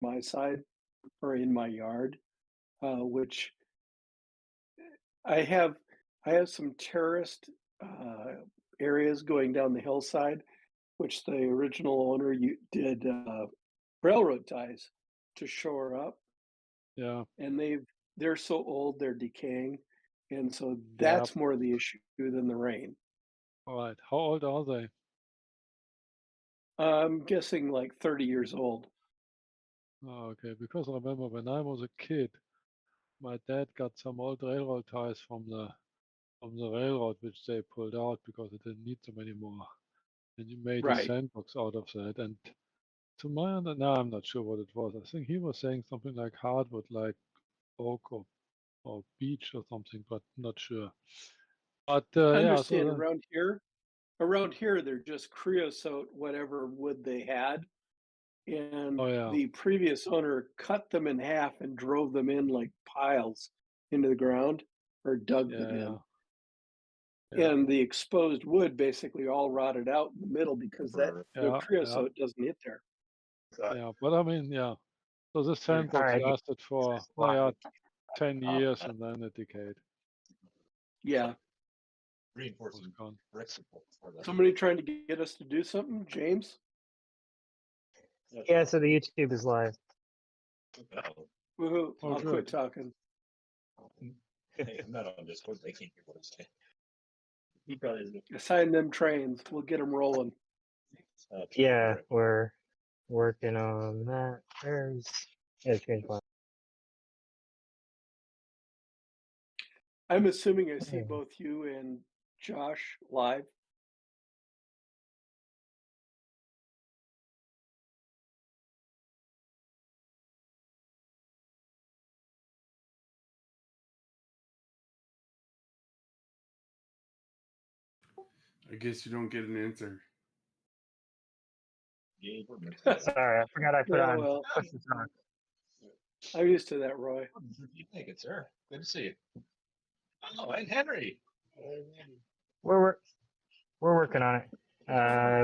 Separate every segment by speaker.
Speaker 1: my side or in my yard, which I have I have some terraced, areas going down the hillside, which the original owner did, railroad ties to shore up,
Speaker 2: Yeah.
Speaker 1: and they're so old, they're decaying, and so
Speaker 2: Yeah.
Speaker 1: that's more the issue than the rain.
Speaker 2: All right. How old are they?
Speaker 1: I'm guessing like 30 years old.
Speaker 2: Oh, okay. Because I remember when I was a kid, my dad got some old railroad ties from the railroad, which they pulled out because they didn't need them anymore. And he made a
Speaker 1: Right.
Speaker 2: sandbox out of that. And to my now I'm not sure what it was. I think he was saying something like hardwood, like oak or beech or something, but not sure. But
Speaker 1: I
Speaker 2: yeah, so
Speaker 1: understand
Speaker 2: then,
Speaker 1: around here, they're just creosote whatever wood they had, and
Speaker 2: oh yeah,
Speaker 1: the previous owner cut them in half and drove them in like piles into the ground or dug them
Speaker 2: yeah, yeah,
Speaker 1: in.
Speaker 2: yeah,
Speaker 1: And the exposed wood basically all rotted out in the middle because that the
Speaker 2: yeah, yeah,
Speaker 1: creosote doesn't hit there.
Speaker 2: yeah. But I mean, yeah. So this
Speaker 3: All
Speaker 2: sandbox
Speaker 3: right.
Speaker 2: lasted for, oh yeah, 10 years and then it decayed.
Speaker 1: Yeah.
Speaker 2: Was gone.
Speaker 1: Somebody trying to get us to do something, James?
Speaker 3: Yeah, so the YouTube is live.
Speaker 1: Woohoo.
Speaker 2: Oh,
Speaker 1: I'll
Speaker 2: good.
Speaker 1: quit talking. Assign them trains. We'll get them rolling.
Speaker 3: Yeah, we're working on that. Change plan.
Speaker 1: I'm assuming I see both you and Josh live.
Speaker 4: I guess you don't get an answer.
Speaker 3: Sorry, I forgot I put
Speaker 1: Yeah,
Speaker 3: on
Speaker 1: well,
Speaker 3: push to talk.
Speaker 1: I'm used to that, Roy.
Speaker 5: You think it, sir? Good to see you. Oh, and Henry.
Speaker 3: We're we're working on it.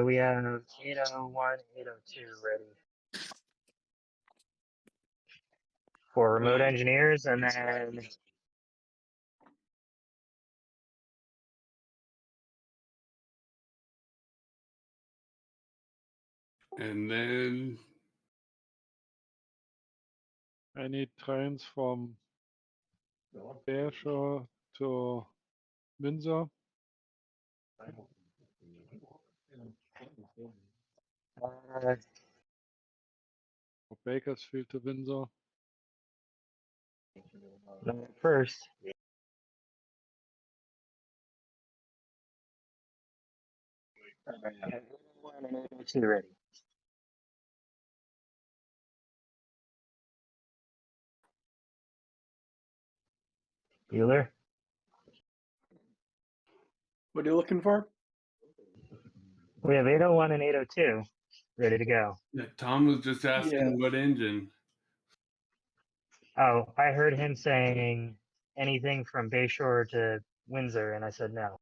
Speaker 3: We have 801, 802 ready for remote engineers, and then
Speaker 4: And then
Speaker 2: I need trains from Bayshore to Windsor
Speaker 3: uh,
Speaker 2: or Bakersfield to Windsor.
Speaker 3: first. 801 and 802 ready. Bueller.
Speaker 1: What are you looking for?
Speaker 3: We have 801 and 802 ready to go.
Speaker 4: yeah, Tom was just asking
Speaker 1: Yeah.
Speaker 4: what engine.
Speaker 3: Oh, I heard him saying anything from Bayshore to Windsor, and I said no.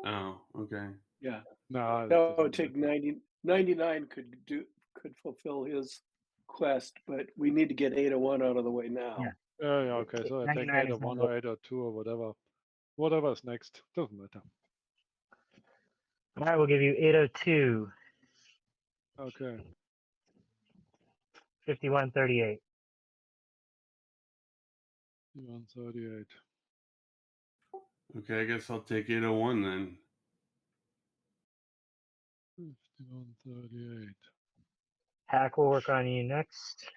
Speaker 4: Oh, okay.
Speaker 1: Yeah.
Speaker 2: No, that
Speaker 1: That would
Speaker 2: doesn't
Speaker 1: take
Speaker 2: matter.
Speaker 1: 99 could fulfill his quest, but we need to get 801 out of the way now.
Speaker 3: Yeah.
Speaker 2: Yeah, yeah, okay. So I take
Speaker 3: 99 is
Speaker 2: 801
Speaker 3: not
Speaker 2: or 802 or whatever. Whatever's next. Doesn't matter.
Speaker 3: All right, we'll give you 802,
Speaker 2: Okay.
Speaker 3: 5138.
Speaker 2: 138.
Speaker 4: Okay, I guess I'll take 801 then.
Speaker 2: 5138.
Speaker 3: Hack will work on you next.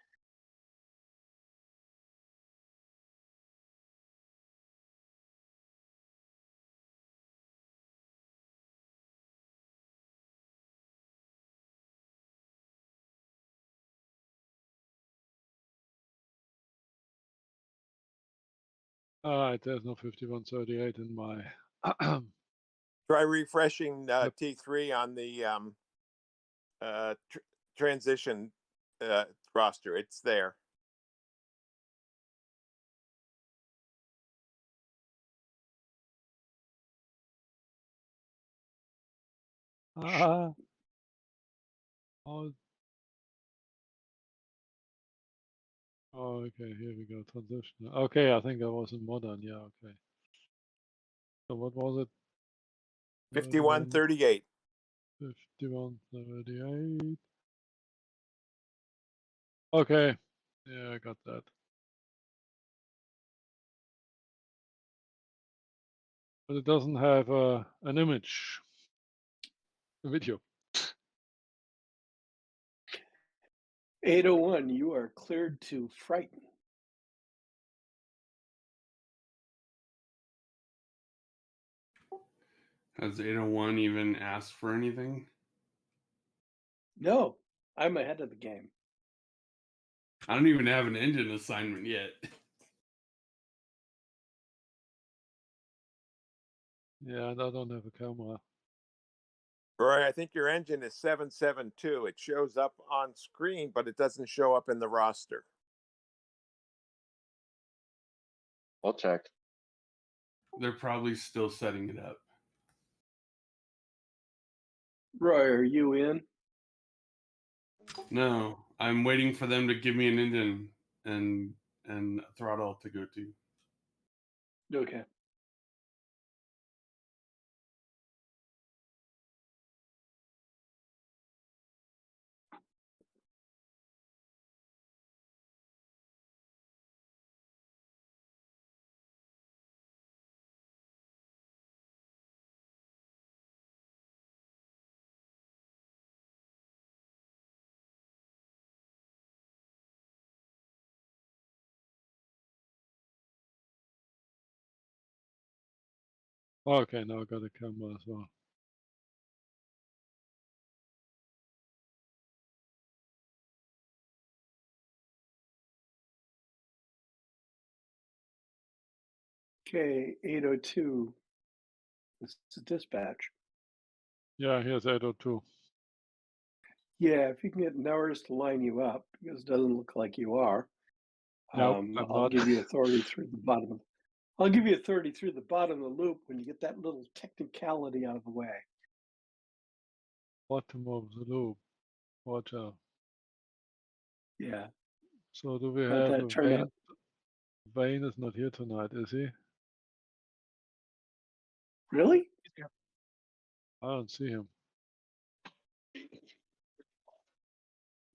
Speaker 2: All right, there's no 5138 in my
Speaker 6: Try refreshing
Speaker 2: Yep.
Speaker 6: T3 on the transition roster. It's there.
Speaker 2: oh, Oh, okay, here we go. Transitional. Okay, I think I was in modern. Yeah, okay. So what was it?
Speaker 6: 5138.
Speaker 2: 5138. Okay. Yeah, I got that. But it doesn't have an image, a video.
Speaker 1: 801, you are cleared to frighten.
Speaker 4: Has 801 even asked for anything?
Speaker 1: No, I'm ahead of the game.
Speaker 4: I don't even have an engine assignment yet.
Speaker 2: Yeah, and I don't have a camera.
Speaker 6: Roy, I think your engine is 772. It shows up on screen, but it doesn't show up in the roster.
Speaker 7: I'll check.
Speaker 4: They're probably still setting it up.
Speaker 1: Roy, are you in?
Speaker 4: No, I'm waiting for them to give me an engine and throttle to go to.
Speaker 1: Okay.
Speaker 2: Okay, now I got a camera as well.
Speaker 1: Okay, 802. This is dispatch.
Speaker 2: Yeah, here's 802.
Speaker 1: Yeah, if you can get Nowers to line you up, because it doesn't look like you are,
Speaker 2: Nope, I'm
Speaker 1: I'll
Speaker 2: not.
Speaker 1: give you authority through the bottom of I'll give you authority through the bottom of the loop when you get that little technicality out of the way.
Speaker 2: Bottom of the loop. Watch out.
Speaker 1: Yeah,
Speaker 2: So do we
Speaker 1: how'd
Speaker 2: have
Speaker 1: that
Speaker 2: a
Speaker 1: turn
Speaker 2: Wayne?
Speaker 1: out?
Speaker 2: Wayne is not here tonight, is he?
Speaker 1: Really?
Speaker 2: I don't see him.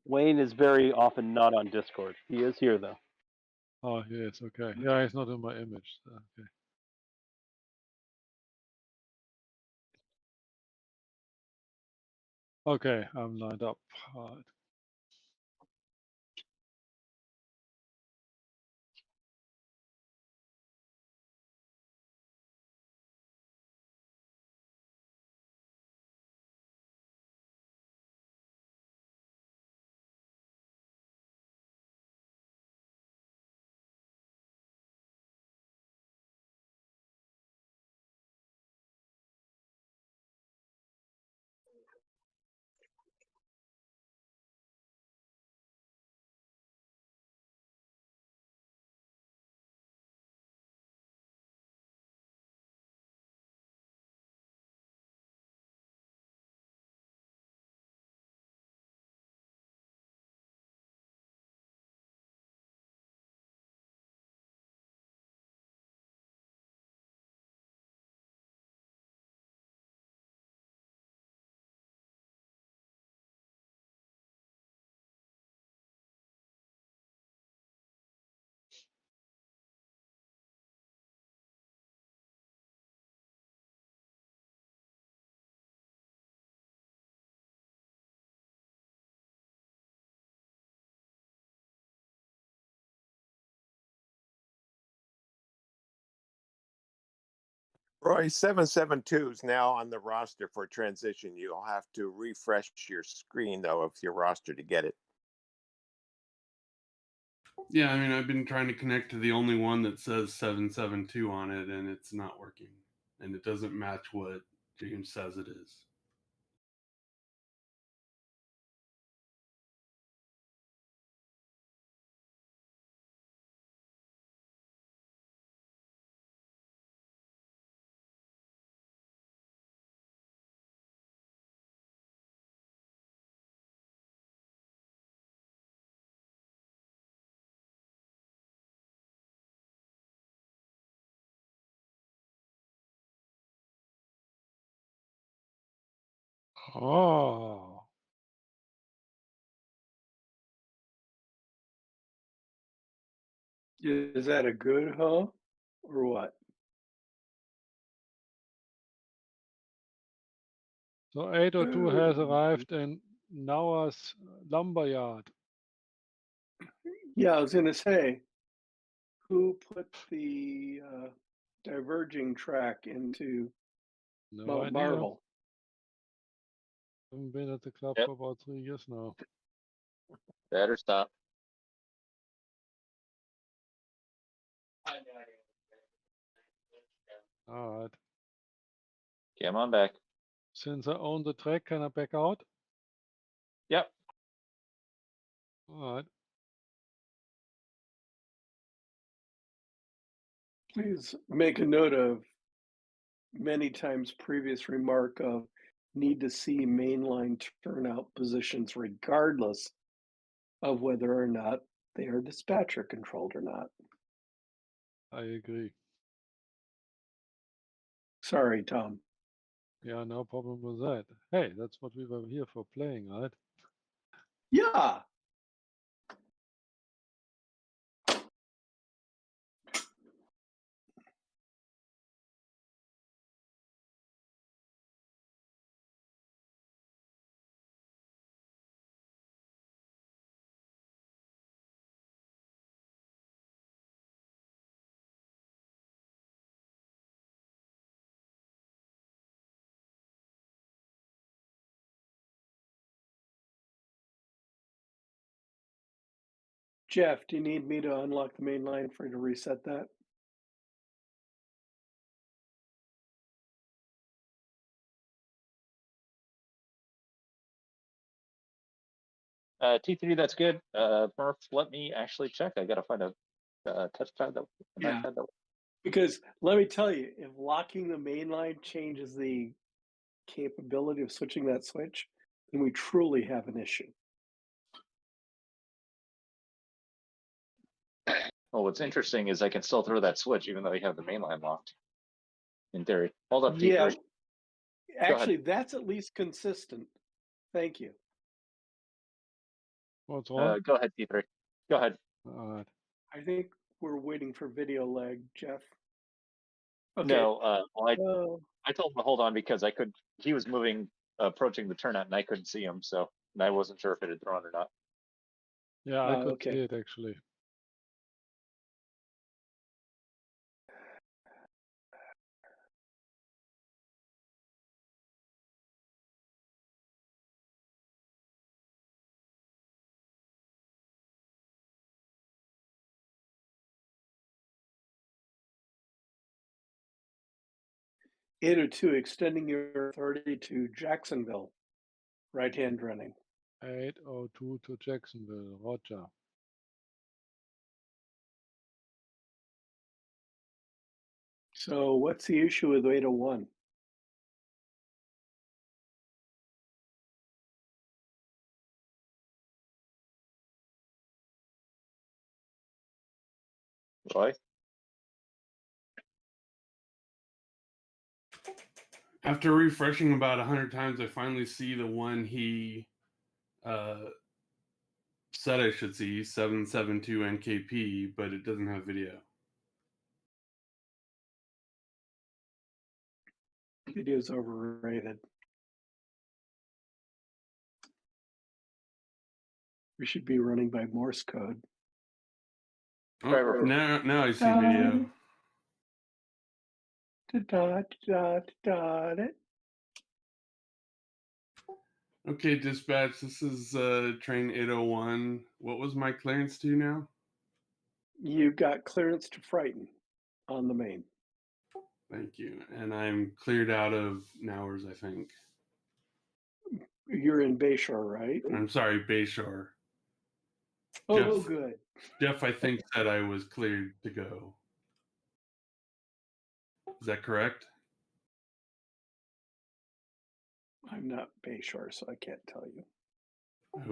Speaker 8: Wayne is very often not on Discord. He is here though.
Speaker 2: Oh, yes, okay. Yeah, he's not in my image. Okay. Okay, I'm lined up. All right.
Speaker 6: Roy, 772 is now on the roster for transition. You'll have to refresh your screen, though, of your roster to get it.
Speaker 4: Yeah, I mean, I've been trying to connect to the only one that says 772 on it, and it's not working. And it doesn't match what James says it is.
Speaker 2: Oh,
Speaker 1: Is that a good huh or what?
Speaker 2: so 802 has arrived in Nauer's lumberyard.
Speaker 1: Yeah, I was gonna say, who put the diverging track into
Speaker 2: No
Speaker 1: Mount
Speaker 2: idea.
Speaker 1: Marvel?
Speaker 2: Haven't been at the club
Speaker 7: Yep.
Speaker 2: for about 3 years now.
Speaker 7: Better stop.
Speaker 2: All right.
Speaker 7: Come on back.
Speaker 2: Since I own the track, can I back out?
Speaker 7: Yep.
Speaker 2: All right.
Speaker 1: Please make a note of many times previous remark of need to see mainline turnout positions regardless of whether or not they are dispatcher controlled or not.
Speaker 2: I agree.
Speaker 1: Sorry, Tom.
Speaker 2: Yeah, no problem with that. Hey, that's what we were here for playing, right?
Speaker 1: Yeah. Jeff, do you need me to unlock the main line for you to reset that?
Speaker 7: T3, that's good. Murph, let me actually check. I gotta find a touchpad that a
Speaker 1: Yeah.
Speaker 7: backpad that.
Speaker 1: Because let me tell you, if locking the main line changes the capability of switching that switch, then we truly have an issue.
Speaker 7: Well, what's interesting is I can still throw that switch even though you have the main line locked. In theory. Hold up,
Speaker 1: Yeah,
Speaker 7: T3.
Speaker 1: actually, that's at least consistent. Thank you.
Speaker 2: What's wrong?
Speaker 7: Go ahead, T3. Go ahead.
Speaker 2: All right.
Speaker 1: I think we're waiting for video lag, Jeff. Okay.
Speaker 7: No, well,
Speaker 1: Oh,
Speaker 7: I told him to hold on because he was moving, approaching the turnout and I couldn't see him, so and I wasn't sure if it had thrown or not.
Speaker 2: Yeah, I could see
Speaker 1: okay.
Speaker 2: it actually.
Speaker 1: (802) extending your authority to Jacksonville. Right-hand running.
Speaker 2: 802 to Jacksonville. Roger.
Speaker 1: So what's the issue with 801?
Speaker 7: Roy?
Speaker 4: After refreshing about 100 times, I finally see the one he said I should see, 772 NKP, but it doesn't have video.
Speaker 1: Video's overrated. We should be running by Morse code.
Speaker 4: Oh,
Speaker 7: Driver.
Speaker 4: now I see video. Okay, dispatch, this is train 801. What was my clearance to now?
Speaker 1: You got clearance to frighten on the main.
Speaker 4: Thank you. And I'm cleared out of Nowers, I think.
Speaker 1: You're in Bayshore, right?
Speaker 4: I'm sorry, Bayshore.
Speaker 1: Oh, good.
Speaker 4: Jeff, I think, said I was cleared to go. Is that correct?
Speaker 1: I'm not Bayshore, so I can't tell you.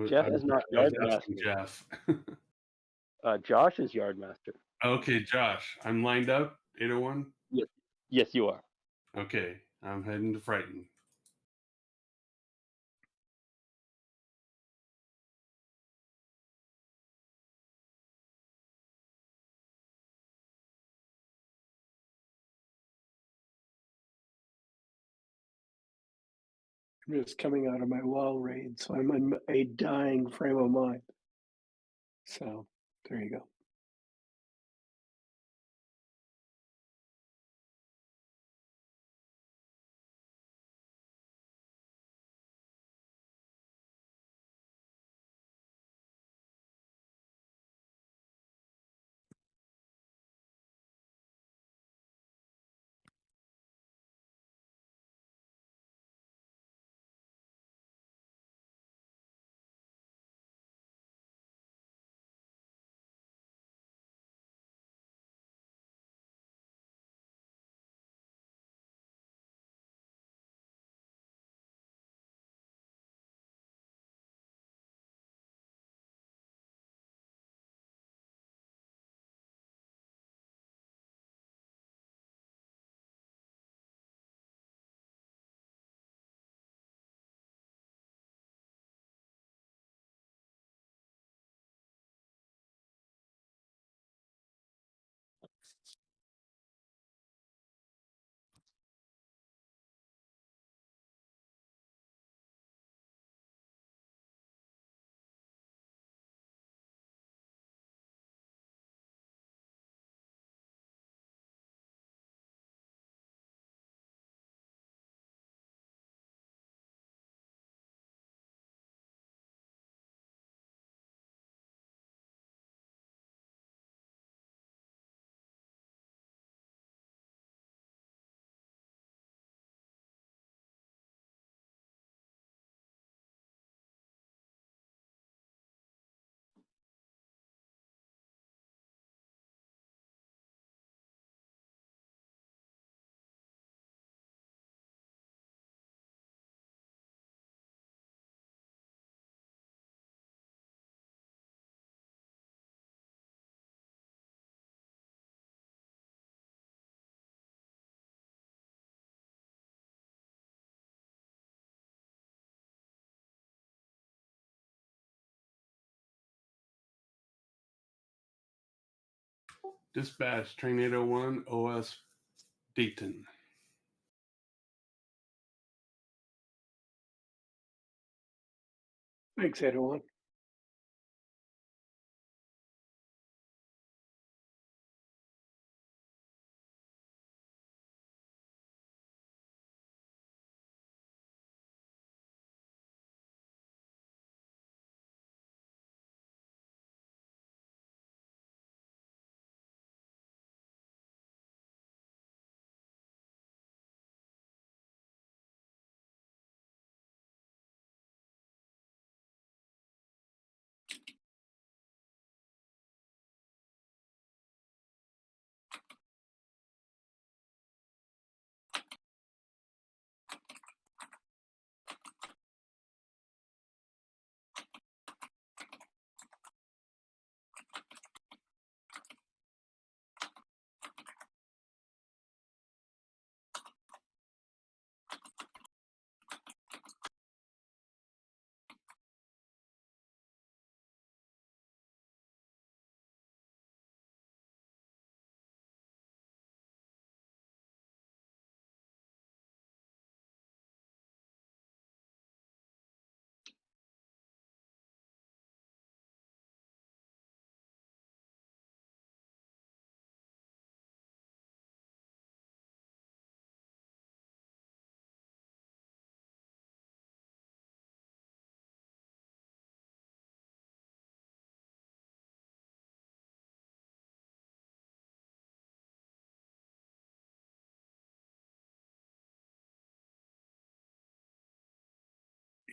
Speaker 8: Jeff is not
Speaker 4: I was
Speaker 8: yard
Speaker 4: asking
Speaker 8: master.
Speaker 4: Jeff.
Speaker 8: Josh is yard master.
Speaker 4: Okay, Josh, I'm lined up, 801?
Speaker 8: Yes, you are.
Speaker 4: Okay, I'm heading to Frighten.
Speaker 1: I'm just coming out of my wall raid, so I'm in a dying frame of mind. So there you go.
Speaker 4: Dispatch, train 801, OS Dayton.
Speaker 1: Thanks, everyone.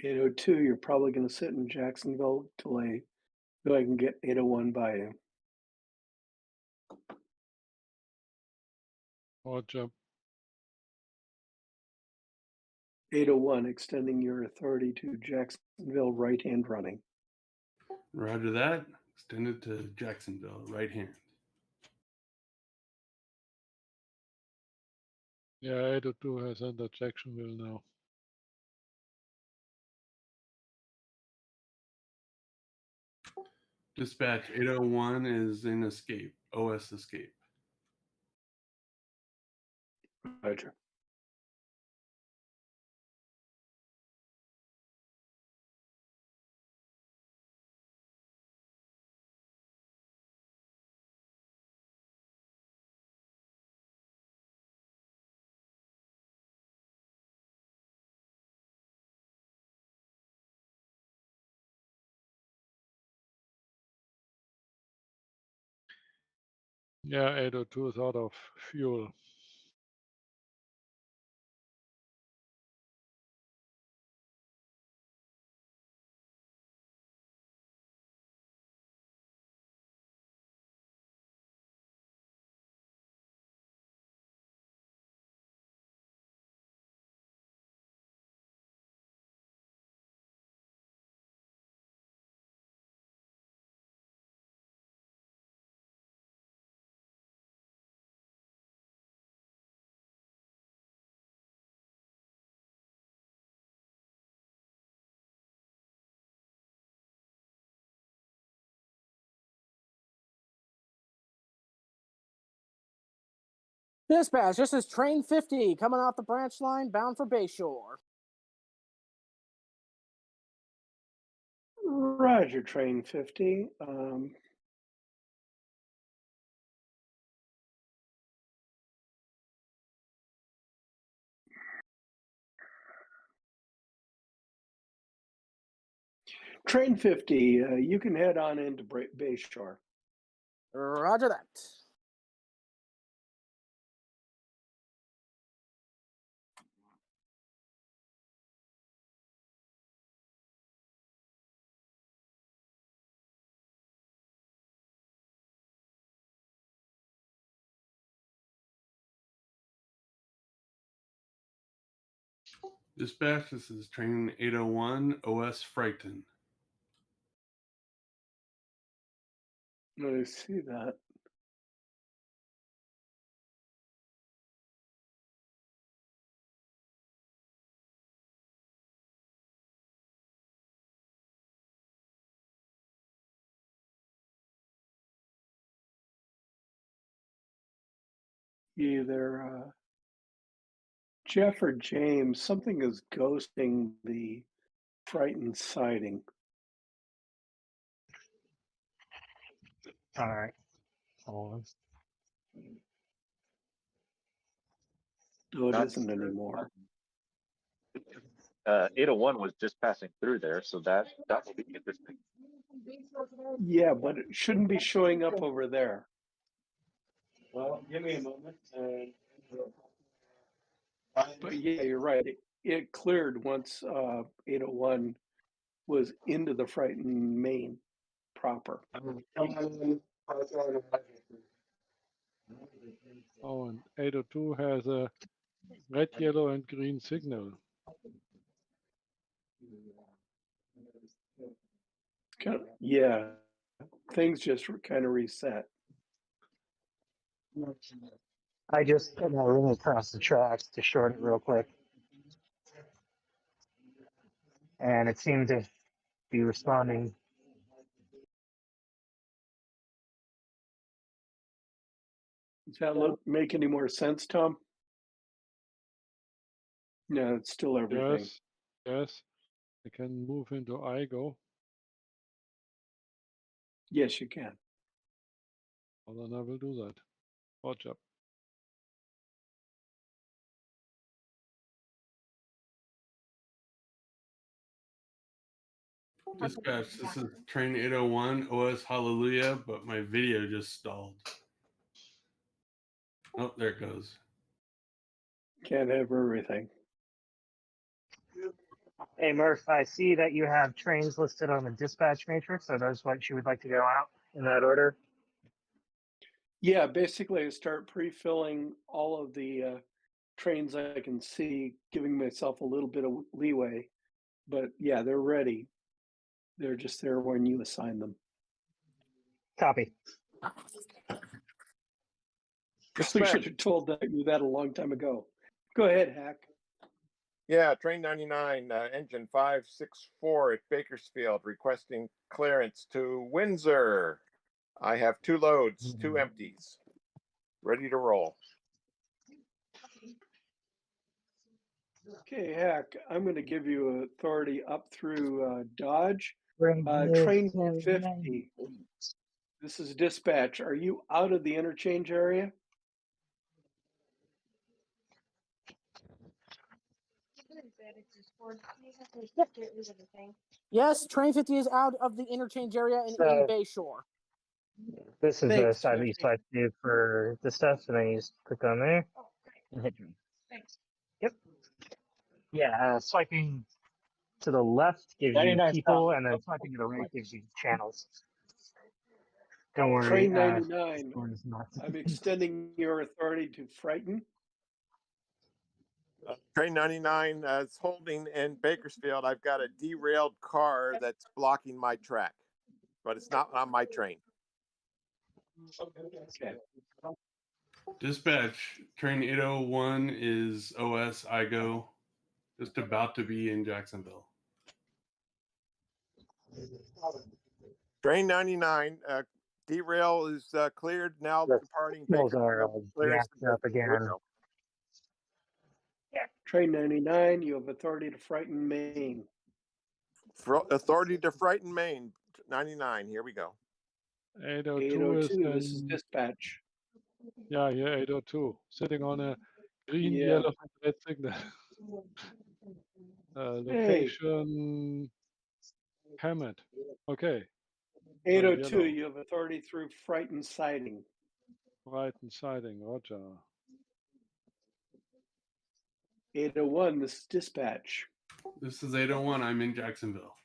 Speaker 1: Eight oh two, you're probably gonna sit in Jacksonville till I can get 801 by you.
Speaker 2: Roger.
Speaker 1: 801, extending your authority to Jacksonville right-hand running.
Speaker 4: Roger that. Extended to Jacksonville, right hand.
Speaker 2: Yeah, 802 has entered Jacksonville now.
Speaker 4: Dispatch 801 is in escape, OS escape.
Speaker 1: Roger.
Speaker 2: Yeah, 802 is out of fuel.
Speaker 9: Dispatch, this is train 50 coming off the branch line bound for Bayshore.
Speaker 1: Roger, train 50. Train 50, you can head on into Bayshore.
Speaker 9: Roger that.
Speaker 4: Dispatch, this is train 801 OS Frighton.
Speaker 1: I see that. Either Jeff or James, something is ghosting the frightened sighting.
Speaker 3: All right. Hold on.
Speaker 1: No, it
Speaker 7: Not
Speaker 1: isn't
Speaker 7: sure.
Speaker 1: anymore.
Speaker 7: 801 was just passing through there, so that will be interesting.
Speaker 1: Yeah, but it shouldn't be showing up over there.
Speaker 5: Well, give me a moment.
Speaker 1: But yeah, you're right. It cleared once 801 was into the frightened main proper.
Speaker 2: Oh, and 802 has a red, yellow, and green signal.
Speaker 1: Yeah, things just kind of reset.
Speaker 3: I just put my ring across the tracks to short it real quick. And it seemed to be responding.
Speaker 1: Does that make any more sense, Tom? No, it's still everything.
Speaker 2: Yes, yes. I can move into IGO.
Speaker 1: Yes, you can.
Speaker 2: Well, then I will do that. Watch up.
Speaker 4: Dispatch, this is train 801 OS Hallelujah, but my video just stalled. Oh, there it goes.
Speaker 1: Can't have everything.
Speaker 3: Hey, Murph, I see that you have trains listed on the dispatch matrix. Are those what you would like to go out in that order?
Speaker 1: Yeah, basically I start pre-filling all of the trains I can see, giving myself a little bit of leeway. But yeah, they're ready. They're just there when you assign them.
Speaker 3: Copy.
Speaker 1: We should have told you that a long time ago. Go ahead, Hack.
Speaker 6: Yeah, train 99, engine 564 at Bakersfield, requesting clearance to Windsor. I have 2 loads, 2 empties, ready to roll.
Speaker 1: Okay, Hack, I'm going to give you authority up through Dodge.
Speaker 3: Bring
Speaker 1: Train
Speaker 3: this
Speaker 1: 50. This is dispatch. Are you out of the interchange area?
Speaker 9: Yes, train 50 is out of the interchange area and in Bayshore.
Speaker 3: This is the
Speaker 1: Thanks,
Speaker 3: side that you
Speaker 1: 50.
Speaker 3: swipe to for the stuff, and then you just click on there and hit join. Yep. Yeah, swiping to the left gives you
Speaker 7: 99
Speaker 3: people, and then swiping to the right gives you channels. Don't worry,
Speaker 1: Train 99.
Speaker 3: Discord is not.
Speaker 1: I'm extending your authority to frighten.
Speaker 6: Train 99 is holding in Bakersfield. I've got a derailed car that's blocking my track, but it's not on my train.
Speaker 1: Okay.
Speaker 4: Dispatch, train 801 is OS IGO, just about to be in Jacksonville.
Speaker 6: Train 99, derail is cleared, now
Speaker 3: The
Speaker 6: departing
Speaker 3: signals are
Speaker 6: Bakersfield. Clearance
Speaker 3: jacked up again.
Speaker 1: Train 99, you have authority to frighten Maine.
Speaker 6: Authority to frighten Maine, 99, here we go.
Speaker 2: 802 is
Speaker 1: 802, this is
Speaker 2: in,
Speaker 1: dispatch.
Speaker 2: yeah, here 802, sitting on a green,
Speaker 1: Yeah.
Speaker 2: yellow, and red signal.
Speaker 1: Hey,
Speaker 2: Location Hammett. Okay,
Speaker 1: 802,
Speaker 2: yellow.
Speaker 1: you have authority through frighten siding.
Speaker 2: Right and siding, roger.
Speaker 1: 801, this is dispatch.
Speaker 4: This is 801. I'm in Jacksonville.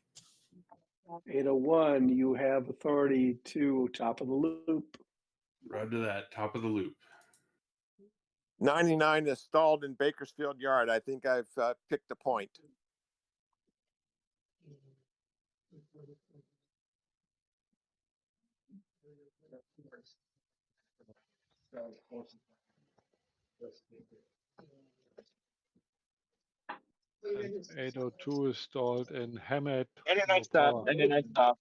Speaker 1: 801, you have authority to top of the loop.
Speaker 4: Roger that. Top of the loop.
Speaker 6: 99 is stalled in Bakersfield Yard. I think I've picked a point.
Speaker 2: And 802 is stalled in Hammett.
Speaker 7: 99 stop.
Speaker 2: power.
Speaker 7: 99 stop.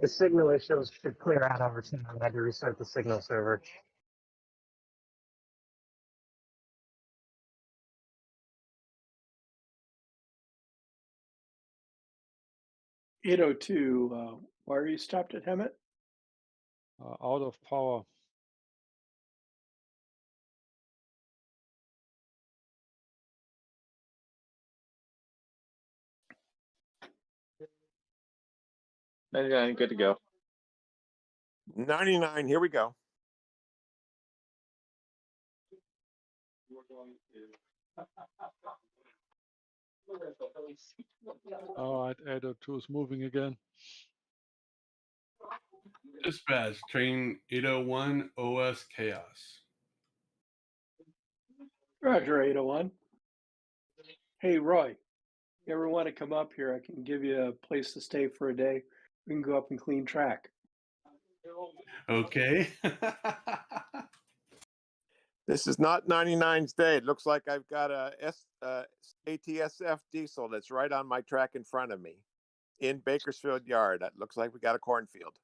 Speaker 3: The signal issues should clear out over time. I had to restart the signal server.
Speaker 1: – 802, why are you stopped at Hemet?
Speaker 2: Out of power.
Speaker 7: Good to go.
Speaker 6: 99, here we go.
Speaker 2: All right, 802 is moving again.
Speaker 4: Dispatch, train 801 OS Chaos.
Speaker 1: Roger, 801. Hey, Roy, you ever want to come up here? I can give you a place to stay for a day. We can go up and clean track.
Speaker 4: Okay.
Speaker 6: This is not 99's day. It looks like I've got a ATSF diesel that's right on my track in front of me in Bakersfield Yard. It looks like we got a cornfield.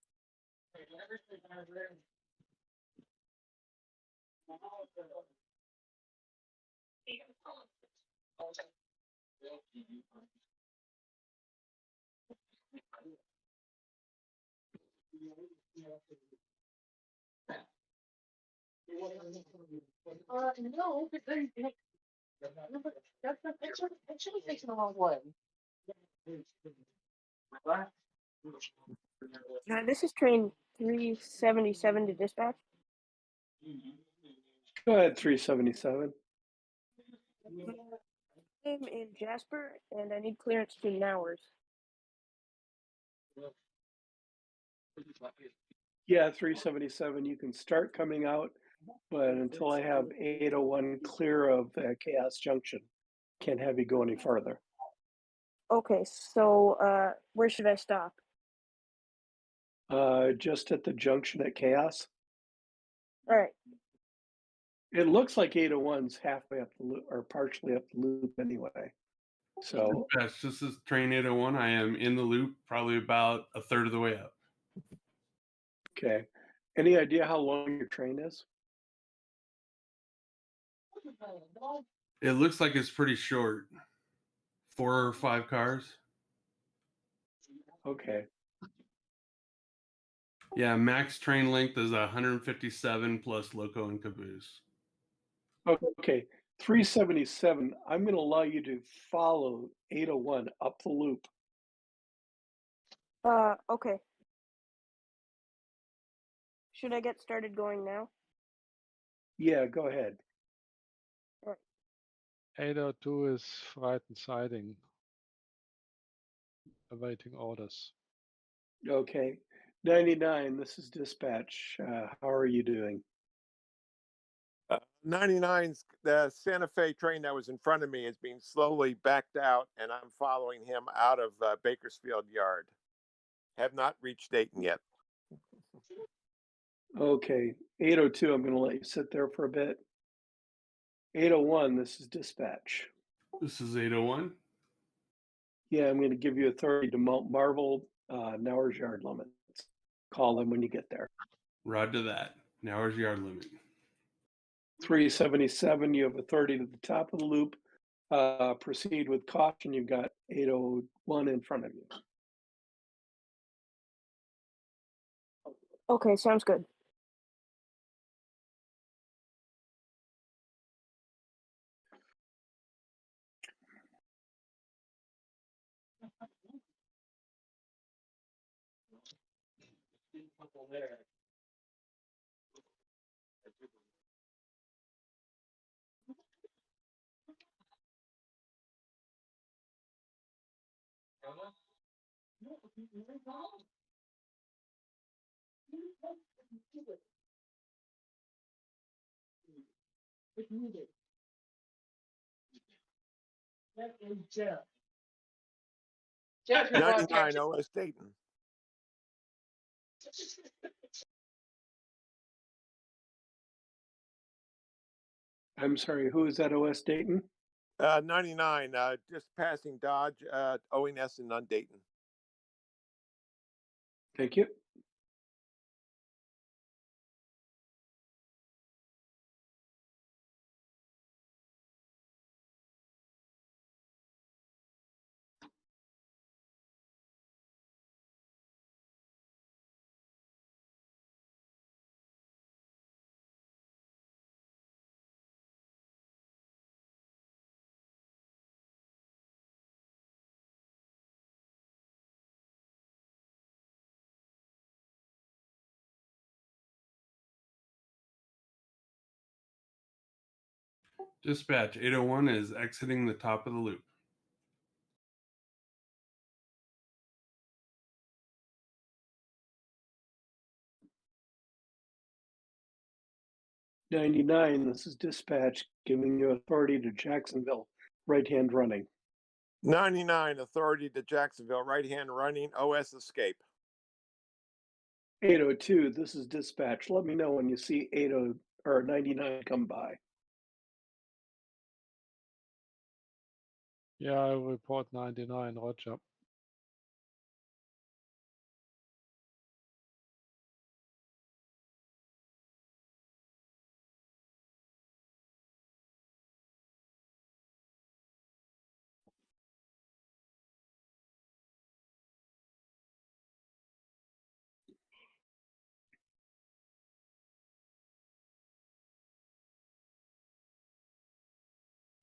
Speaker 10: No, but then that should be facing the wrong way. This is train 377 to dispatch.
Speaker 1: Go ahead, 377.
Speaker 10: I'm in Jasper, and I need clearance to Nowers.
Speaker 1: Yeah, 377, you can start coming out, but until I have 801 clear of Chaos Junction, can't have you go any further.
Speaker 10: Okay, so where should I stop?
Speaker 1: Just at the junction at Chaos.
Speaker 10: All right.
Speaker 1: It looks like 801's halfway up the loop or partially up the loop anyway. So
Speaker 4: Dispatch, this is train 801. I am in the loop, probably about a third of the way up.
Speaker 1: okay. Any idea how long your train is?
Speaker 4: It looks like it's pretty short. 4 or 5 cars.
Speaker 1: Okay.
Speaker 4: Yeah, max train length is 157 plus loco and caboose.
Speaker 1: Okay. 377, I'm going to allow you to follow 801 up the loop.
Speaker 10: Okay. Should I get started going now?
Speaker 1: Yeah, go ahead.
Speaker 2: 802 is Frightened Siding, awaiting orders.
Speaker 1: Okay. 99, this is dispatch. How are you doing?
Speaker 6: 99's the Santa Fe train that was in front of me is being slowly backed out, and I'm following him out of Bakersfield Yard. Have not reached Dayton yet.
Speaker 1: Okay. 802, I'm going to let you sit there for a bit. 801, this is dispatch.
Speaker 4: This is 801.
Speaker 1: Yeah, I'm going to give you authority to mount Marvel Nauer's yard limits. Call them when you get there.
Speaker 4: Roger that. Nauer's yard limit.
Speaker 1: 377, you have authority to the top of the loop. Proceed with caution. You've got 801 in front of you.
Speaker 10: Okay, sounds good.
Speaker 7: Jeff, you're
Speaker 6: 99 OS Dayton.
Speaker 1: I'm sorry, who is that OS Dayton?
Speaker 6: 99, just passing Dodge, ONS and on Dayton.
Speaker 1: Thank you.
Speaker 4: Dispatch 801 is exiting the top of the loop.
Speaker 1: '99, this is dispatch giving you authority to Jacksonville, right-hand running.
Speaker 6: 99, authority to Jacksonville, right hand running, OS escape.
Speaker 1: 802, this is dispatch. Let me know when you see 80 or 99 come by.
Speaker 2: Yeah, I report 99, Roger.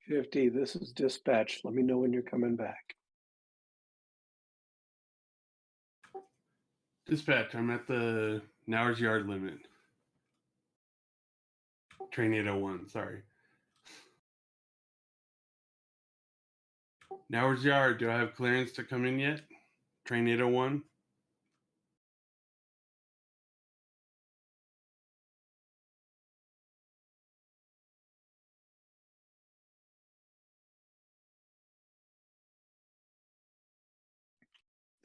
Speaker 1: '50, this is dispatch. Let me know when you're coming back.
Speaker 4: Dispatch, I'm at the Nauer's yard limit. Train 801, sorry. Nauer's yard, do I have clearance to come in yet? Train 801.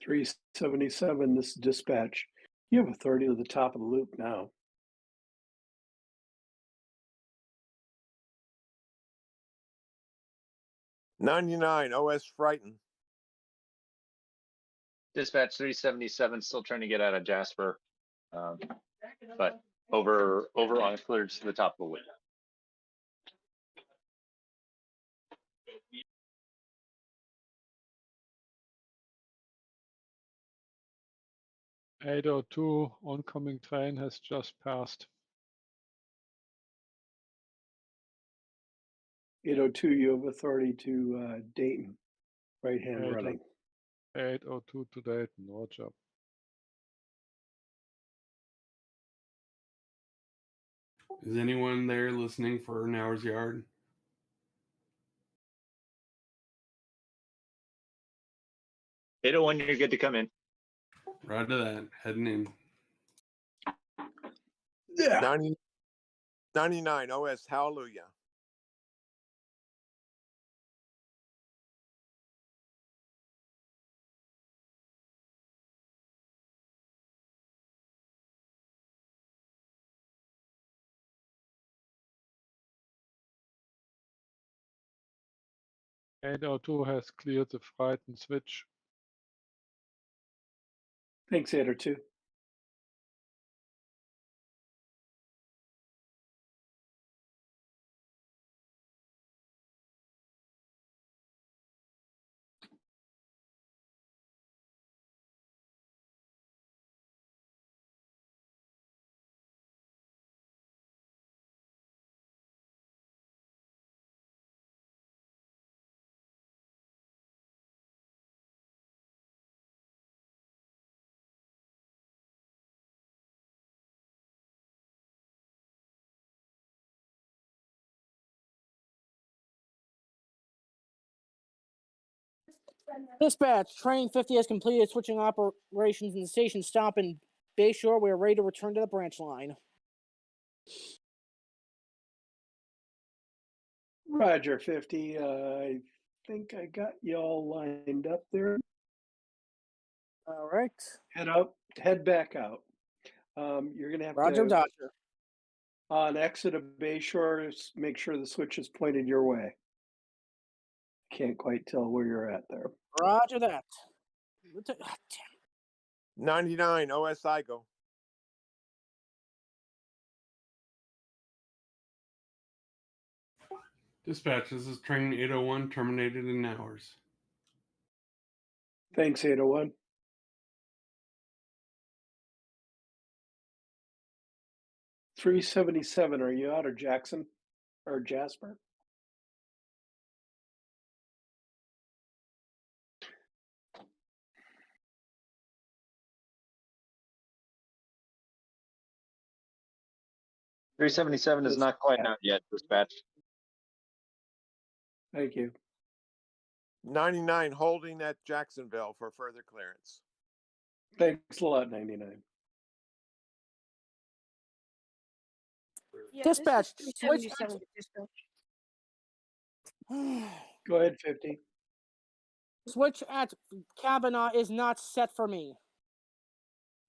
Speaker 1: '377, this is dispatch. You have authority to the top of the loop now.
Speaker 6: 99, OS frightened.
Speaker 7: Dispatch 377 still trying to get out of Jasper, but over on cleared to the top of the loop.
Speaker 2: '802, oncoming train has just passed.
Speaker 1: 802, you have authority to Dayton, right hand running.
Speaker 2: 802 to Dayton, roger.
Speaker 4: Is anyone there listening for an hour's yard?
Speaker 7: Data one, you're good to come in.
Speaker 4: Right to that, heading in.
Speaker 1: Yeah.
Speaker 6: 99 OS, hallelujah.
Speaker 2: .802 has cleared the frightened switch.
Speaker 1: Thanks, 802.
Speaker 9: Dispatch, train 50 has completed switching operations in the station stop in Bayshore. We are ready to return to the branch line.
Speaker 1: Roger, 50. I think I got you all lined up there.
Speaker 9: All right.
Speaker 1: Head back out. You're going to have
Speaker 9: Roger,
Speaker 1: to,
Speaker 9: Dodger.
Speaker 1: on exit of Bayshore, make sure the switch is pointed your way. Can't quite tell where you're at there.
Speaker 9: Roger that.
Speaker 6: 99 OSI, go.
Speaker 4: Dispatch, this is train 801 terminated in hours.
Speaker 1: Thanks, 801. .377, are you out of Jackson or Jasper?
Speaker 7: Three 777 is not quite out yet, dispatch.
Speaker 1: Thank you.
Speaker 6: 99 holding at Jacksonville for further clearance.
Speaker 1: Thanks a lot, 99.
Speaker 10: Yeah,
Speaker 9: Dispatch,
Speaker 10: this is
Speaker 9: switch.
Speaker 10: 377 dispatch.
Speaker 1: Go ahead, 50.
Speaker 9: Switch at Kavanaugh is not set for me.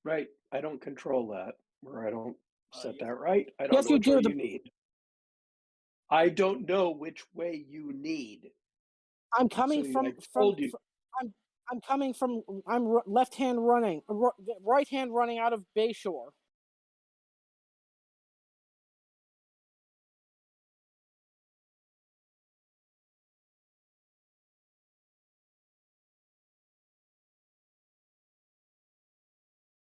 Speaker 1: Right. I don't control that, or I don't set that right. I don't
Speaker 9: Yes,
Speaker 1: know
Speaker 9: you
Speaker 1: which way
Speaker 9: do.
Speaker 1: you need. I don't know which way you need.
Speaker 9: I'm coming
Speaker 1: So
Speaker 9: from
Speaker 1: I told you.
Speaker 9: I'm coming from. I'm left hand running, right hand running out of Bayshore.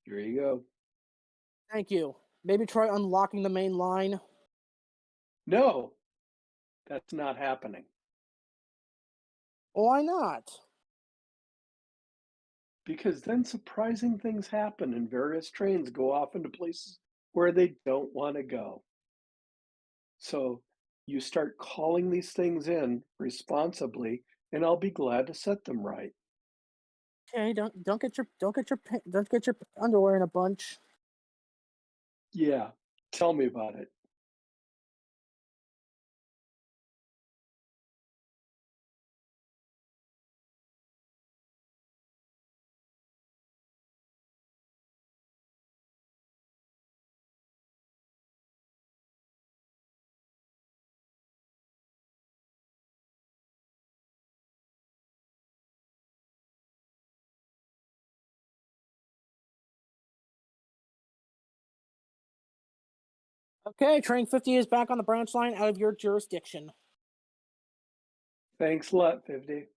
Speaker 1: Here you go.
Speaker 9: Thank you. Maybe try unlocking the main line.
Speaker 1: No, that's not happening.
Speaker 9: Why not?
Speaker 1: Because then surprising things happen and various trains go off into places where they don't want to go. So you start calling these things in responsibly, and I'll be glad to set them right.
Speaker 9: Okay, don't get your underwear in a bunch.
Speaker 1: Yeah, tell me about it.
Speaker 9: Okay, train 50 is back on the branch line out of your jurisdiction.
Speaker 1: Thanks a lot, 50.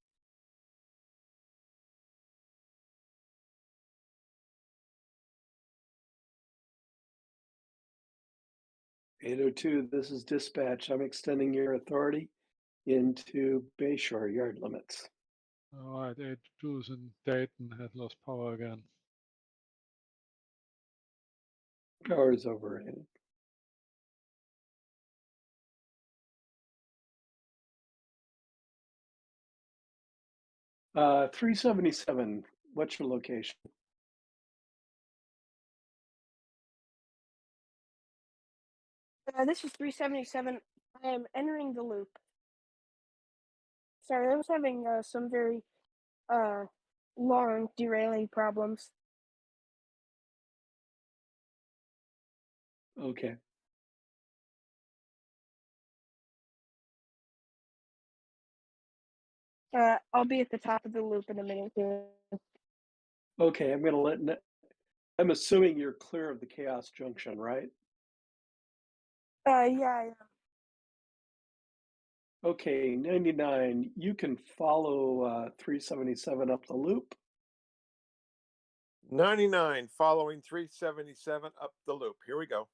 Speaker 1: .802, this is dispatch. I'm extending your authority into Bayshore yard limits.
Speaker 2: All right, 82s in Dayton has lost power again.
Speaker 1: Power is overrated. Uh, 377, what's your location?
Speaker 10: This is 377. I am entering the loop. Sorry, I was having some very uh, long derailing problems.
Speaker 1: Okay.
Speaker 10: I'll be at the top of the loop in a minute here.
Speaker 1: Okay, I'm assuming you're clear of the chaos junction, right?
Speaker 10: Yeah,
Speaker 1: Okay, 99, you can follow 377 up the loop.
Speaker 6: 99 following 377 up the loop. Here we go.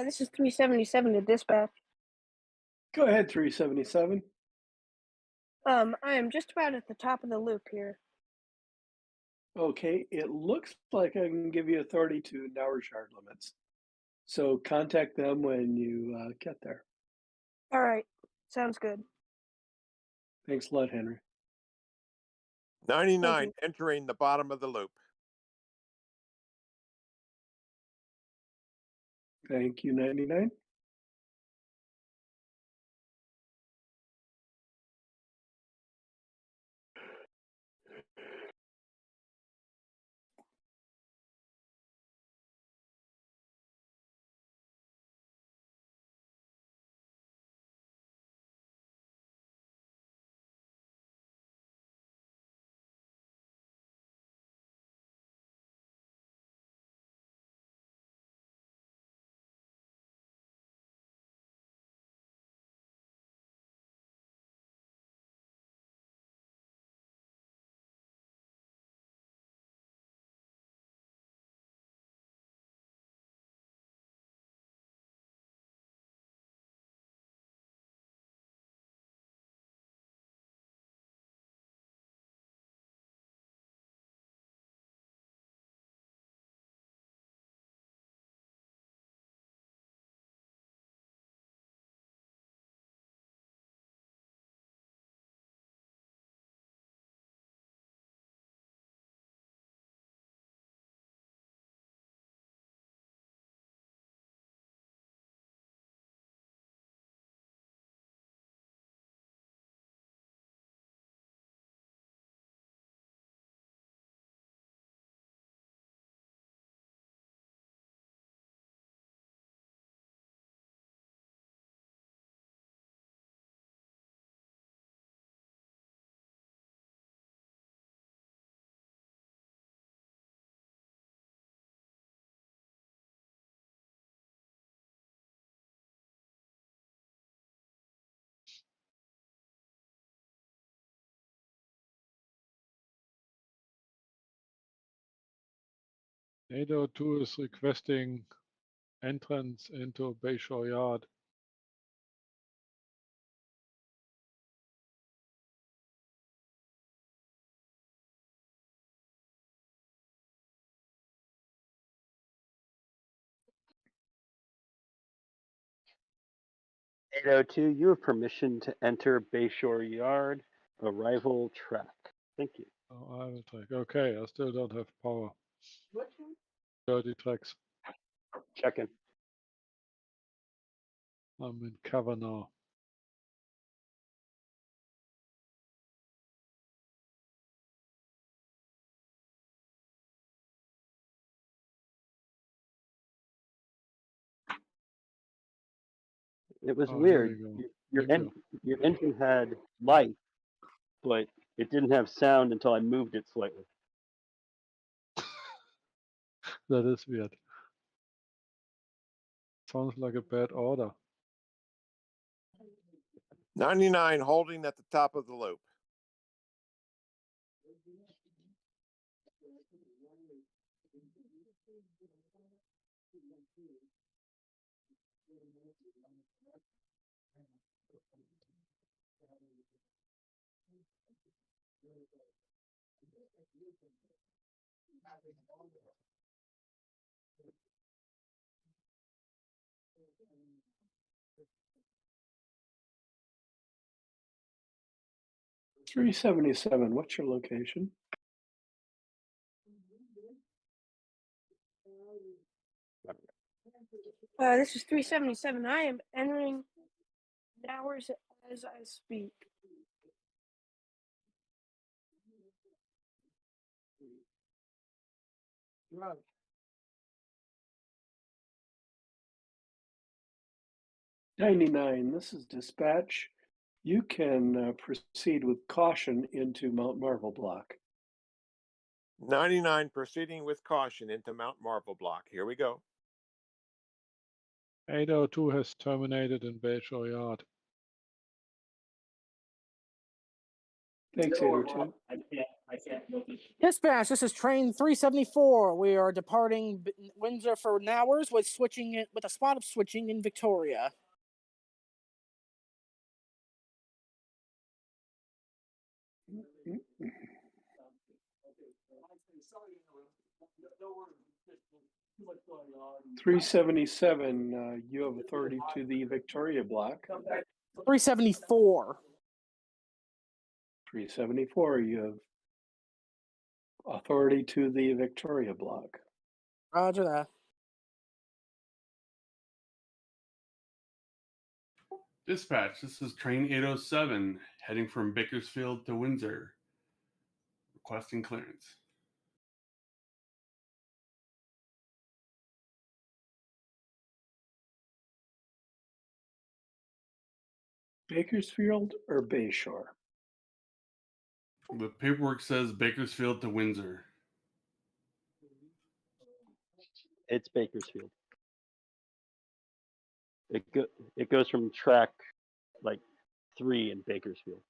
Speaker 10: this is 377 to dispatch.
Speaker 1: Go ahead, 377.
Speaker 10: I am just about at the top of the loop here.
Speaker 1: Okay, it looks like I can give you authority to Dower yard limits. So contact them when you get there.
Speaker 10: All right, sounds good.
Speaker 1: Thanks a lot, Henry.
Speaker 6: 99 entering the bottom of the loop.
Speaker 1: Thank you, 99.
Speaker 2: 802 is requesting entrance into Bayshore Yard.
Speaker 8: (802), you have permission to enter Bayshore Yard. Arrival track. Thank you.
Speaker 2: Oh, I will take. Okay, I still don't have power. Dirty tracks.
Speaker 8: Check in.
Speaker 2: I'm in cover now.
Speaker 8: It was
Speaker 2: Oh, here
Speaker 8: weird.
Speaker 2: we go.
Speaker 8: Your
Speaker 2: Thank you.
Speaker 8: your engine had light, but it didn't have sound until I moved it slightly.
Speaker 2: That is weird. Sounds like a bad order.
Speaker 6: 99 holding at the top of the loop.
Speaker 1: $377. What's your location?
Speaker 10: This is 377. I am entering hours as I speak.
Speaker 1: Right. 99. This is dispatch. You can proceed with caution into Mount Marvel Block.
Speaker 6: 99 proceeding with caution into Mount Marvel Block. Here we go.
Speaker 2: 802 has terminated in Bayshore Yard.
Speaker 1: Thanks, 802.
Speaker 9: Dispatch, this is train 374. We are departing Windsor for Nowers with a spot of switching in Victoria.
Speaker 1: Mm-hmm. 377. You have authority to the Victoria Block.
Speaker 9: 374.
Speaker 1: 374. You have authority to the Victoria Block.
Speaker 9: Roger that.
Speaker 4: Dispatch, this is train 807 heading from Bakersfield to Windsor. Requesting clearance.
Speaker 1: Bakersfield or Bayshore?
Speaker 4: The paperwork says Bakersfield to Windsor.
Speaker 8: It's Bakersfield. It goes from track like 3 in Bakersfield.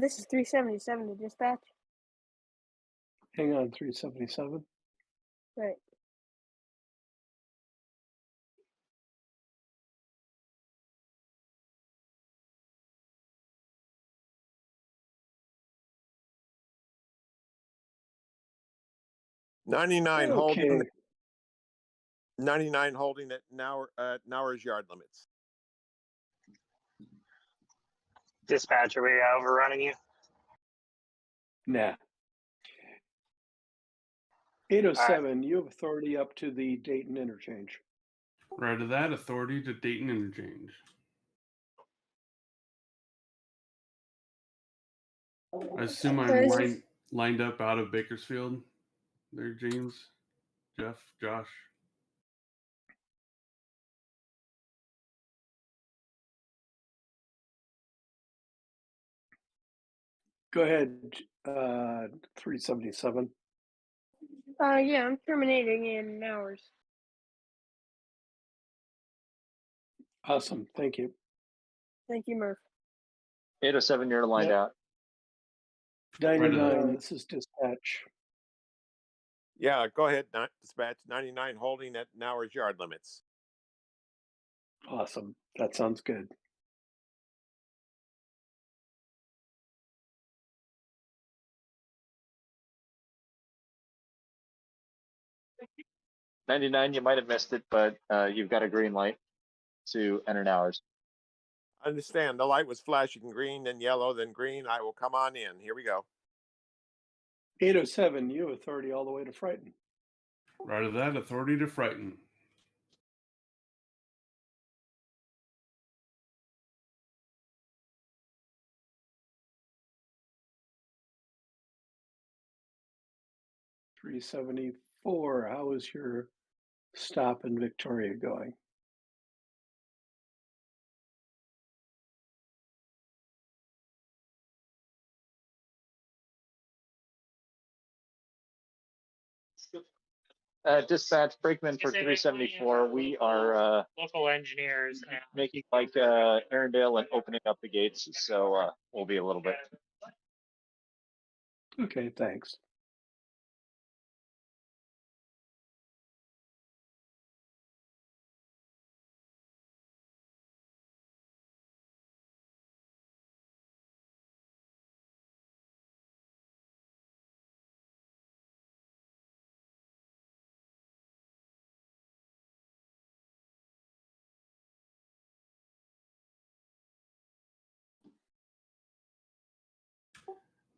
Speaker 10: This is 377 to dispatch.
Speaker 1: Hang on, 377.
Speaker 10: Right.
Speaker 6: Ninety-nine
Speaker 1: Okay.
Speaker 6: holding. 99 holding at Nowers yard limits.
Speaker 3: Dispatch, are we overrunning you?
Speaker 1: Nah. 807. You have authority up to the Dayton interchange.
Speaker 4: Right of that, authority to Dayton interchange. I assume I'm lined up out of Bakersfield. There, James, Jeff, Josh.
Speaker 1: Go ahead, 377.
Speaker 10: Yeah, I'm terminating in hours.
Speaker 1: Awesome. Thank you.
Speaker 10: Thank you, Murph.
Speaker 7: 807, you're lined
Speaker 1: Yep.
Speaker 7: out.
Speaker 4: Right to that.
Speaker 1: 99, this is dispatch.
Speaker 6: Yeah, go ahead, dispatch 99 holding at an hour's yard limits.
Speaker 1: Awesome. That sounds good.
Speaker 7: '99, you might have missed it, but you've got a green light to enter hours.
Speaker 6: Understand the light was flashing green, then yellow, then green. I will come on in. Here we go.
Speaker 1: 807, you have authority all the way to Frighten.
Speaker 4: Right to that. Authority to frighten.
Speaker 1: .374, how is your stop in Victoria going?
Speaker 7: Dispatch, Brakeman for 374. We are
Speaker 3: Local engineers.
Speaker 7: making like Arendelle and opening up the gates, so we'll be a little bit.
Speaker 1: Okay, thanks.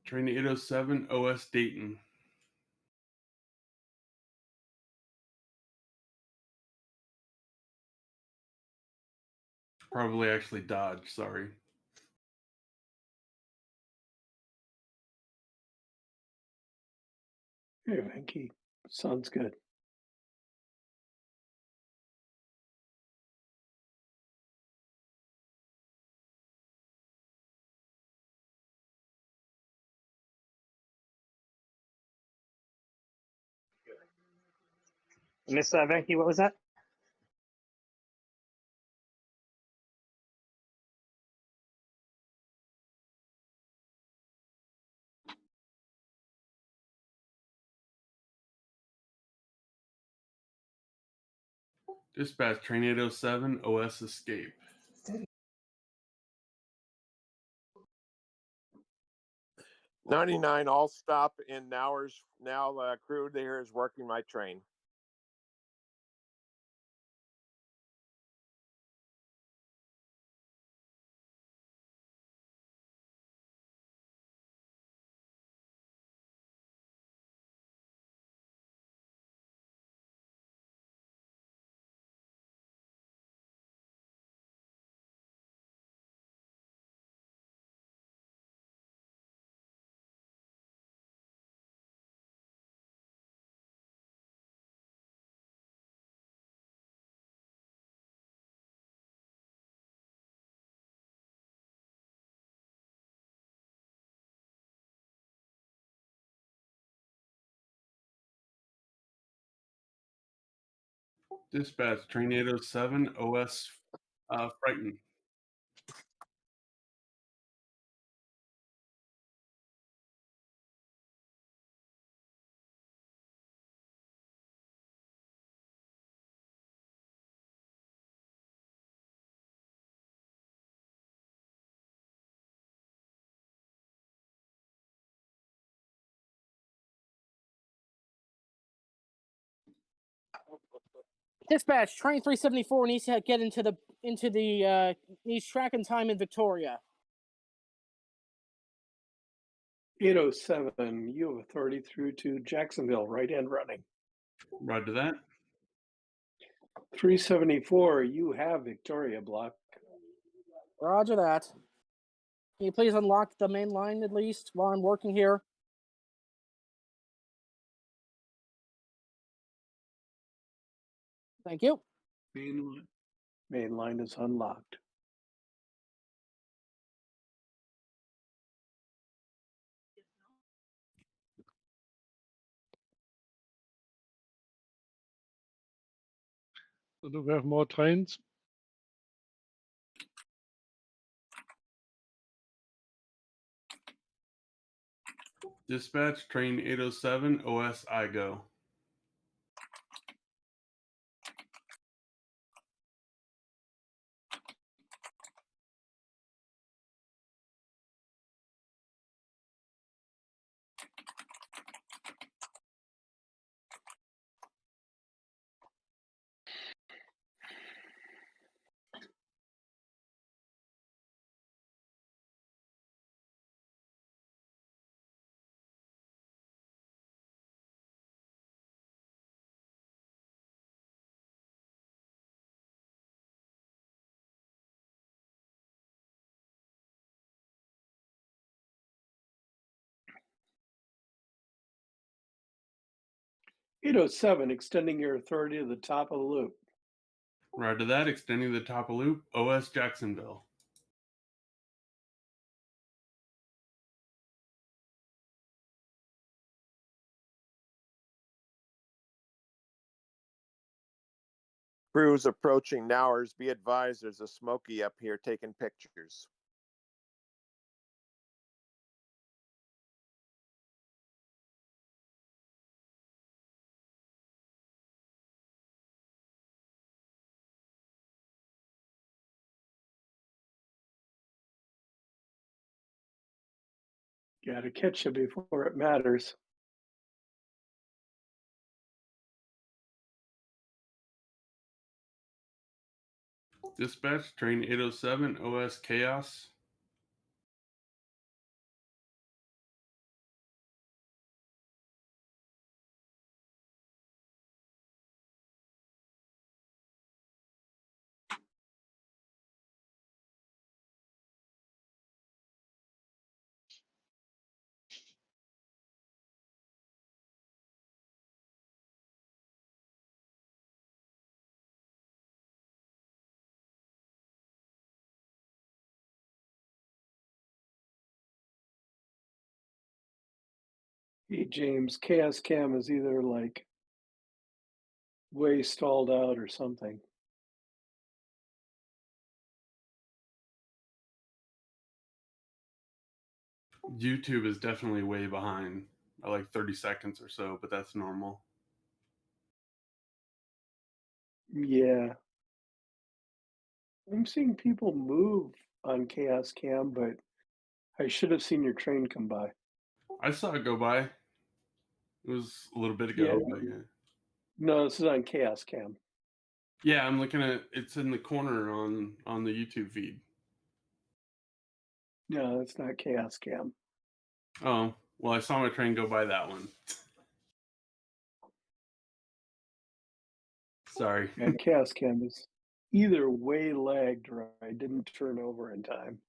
Speaker 4: Train 807 OS Dayton. Probably actually Dodge, sorry.
Speaker 1: Hey, Venky. Sounds good.
Speaker 3: Miss Venky, what was that?
Speaker 4: Dispatch, train 807 OS Escape.
Speaker 6: '99, all stop in hours. Now crew there is working my train.
Speaker 4: Dispatch, train 807 OS Frighten.
Speaker 9: Dispatch, train 374 needs to get into the needs track and time in Victoria.
Speaker 1: 807, you have authority through to Jacksonville, right and running.
Speaker 4: Right to that.
Speaker 1: 374, you have Victoria block.
Speaker 9: Roger that. Can you please unlock the main line at least while I'm working here? Thank you.
Speaker 1: Main line is unlocked.
Speaker 2: So do we have more trains?
Speaker 4: Dispatch train 807 OS IGO.
Speaker 1: "807, extending your authority to the top of the loop."
Speaker 4: Roger that, extending the top of loop, OS Jacksonville.
Speaker 6: Crews approaching Nowers. Be advised, there's a Smoky up here taking pictures.
Speaker 1: Gotta catch you before it matters.
Speaker 4: Dispatch train 807 OS Chaos.
Speaker 1: Hey, James, Chaos Cam is either like way stalled out or something.
Speaker 4: YouTube is definitely way behind by like 30 seconds or so, but that's normal.
Speaker 1: Yeah. I'm seeing people move on Chaos Cam, but I should have seen your train come by.
Speaker 4: I saw it go by. It was a little bit
Speaker 1: Yeah.
Speaker 4: ago, but yeah.
Speaker 1: No, this is on Chaos Cam.
Speaker 4: Yeah, I'm looking at it's in the corner on the YouTube feed.
Speaker 1: No, it's not Chaos Cam.
Speaker 4: Oh, well, I saw my train go by that one. Sorry.
Speaker 1: Yeah, Chaos Cam is either way lagged or I didn't turn over in time.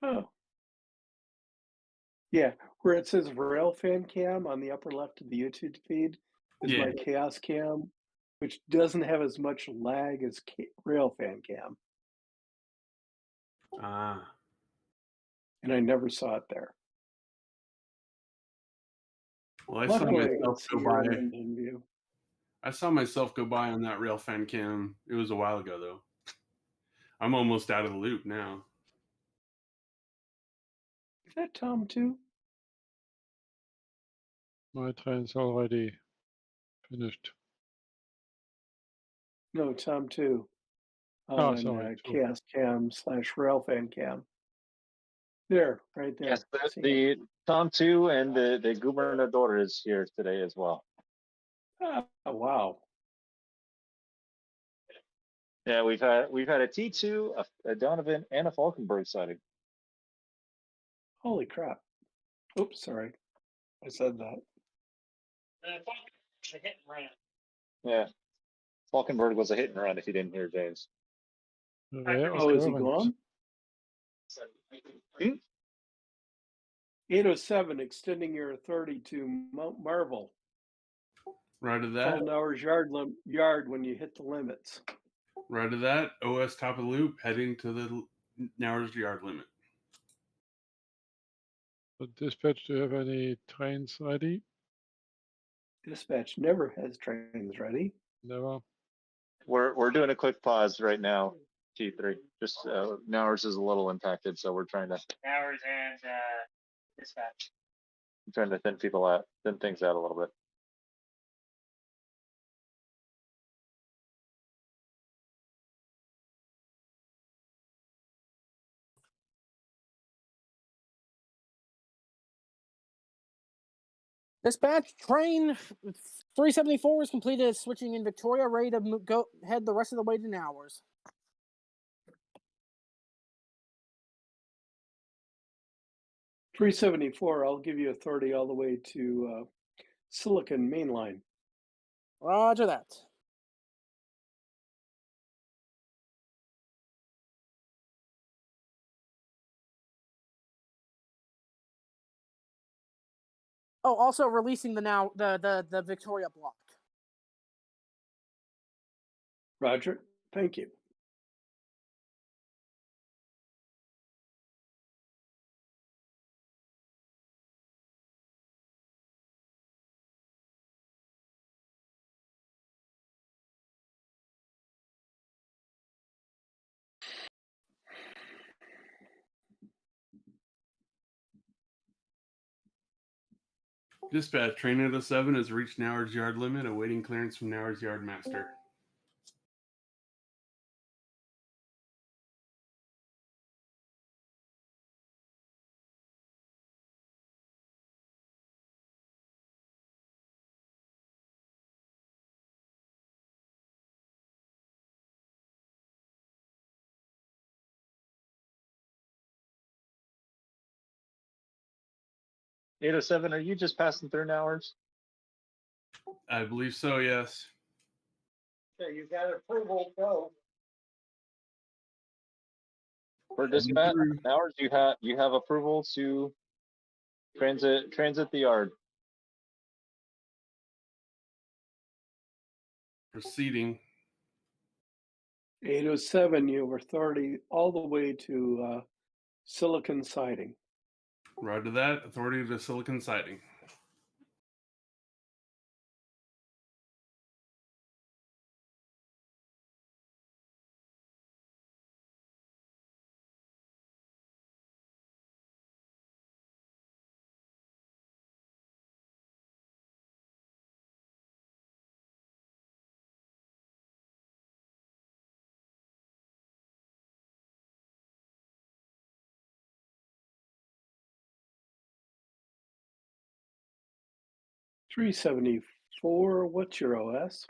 Speaker 1: Oh. Yeah, where it says railfan cam on the upper left of the YouTube feed is
Speaker 4: Yeah.
Speaker 1: my Chaos Cam, which doesn't have as much lag as railfan cam,
Speaker 4: Ah.
Speaker 1: and I never saw it there.
Speaker 4: Well, I saw
Speaker 1: Luckily, I can
Speaker 4: myself
Speaker 1: see
Speaker 4: go
Speaker 1: your
Speaker 4: by.
Speaker 1: in view.
Speaker 4: I saw myself go by on that railfan cam. It was a while ago though. I'm almost out of the loop now.
Speaker 1: Is that Tom too?
Speaker 2: My train's already finished.
Speaker 1: No, Tom too.
Speaker 2: Oh,
Speaker 1: On
Speaker 2: sorry. Two.
Speaker 1: Chaos Cam / railfan cam. There, right there.
Speaker 7: Yes,
Speaker 1: See it?
Speaker 7: the Tom 2 and the Gubernador is here today as well.
Speaker 1: Oh, wow.
Speaker 7: Yeah, we've had a T2, a Donovan, and a Falkenberg sighting.
Speaker 1: Holy crap. Oops, sorry. I said that.
Speaker 7: Yeah, Falkenberg was a hit and run. If you didn't hear James.
Speaker 2: Rare
Speaker 1: Oh, is he
Speaker 2: occurrence.
Speaker 1: gone? 807, extending your authority to Mount Marvel.
Speaker 4: Right of that.
Speaker 1: Call Nowers yard when you hit the limits.
Speaker 4: Right of that. OS top of the loop, heading to the Nowers yard limit.
Speaker 2: So dispatch, do you have any trains ready?
Speaker 1: Dispatch never has trains ready.
Speaker 2: Never.
Speaker 7: We're doing a quick pause right now. T3. Just ours is a little impacted, so we're trying to
Speaker 3: Hours and dispatch.
Speaker 7: thin people out, thin things out a little bit.
Speaker 9: Dispatch train 374 is completed its switching in Victoria, ready to go head the rest of the way to Nowers.
Speaker 1: .374, I'll give you authority all the way to Silicon Main Line.
Speaker 9: Roger that. Oh, also releasing the Victoria block.
Speaker 1: Roger, thank you.
Speaker 4: Dispatch, train 807 has reached Nowers Yard limit, awaiting clearance from Nowers Yard Master.
Speaker 7: .807, are you just passing through Nowers?
Speaker 4: I believe so, yes.
Speaker 3: Okay, you've got approval, go.
Speaker 7: For dispatch, Nowers, you have approval to transit the yard.
Speaker 4: Proceeding.
Speaker 1: 807, you have authority all the way to Silicon Siding.
Speaker 4: Roger that. Authority to Silicon Siding.
Speaker 1: .374, what's your OS?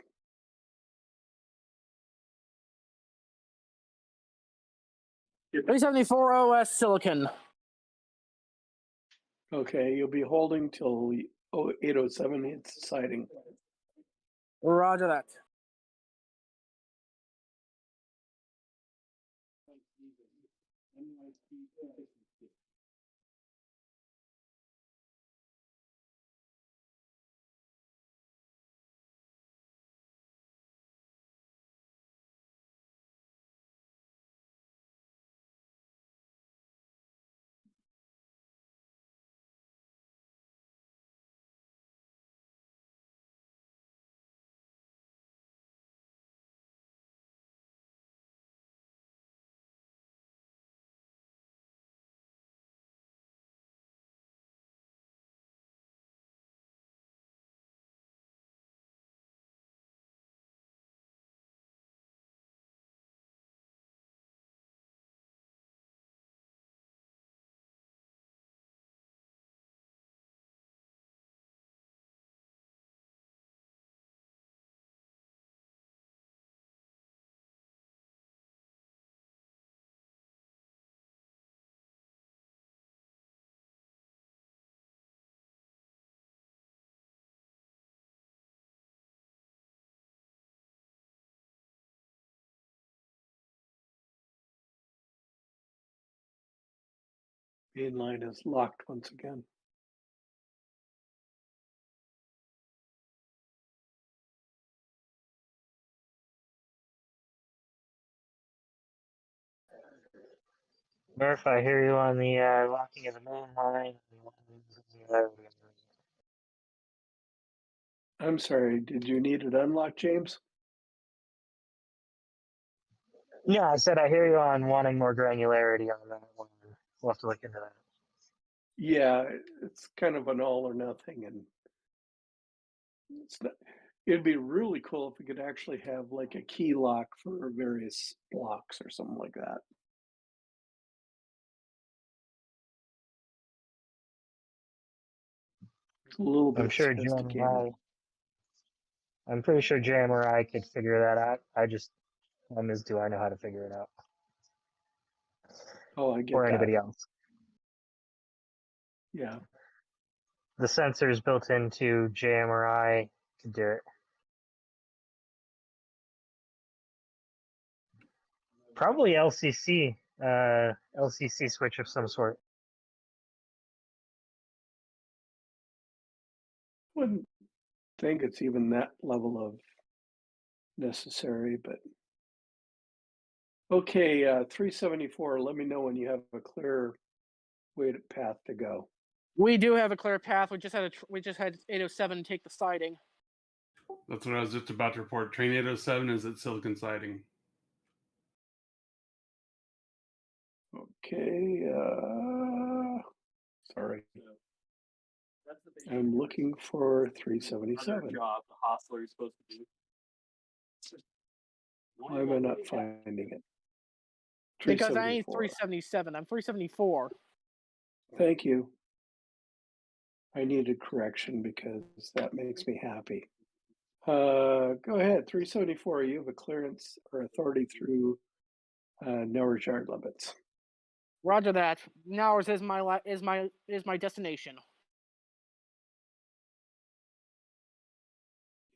Speaker 9: .374 OS Silicon.
Speaker 1: Okay, you'll be holding till 807 hits the siding.
Speaker 9: Roger that.
Speaker 1: Main line is locked once again.
Speaker 3: Murph, I hear you on the locking of the main line.
Speaker 1: I'm sorry, did you need it unlocked, James?
Speaker 3: Yeah, I said I hear you on wanting more granularity on that one. We'll have to look into that.
Speaker 1: Yeah, it's kind of an all or nothing, and it's not. It'd be really cool if we could actually have like a key lock for various blocks or something like that. It's a little
Speaker 3: I'm
Speaker 1: bit
Speaker 3: sure Jim
Speaker 1: sophisticated.
Speaker 3: I'm pretty sure Jam or I could figure that out. Do I know how to figure it out?
Speaker 1: Oh, I get
Speaker 3: Or
Speaker 1: that.
Speaker 3: anybody else.
Speaker 1: Yeah.
Speaker 3: The sensors built into Jam or I could do it. Probably LCC switch of some sort.
Speaker 1: Wouldn't think it's even that level of necessary, but okay, 374, let me know when you have a clear path to go.
Speaker 9: We do have a clear path. We just had 807 take the siding.
Speaker 4: That's what I was just about to report. Train 807 is at Silicon Siding.
Speaker 1: Okay, sorry. I'm looking for 377.
Speaker 11: Job the hostler is supposed to do.
Speaker 1: Why am I not finding it?
Speaker 9: Because I ain't
Speaker 1: 374.
Speaker 9: 377. I'm 374.
Speaker 1: Thank you. I needed correction because that makes me happy. Go ahead, 374. You have a clearance or authority through Nowhere yard limits.
Speaker 9: Roger that. Nowers is my destination.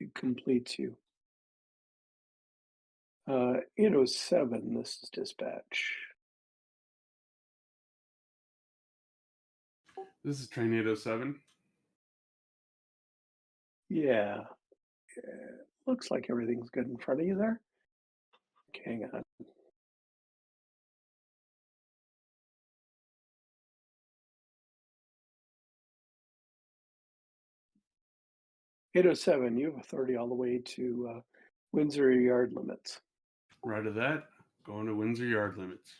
Speaker 1: It completes you. 807. This is dispatch.
Speaker 4: This is train 807.
Speaker 1: Yeah. Looks like everything's good in front of you there. Okay, hang on. (807), you have authority all the way to Windsor yard limits.
Speaker 4: Right of that, going to Windsor yard limits.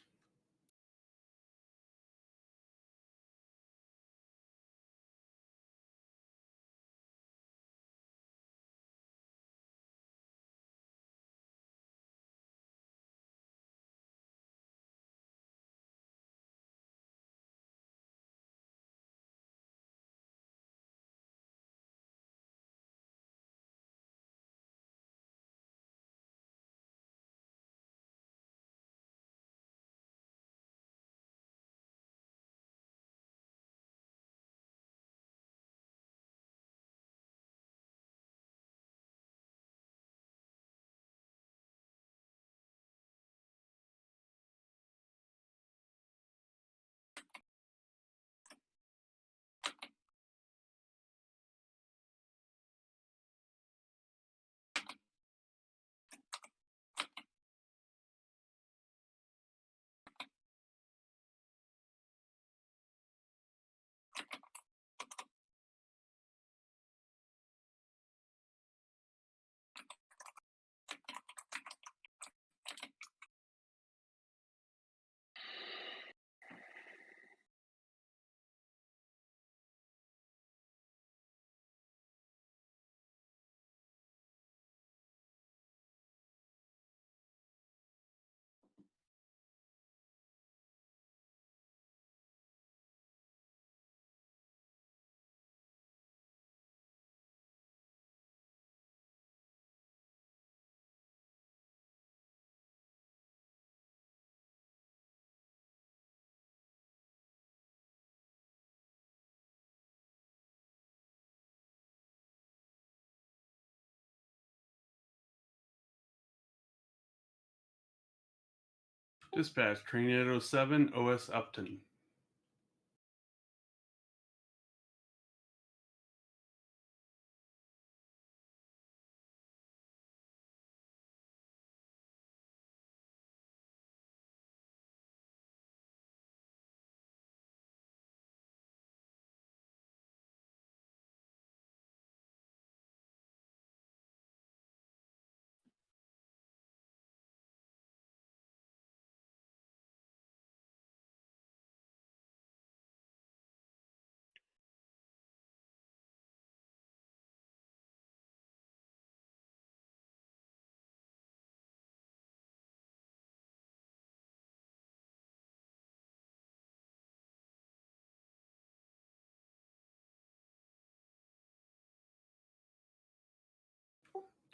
Speaker 4: Dispatch, train 807, OS Upton.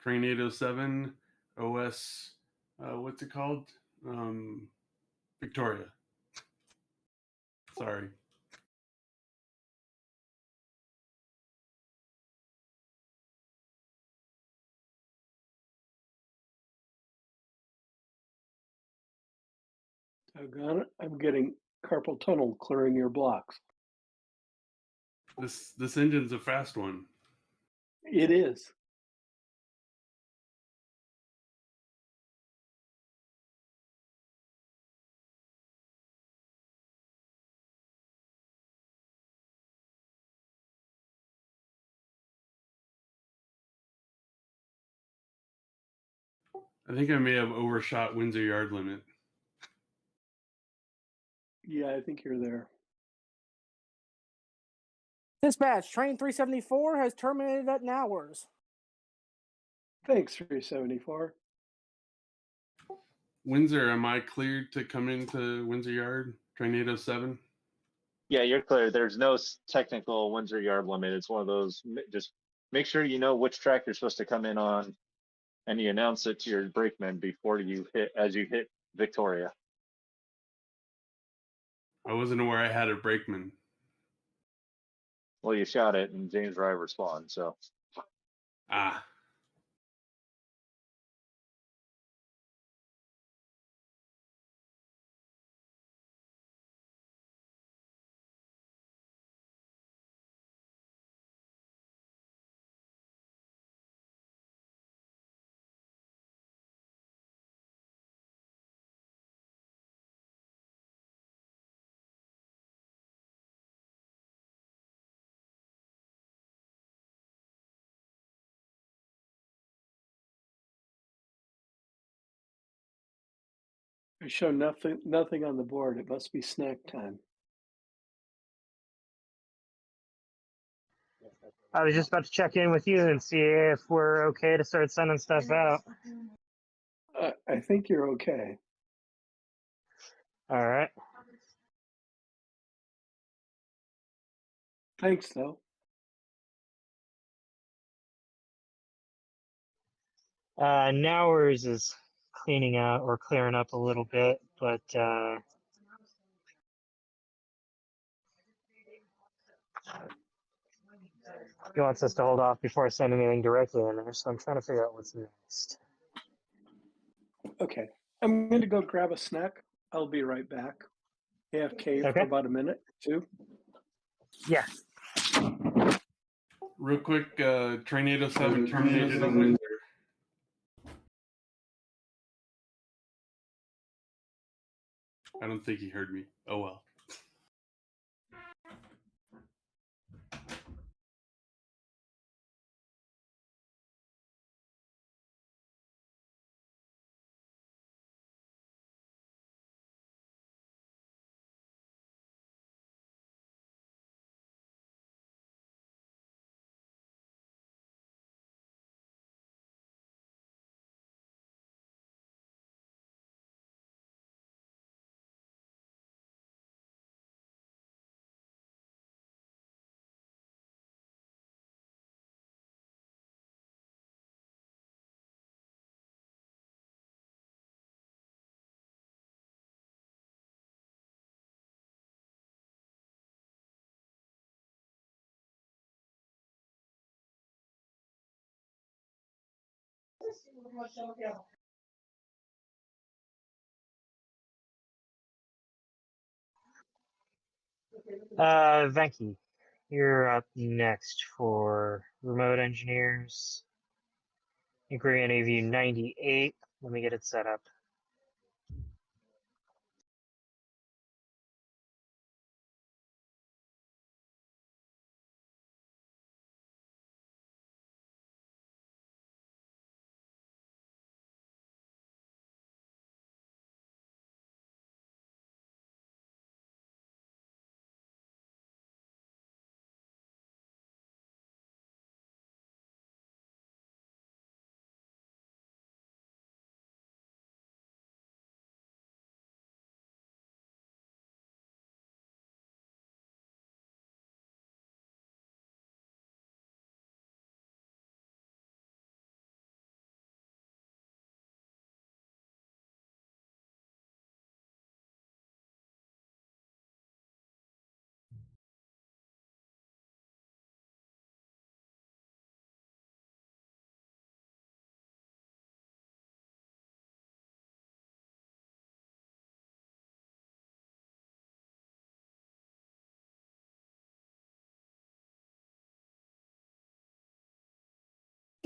Speaker 4: Train 807 OS. What's it called? Victoria. Sorry.
Speaker 1: Doggone it, I'm getting carpal tunnel clearing your blocks.
Speaker 4: This engine's a fast one.
Speaker 1: It is.
Speaker 4: I think I may have overshot Windsor yard limit.
Speaker 1: Yeah, I think you're there.
Speaker 9: Dispatch, train 374 has terminated at Nowers.
Speaker 1: Thanks, 374.
Speaker 4: Windsor, am I cleared to come into Windsor Yard? Train 807?
Speaker 7: Yeah, you're clear. There's no technical Windsor yard limit. It's one of those, just make sure you know which track you're supposed to come in on, and you announce it to your brakeman before you hit, as you hit Victoria.
Speaker 4: I wasn't aware I had a brakeman.
Speaker 7: Well, you shot it and James Rye responded, so.
Speaker 4: Ah.
Speaker 1: I show nothing on the board. It must be snack time.
Speaker 3: I was just about to check in with you and see if we're okay to start sending stuff out.
Speaker 1: I think you're okay.
Speaker 3: All right.
Speaker 1: Thanks, though.
Speaker 3: Nowers is cleaning out or clearing up a little bit, but he wants us to hold off before I send anything directly in there, so I'm trying to figure out what's next.
Speaker 1: Okay. I'm going to go grab a snack. I'll be right back. AFK for
Speaker 3: Okay.
Speaker 1: about a minute, too.
Speaker 3: Yeah.
Speaker 4: Real quick, Train 807 terminated in Windsor. I don't think he heard me. Oh well.
Speaker 3: Venky, you're up next for remote engineers. Inquiry NAV 98. Let me get it set up.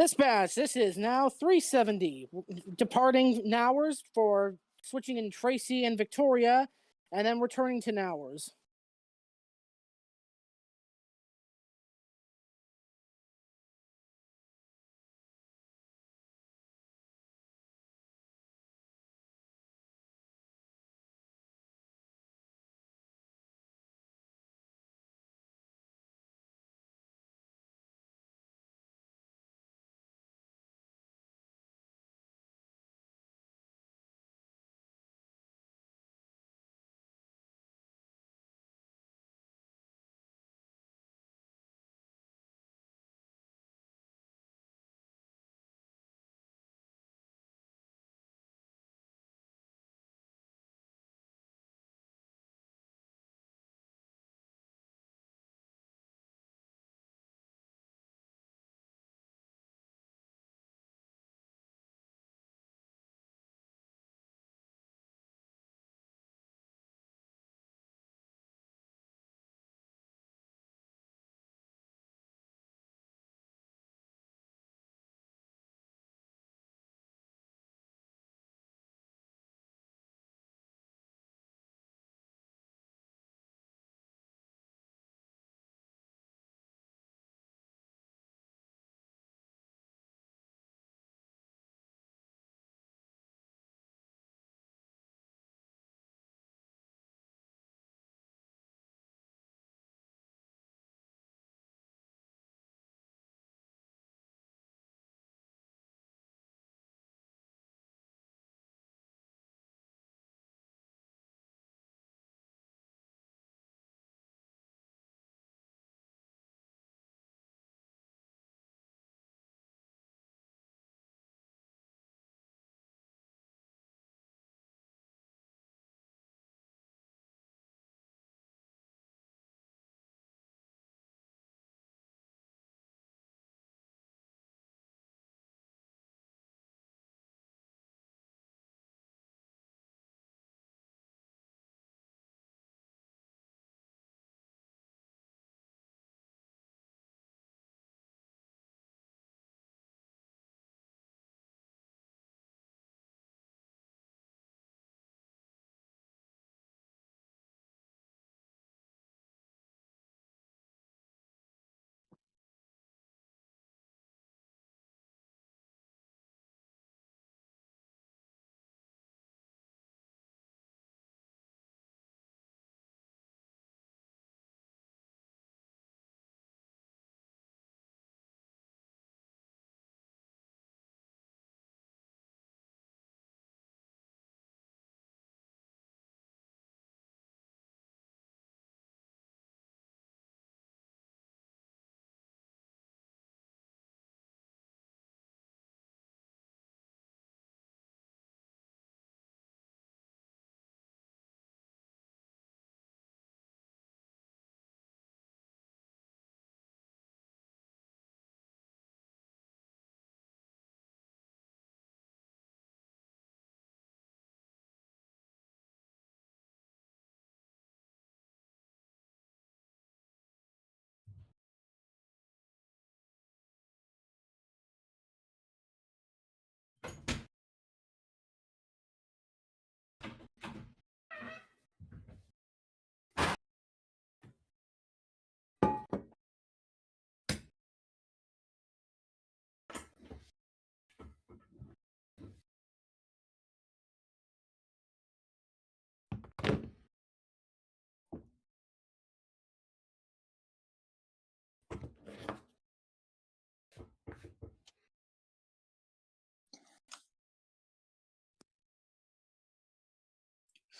Speaker 9: Dispatch, this is now 370, departing Nowers for switching in Tracy and Victoria, and then returning to Nowers.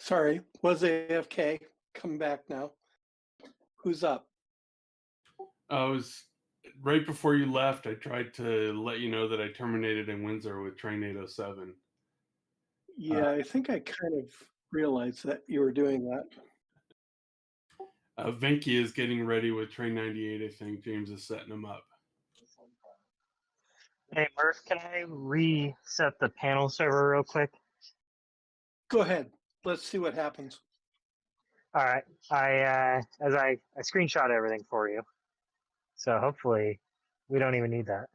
Speaker 1: Sorry, was AFK. Come back now. Who's up?
Speaker 4: I was right before you left. I tried to let you know that I terminated in Windsor with train 807.
Speaker 1: Yeah, I think I kind of realized that you were doing that.
Speaker 4: Venky is getting ready with train 98. I think James is setting him up.
Speaker 3: Hey, Murph, can I reset the panel server real quick?
Speaker 1: Go ahead. Let's see what happens.
Speaker 3: All right. I screenshot everything for you. So hopefully we don't even need that.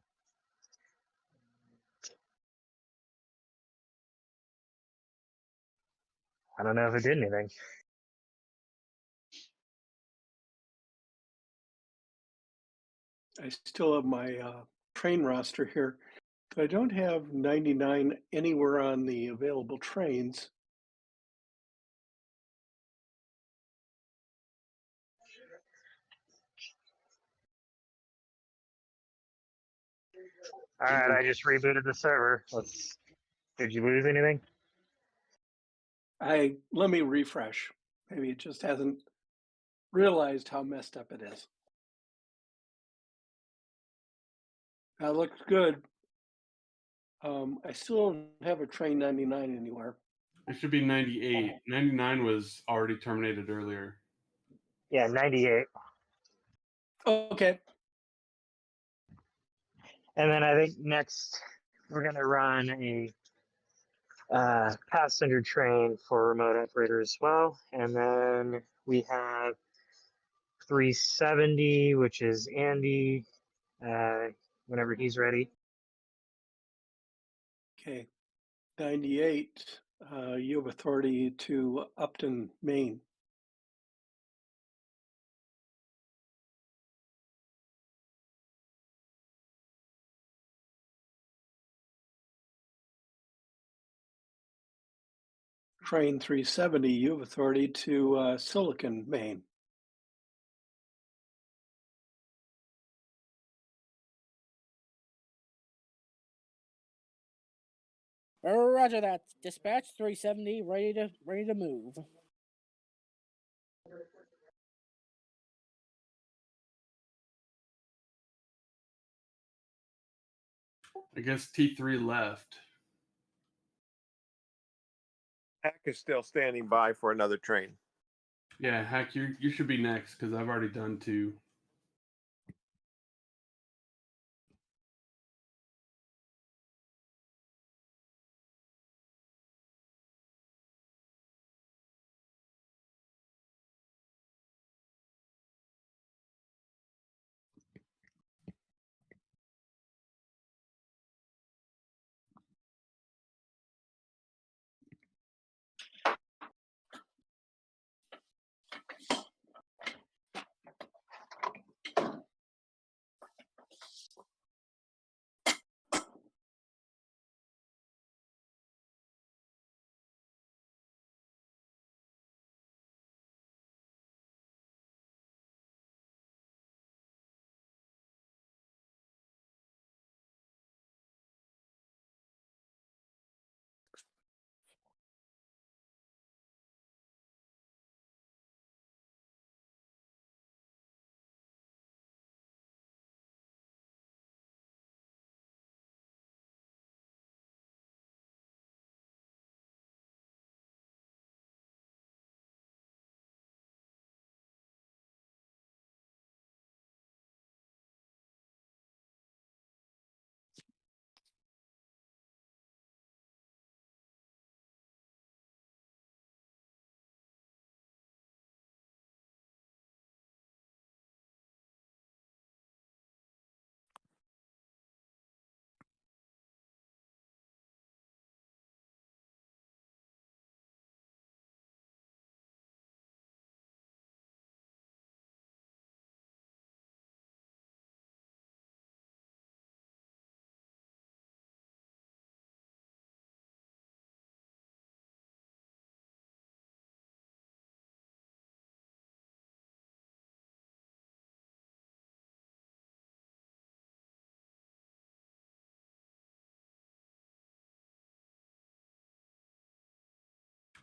Speaker 3: I don't know if it did anything.
Speaker 1: I still have my train roster here, but I don't have 99 anywhere on the available trains.
Speaker 3: All right, I just rebooted the server. Did you lose anything?
Speaker 1: Let me refresh. Maybe it just hasn't realized how messed up it is. That looks good. I still don't have a train 99 anywhere.
Speaker 4: It should be 98. 99 was already terminated earlier.
Speaker 3: Yeah, 98.
Speaker 1: Okay.
Speaker 3: And then I think next we're gonna run a passenger train for remote operator as well. And then we have 370, which is Andy, whenever he's ready.
Speaker 1: Okay. 98. You have authority to Upton, Maine. Train 370, you have authority to Silicon, Maine.
Speaker 9: Roger that. Dispatch 370, ready to move.
Speaker 4: I guess T3 left.
Speaker 6: Hack is still standing by for another train.
Speaker 4: Yeah, Hack, you should be next because I've already done 2.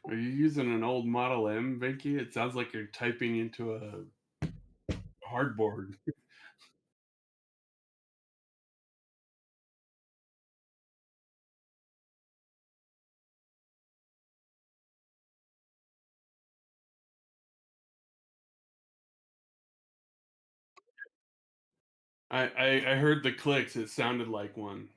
Speaker 4: Are you using an old Model M, Vinky? It sounds like you're typing into a hardboard. I heard the clicks. It sounded like one.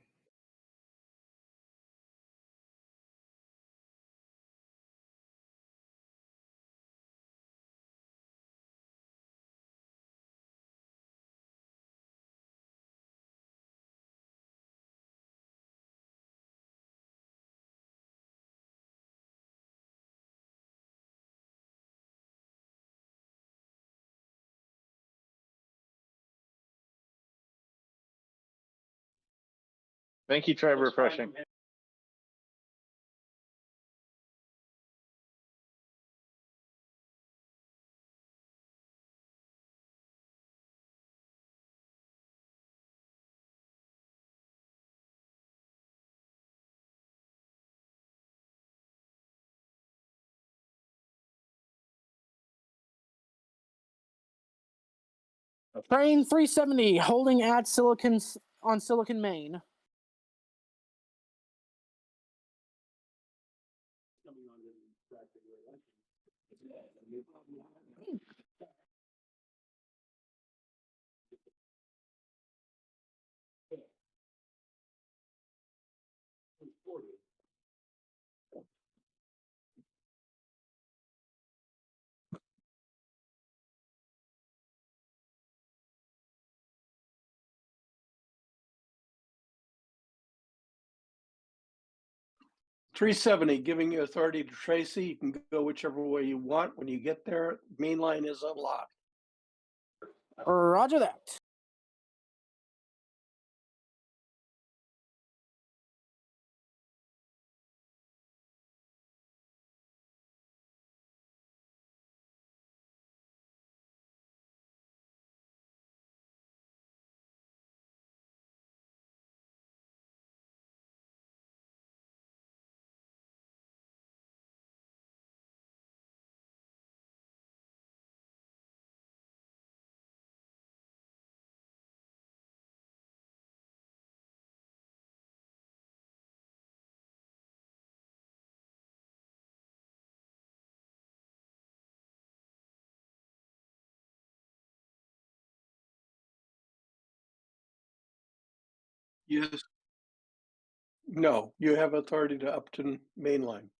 Speaker 7: Thank you, try refreshing.
Speaker 9: Train 370 holding at on Silicon Main.
Speaker 1: $370, giving you authority to Tracy. You can go whichever way you want. When you get there, main line is unlocked.
Speaker 9: Roger that.
Speaker 1: Yes. No, you have authority to Upton main line.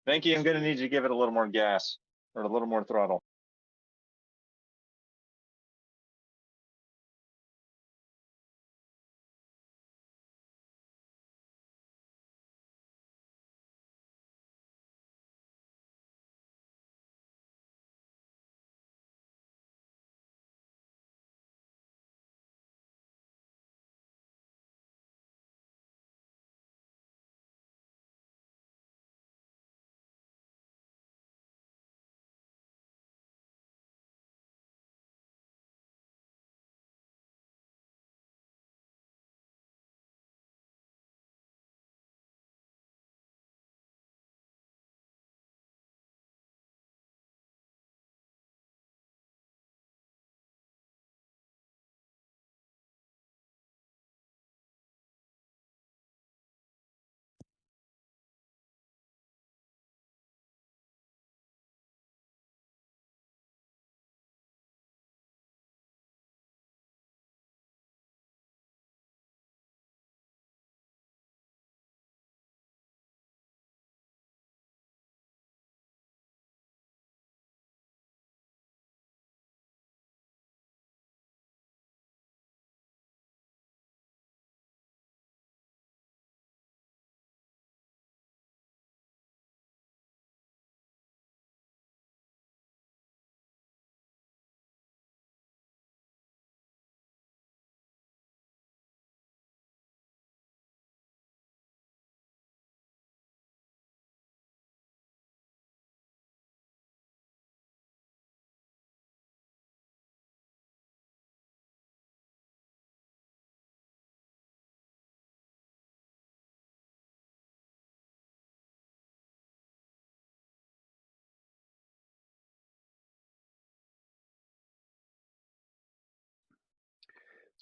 Speaker 7: Thank you. I'm going to need you to give it a little more gas or a little more throttle.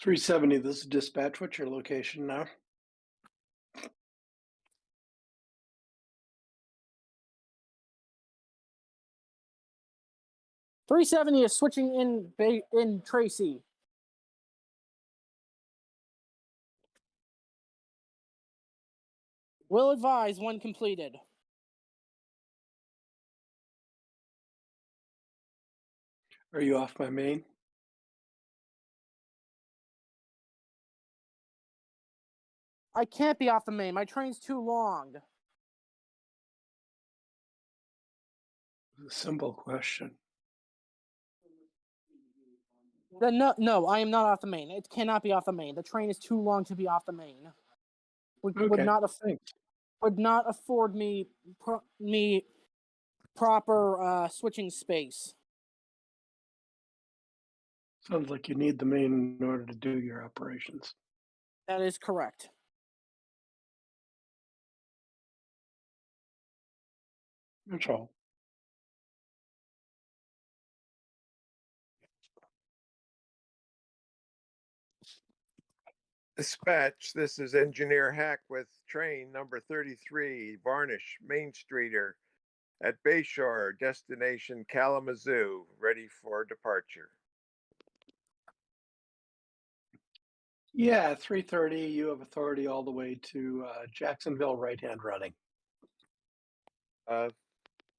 Speaker 1: 370, this is dispatch. What's your location now?
Speaker 9: .370 is switching in Tracy. Will advise when completed.
Speaker 1: Are you off my main?
Speaker 9: I can't be off the main. My train's too long.
Speaker 1: A simple question.
Speaker 9: No, I am not off the main. It cannot be off the main. The train is too long to be off the main. Would
Speaker 1: Okay,
Speaker 9: not
Speaker 1: thanks.
Speaker 9: would not afford me proper switching space.
Speaker 1: Sounds like you need the main in order to do your operations.
Speaker 9: That is correct.
Speaker 1: That's all.
Speaker 6: Dispatch, this is Engineer Hack with train number 33, Varnish, Main Streeter at Bayshore, destination Kalamazoo, ready for departure.
Speaker 1: Yeah, 330, you have authority all the way to Jacksonville, right-hand running.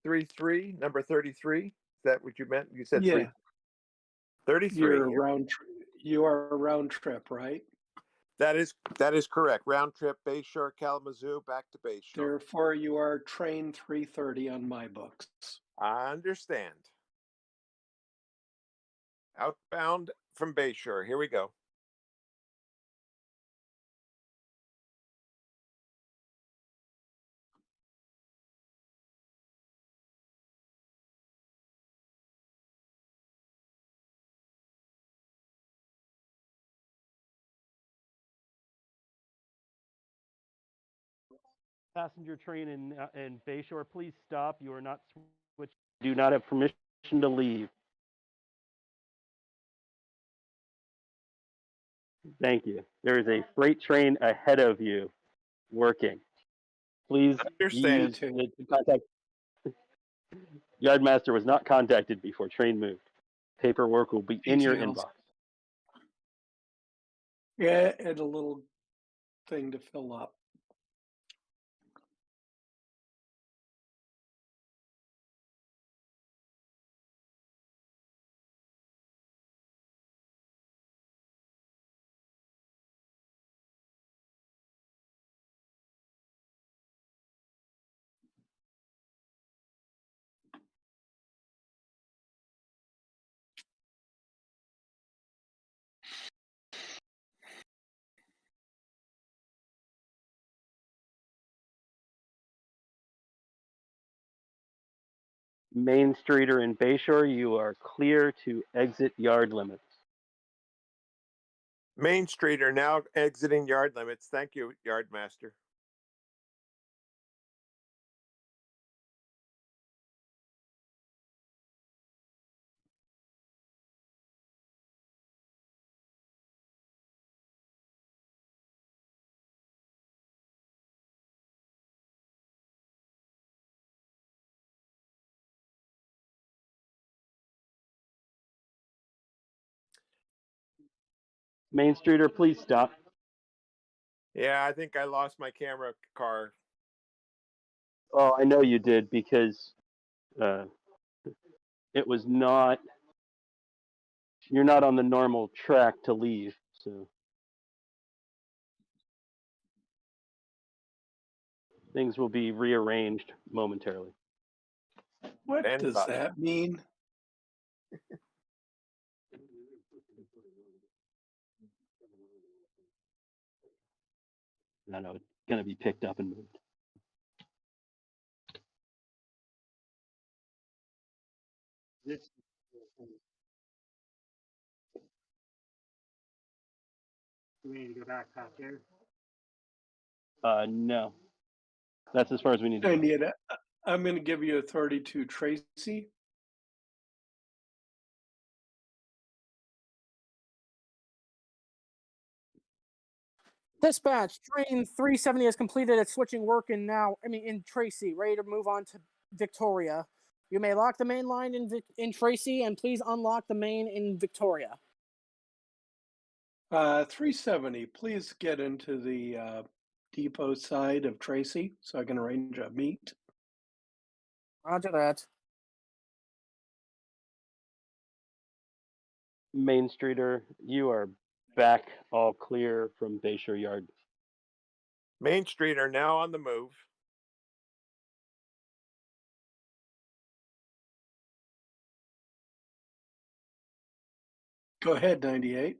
Speaker 6: 33, number 33. Is that what you meant? You said
Speaker 1: Yeah,
Speaker 6: 33.
Speaker 1: You are a round trip, right?
Speaker 6: That is correct. Round trip, Bayshore, Kalamazoo, back to Bayshore.
Speaker 1: Therefore, you are train 330 on my books.
Speaker 6: I understand. Outbound from Bayshore. Here we go.
Speaker 8: Passenger train in Bayshore, please stop. You are not switching. Do not have permission to leave. Thank you. There is a freight train ahead of you working. Please
Speaker 6: Understand.
Speaker 8: use the contact. Yardmaster was not contacted before train moved. Paperwork will be in your
Speaker 1: Details.
Speaker 8: inbox.
Speaker 1: Yeah, and a little thing to fill up.
Speaker 8: Main Streeter in Bayshore, you are clear to exit yard limits.
Speaker 6: Main Streeter now exiting yard limits. Thank you, Yardmaster.
Speaker 8: Main Streeter, please stop.
Speaker 6: Yeah, I think I lost my camera car.
Speaker 8: Oh, I know you did because it was not. You're not on the normal track to leave, so things will be rearranged momentarily.
Speaker 1: What
Speaker 6: Stand
Speaker 1: does
Speaker 6: by.
Speaker 1: that mean?
Speaker 8: No, it's going to be picked up and moved.
Speaker 3: Do we need to go back past here?
Speaker 8: No. That's as far as we need to
Speaker 1: I
Speaker 8: go.
Speaker 1: need it. I'm going to give you authority to Tracy.
Speaker 9: Dispatch, train 370 has completed its switching work in Tracy, ready to move on to Victoria. You may lock the main line in Tracy, and please unlock the main in Victoria.
Speaker 1: 370, please get into the depot side of Tracy so I can arrange a meet.
Speaker 9: Roger that.
Speaker 8: Main Streeter, you are back all clear from Bayshore Yard.
Speaker 6: Main Street are now on the move.
Speaker 1: Go ahead, 98.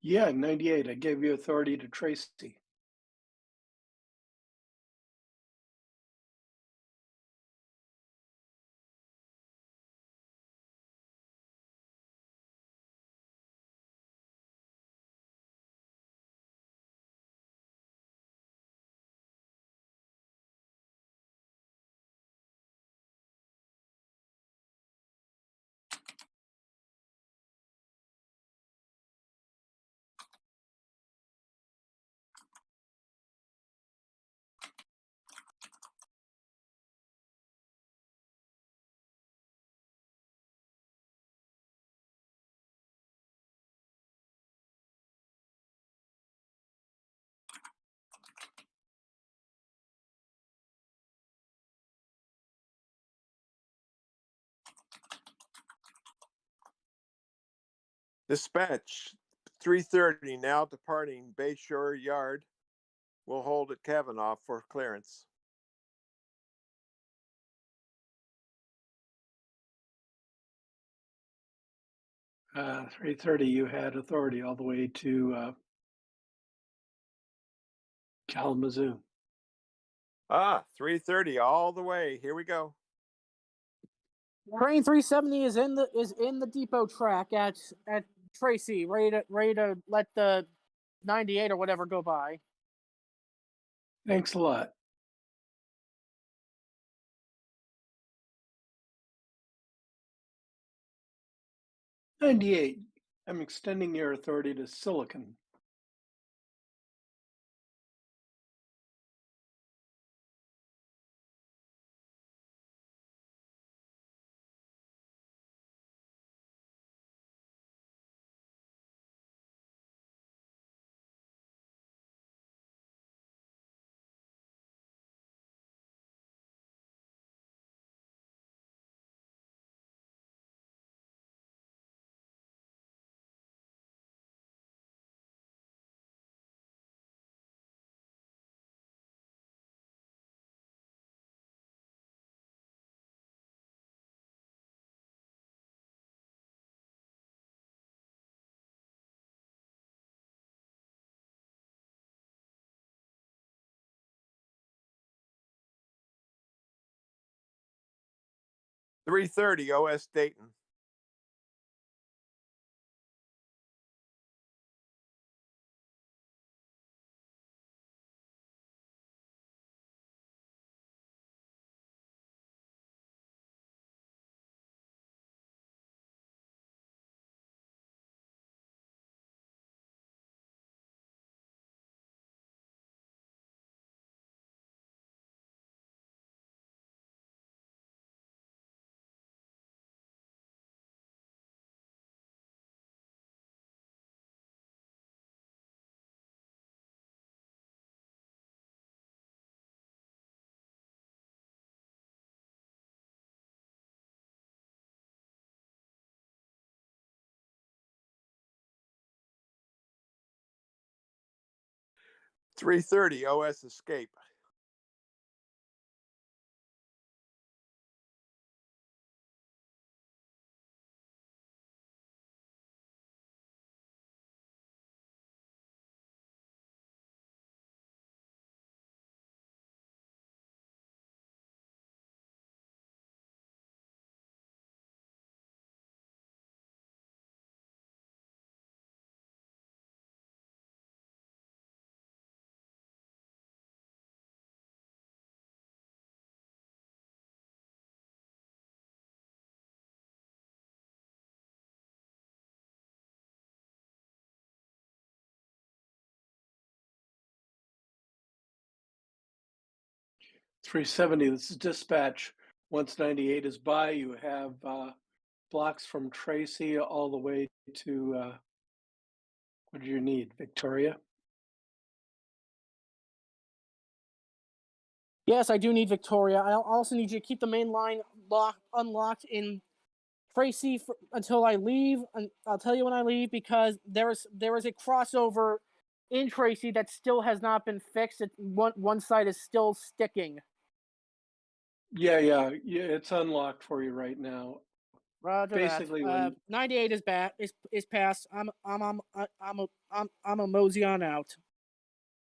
Speaker 1: Yeah, 98. I gave you authority to Tracy.
Speaker 6: Dispatch 330 now departing Bayshore Yard. Will hold at Kavanaugh for clearance.
Speaker 1: Uh, 330, you had authority all the way to Kalamazoo.
Speaker 6: 330 all the way. Here we go.
Speaker 9: Train 370 is in the depot track at Tracy, ready to let the 98 or whatever go by.
Speaker 1: Thanks a lot. $98. I'm extending your authority to Silicon.
Speaker 6: $330 OS Dayton. $330 OS Escape.
Speaker 1: 370, this is dispatch. Once 98 is by, you have blocks from Tracy all the way to, what do you need, Victoria?
Speaker 9: Yes, I do need Victoria. I also need you to keep the main line unlocked in Tracy until I leave. And I'll tell you when I leave because there is a crossover in Tracy that still has not been fixed. One side is still sticking.
Speaker 1: Yeah, it's unlocked for you right now.
Speaker 9: Roger
Speaker 1: Basically,
Speaker 9: that. 98 is back. Is passed. I'm a mosey on out.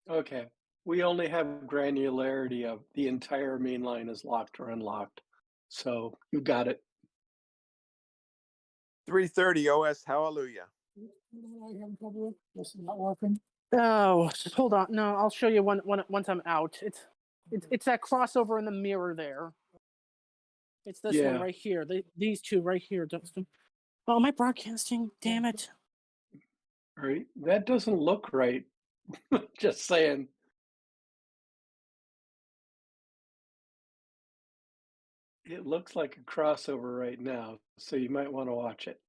Speaker 1: okay. We only have granularity of the entire main line is locked or unlocked. So you got it.
Speaker 6: 330 OS, hallelujah.
Speaker 9: This is not working. Oh, hold on. No, I'll show you once I'm out. It's that crossover in the mirror there. It's this one
Speaker 1: Yeah.
Speaker 9: right here. These two right here. Oh, am I broadcasting? Damn it.
Speaker 1: All right. That doesn't look right. Just saying. It looks like a crossover right now, so you might want to watch it.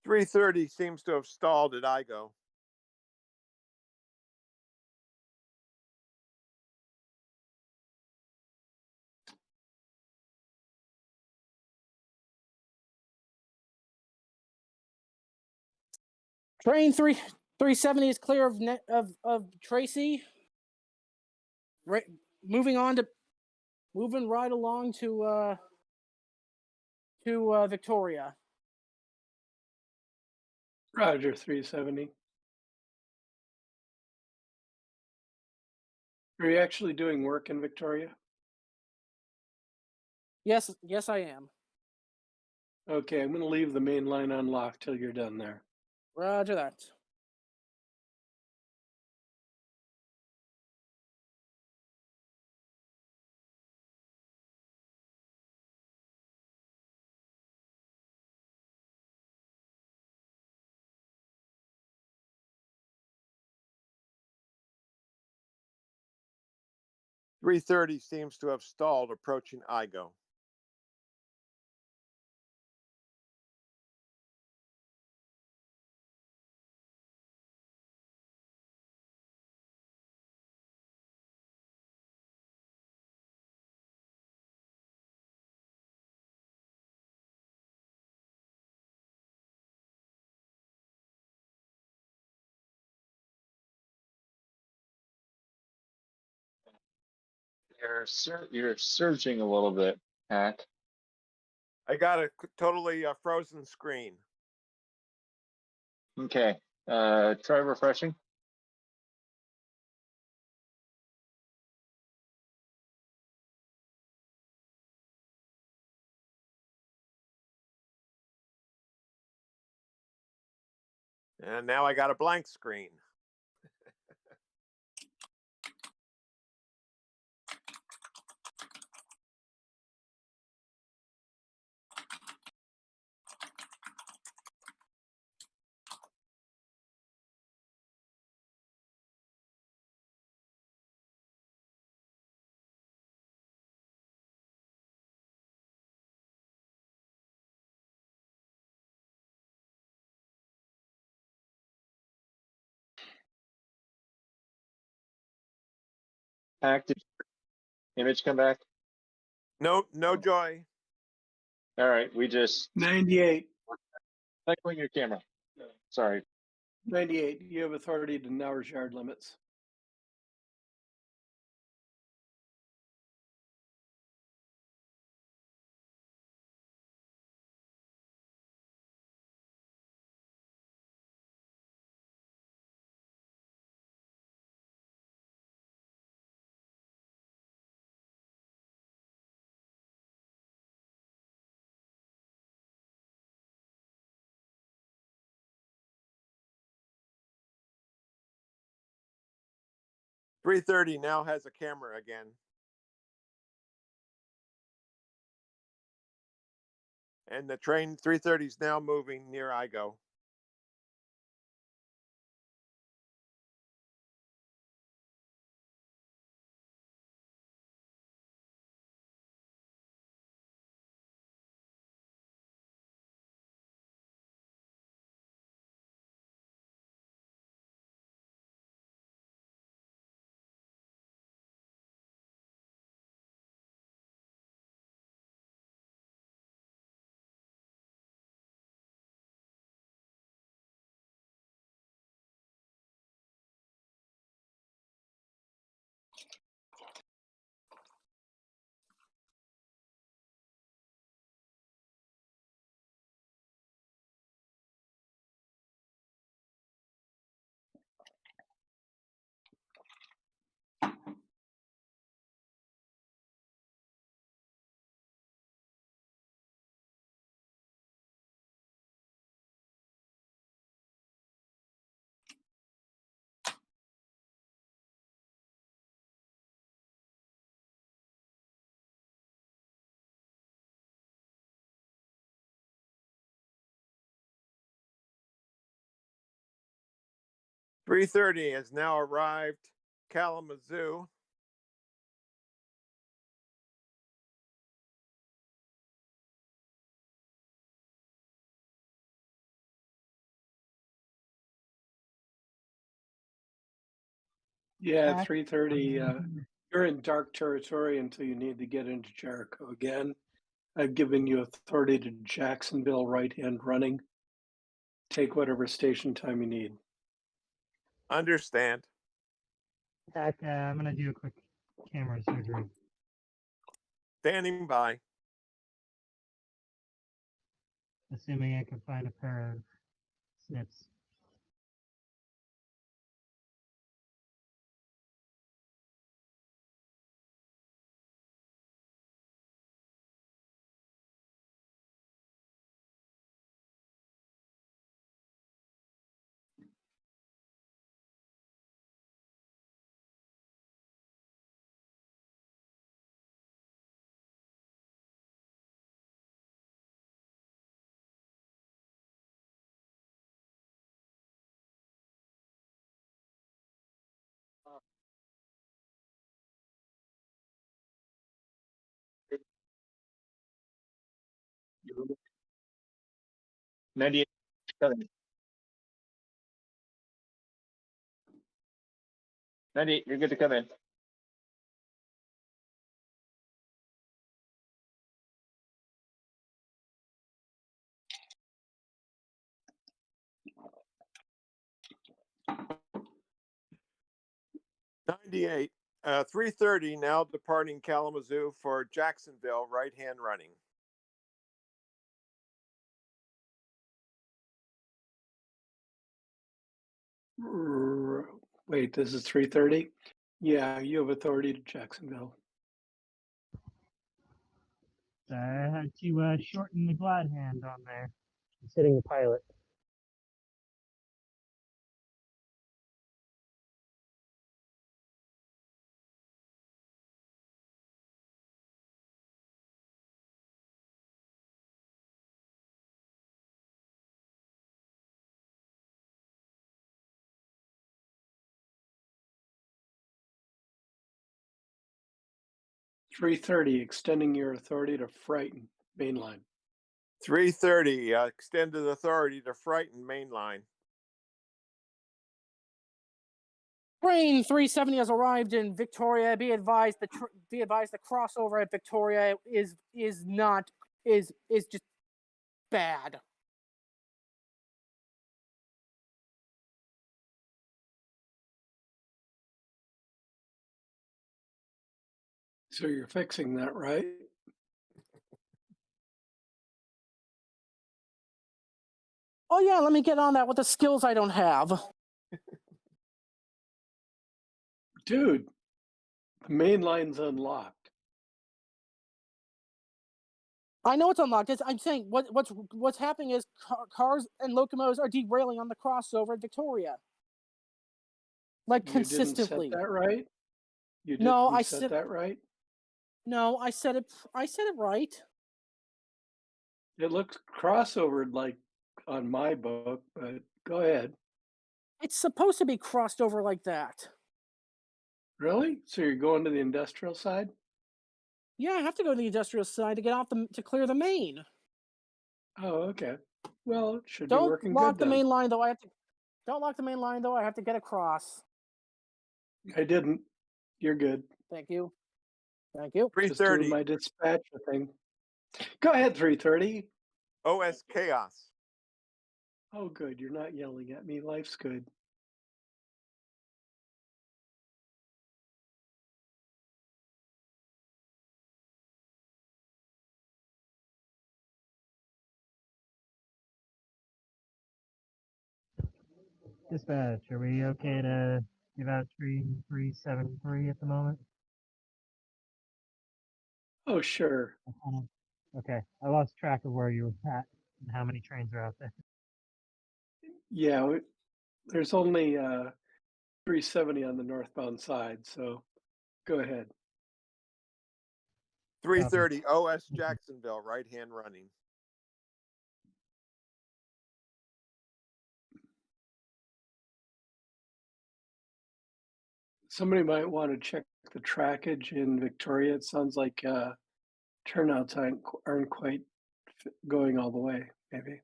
Speaker 6: Three 30 seems to have stalled at IGO.
Speaker 9: Train 370 is clear of Tracy. Right, moving right along to Victoria.
Speaker 1: Roger, 370. Are you actually doing work in Victoria?
Speaker 9: Yes, I am.
Speaker 1: Okay, I'm going to leave the main line unlocked till you're done there.
Speaker 9: Roger that.
Speaker 6: Three 30 seems to have stalled approaching IGO.
Speaker 7: You're surging a little bit, Hack.
Speaker 6: I got a totally frozen screen.
Speaker 7: Okay. Try refreshing.
Speaker 6: And now I got a blank screen.
Speaker 7: Hack, did image come back?
Speaker 6: No joy.
Speaker 7: All right, we just
Speaker 1: 98.
Speaker 7: cycling your camera. Sorry.
Speaker 1: 98. You have authority to Nauer's yard limits.
Speaker 6: 330 now has a camera again. And the train 330 is now moving near Igo. .330 has now arrived Kalamazoo.
Speaker 1: Yeah, 330. You're in dark territory until you need to get into Jericho again. I've given you authority to Jacksonville right-hand running. Take whatever station time you need.
Speaker 6: Understand.
Speaker 3: Zach, I'm gonna do a quick camera surgery.
Speaker 6: Standing by.
Speaker 3: Assuming I can find a pair of snips.
Speaker 7: You 98 coming. 98, you're good to come in.
Speaker 6: .98. 330 now departing Kalamazoo for Jacksonville right-hand running.
Speaker 1: Wait, this is 330? Yeah, you have authority to Jacksonville.
Speaker 3: So I had to shorten the glide hand on there. I'm sitting the pilot.
Speaker 1: .330, extending your authority to Frighten, mainline.
Speaker 6: 330 extended authority to Frighten mainline.
Speaker 9: Train 370 has arrived in Victoria. Be advised the crossover at Victoria is just bad.
Speaker 1: So you're fixing that, right?
Speaker 9: Oh yeah, let me get on that with the skills I don't have.
Speaker 1: Dude, the main line's unlocked.
Speaker 9: I know it's unlocked. I'm saying what's happening is cars and locomotives are derailing on the crossover at Victoria. Like
Speaker 1: You
Speaker 9: consistently.
Speaker 1: didn't set that right? You did.
Speaker 9: No,
Speaker 1: You
Speaker 9: I
Speaker 1: set
Speaker 9: said
Speaker 1: that right.
Speaker 9: no. I said it. I said it right.
Speaker 1: It looks crossovered like on my book, but go ahead.
Speaker 9: It's supposed to be crossed over like that.
Speaker 1: Really? So you're going to the industrial side?
Speaker 9: Yeah, I have to go to the industrial side to get off the to clear the main.
Speaker 1: Oh, okay. Well, it should be
Speaker 9: Don't
Speaker 1: working
Speaker 9: lock
Speaker 1: good
Speaker 9: the
Speaker 1: then.
Speaker 9: main line though. I have to. Don't lock the main line though. I have to get across.
Speaker 1: I didn't. You're good.
Speaker 9: Thank you. Thank you.
Speaker 1: Just doing
Speaker 6: 330
Speaker 1: my dispatcher thing. Go ahead, 330.
Speaker 6: OS chaos.
Speaker 1: Oh, good. You're not yelling at me. Life's good.
Speaker 3: Dispatch, are we okay to give out tree 373 at the moment?
Speaker 1: Oh, sure.
Speaker 3: Okay, I lost track of where you were at and how many trains are out there.
Speaker 1: Yeah, there's only 370 on the northbound side, so go ahead.
Speaker 6: 330 OS Jacksonville, right hand running.
Speaker 1: Somebody might want to check the trackage in Victoria. It sounds like turnouts aren't quite going all the way, maybe.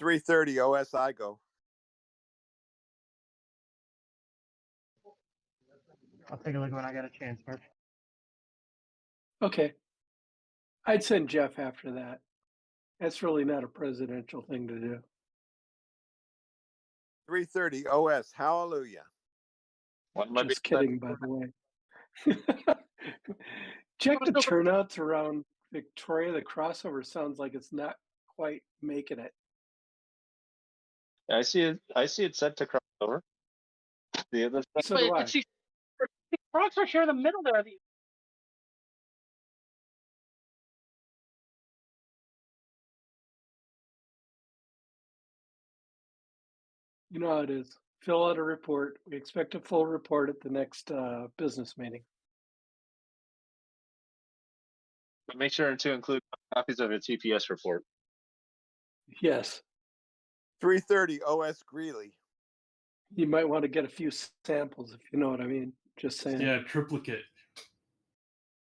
Speaker 6: .330 OS IGO.
Speaker 3: I'll take a look when I get a chance, Mark.
Speaker 1: Okay. I'd send Jeff after that. That's really not a presidential thing to do.
Speaker 6: 330 OS Hallelujah.
Speaker 1: Just kidding, by the way. Check the turnouts around Victoria. The crossover sounds like it's not quite making it.
Speaker 7: I see it. I see it set to cross over. The other side.
Speaker 1: So do I.
Speaker 9: Rocks are here in the middle there.
Speaker 1: You know how it is. Fill out a report. We expect a full report at the next business meeting.
Speaker 7: But make sure to include copies of a TPS report.
Speaker 1: Yes.
Speaker 6: 330 OS Greeley.
Speaker 1: You might want to get a few samples, if you know what I mean. Just saying.
Speaker 4: Yeah, triplicate.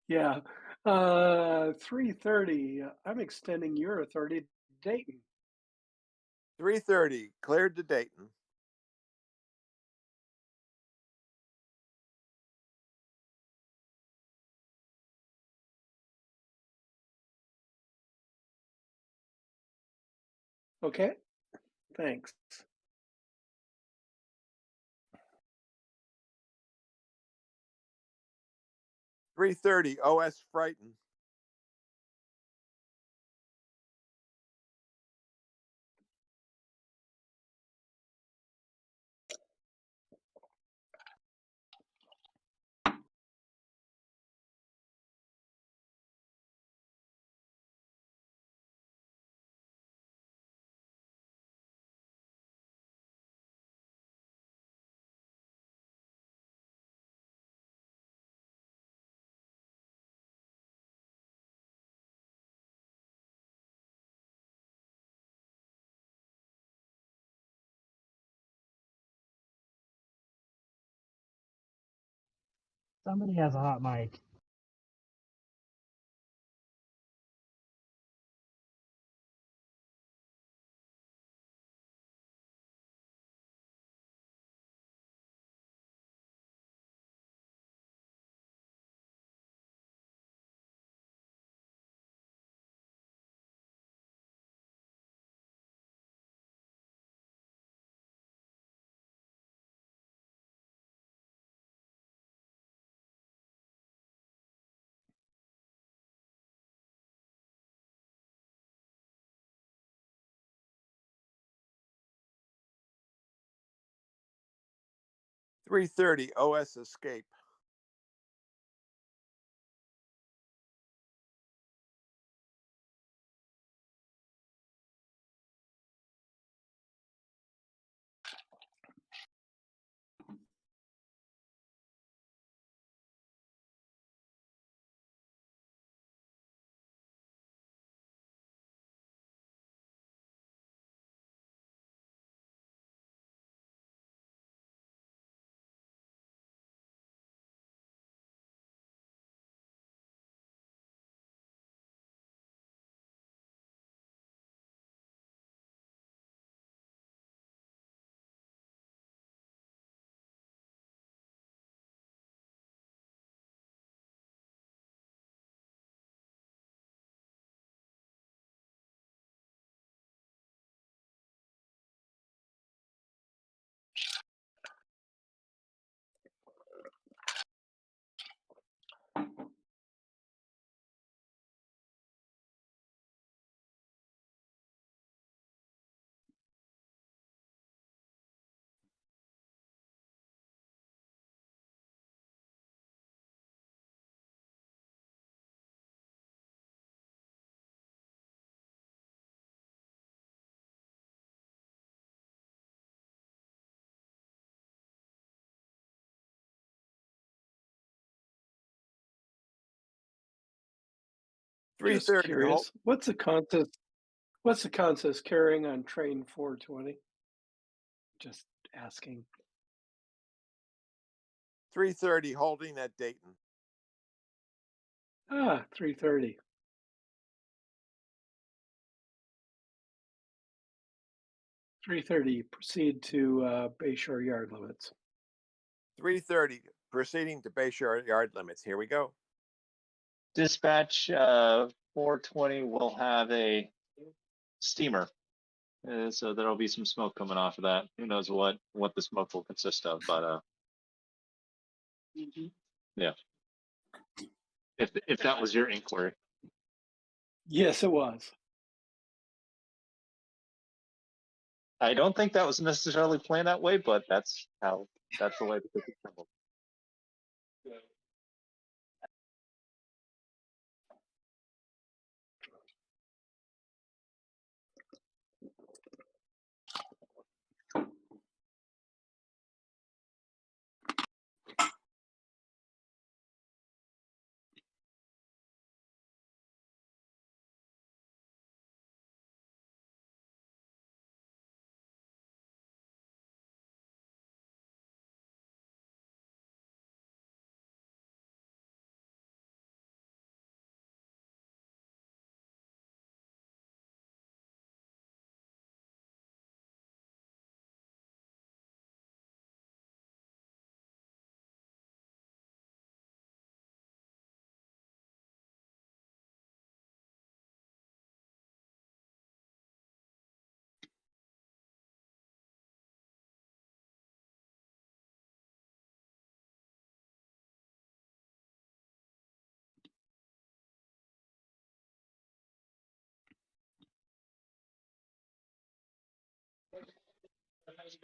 Speaker 1: Yeah. 330. I'm extending your authority to Dayton.
Speaker 6: 330 cleared to Dayton.
Speaker 1: Okay. Thanks.
Speaker 6: .330 OS Frighten.
Speaker 3: Somebody has a hot mic.
Speaker 6: .330 OS Escape.
Speaker 1: Just
Speaker 6: 3:30.
Speaker 1: curious, what's the contest? What's the contest carrying on train 420? Just asking.
Speaker 6: 3:30 holding at Dayton.
Speaker 1: 3:30. Proceed to Bayshore yard limits.
Speaker 6: 3:30 proceeding to Bayshore yard limits. Here we go.
Speaker 7: Dispatch 420 will have a steamer. So there'll be some smoke coming off of that. Who knows what the smoke will consist of, but yeah. If that was your inquiry.
Speaker 1: Yes, it was.
Speaker 7: I don't think that was necessarily planned that way, but that's the way the cookie crumbled.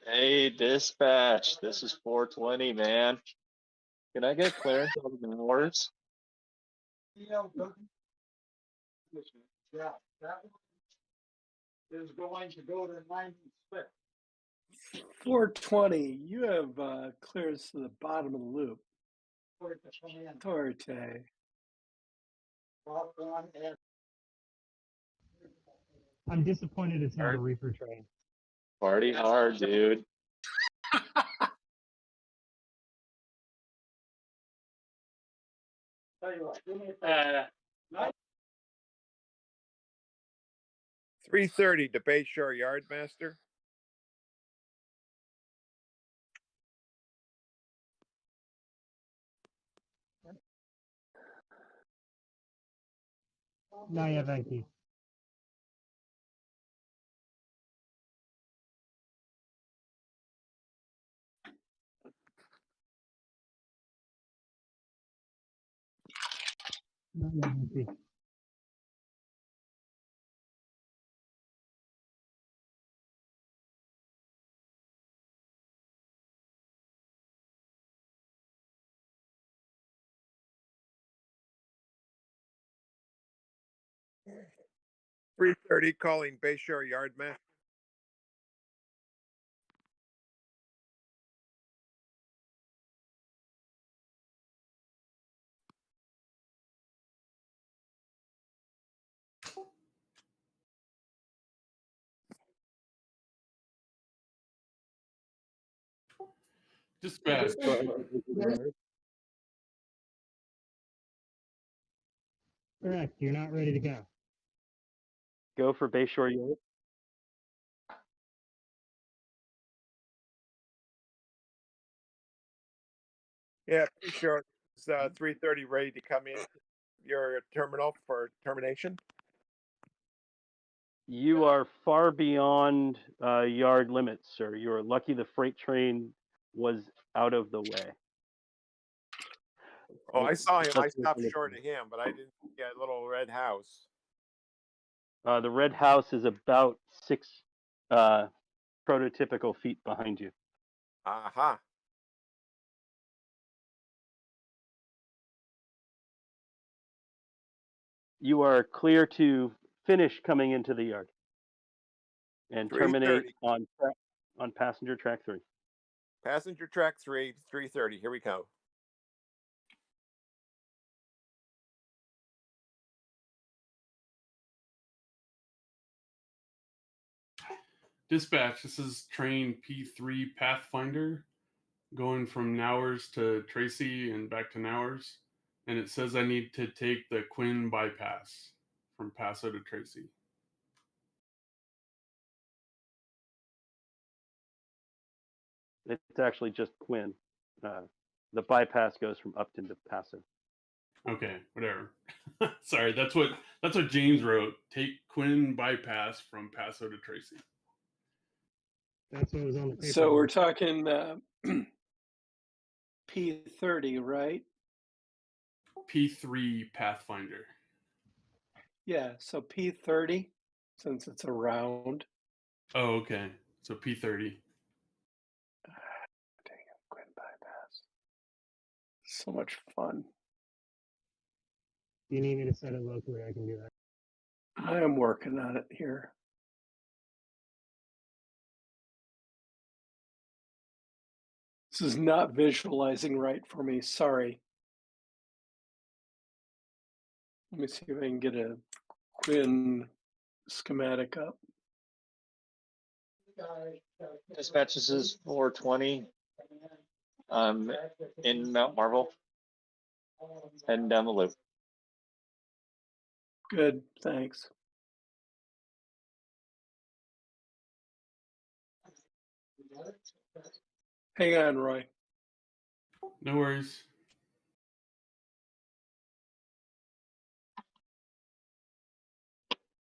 Speaker 7: Hey, dispatch. This is 420, man. Can I get clearance on the orders?
Speaker 12: Yeah, that one is going to go to 96.
Speaker 1: 420. You have clearance to the bottom of the loop. Torte.
Speaker 3: I'm disappointed it's not a reefer train.
Speaker 7: Party hard, dude.
Speaker 12: Tell you what, give me
Speaker 6: 3:30 to Bayshore Yardmaster.
Speaker 3: Now you have Enki. Now you have Enki.
Speaker 6: Yeah. 3:30 calling Bayshore Yardmaster.
Speaker 4: Dispatch.
Speaker 3: Correct. You're not ready to go.
Speaker 8: Go for Bayshore Yard.
Speaker 6: Yeah, Bayshore is 3:30 ready to come in your terminal for termination.
Speaker 8: You are far beyond yard limits, sir. You're lucky the freight train was out of the way.
Speaker 6: Oh, I saw him. I
Speaker 8: That's
Speaker 6: stopped short of him, but I didn't see a little red house.
Speaker 8: The red house is about 6 prototypical feet behind you.
Speaker 6: Aha.
Speaker 8: You are clear to finish coming into the yard and terminate
Speaker 6: 3:30.
Speaker 8: on passenger track 3.
Speaker 6: Passenger track 3, 3:30. Here we go.
Speaker 4: Dispatch, this is train P3 Pathfinder going from Nowers to Tracy and back to Nowers. And it says I need to take the Quinn bypass from Paso to Tracy.
Speaker 8: It's actually just Quinn. The bypass goes from Upton to Paso.
Speaker 4: Okay, whatever. Sorry, that's what James wrote. Take Quinn bypass from Paso to Tracy.
Speaker 3: That's what was on the paper.
Speaker 1: So we're talking P30, right?
Speaker 4: P3 Pathfinder.
Speaker 1: Yeah, so P30, since it's a round.
Speaker 4: Oh, okay. So P30.
Speaker 1: Dang it, Quinn bypass. So much fun.
Speaker 3: Do you need me to set it locally? I can do that.
Speaker 1: I am working on it here. This is not visualizing right for me. Sorry. Let me see if I can get a Quinn schematic up.
Speaker 7: Dispatch, this is 420. In Mount Marvel, heading down the loop.
Speaker 1: Good, thanks. Hang on, Roy.
Speaker 4: No worries.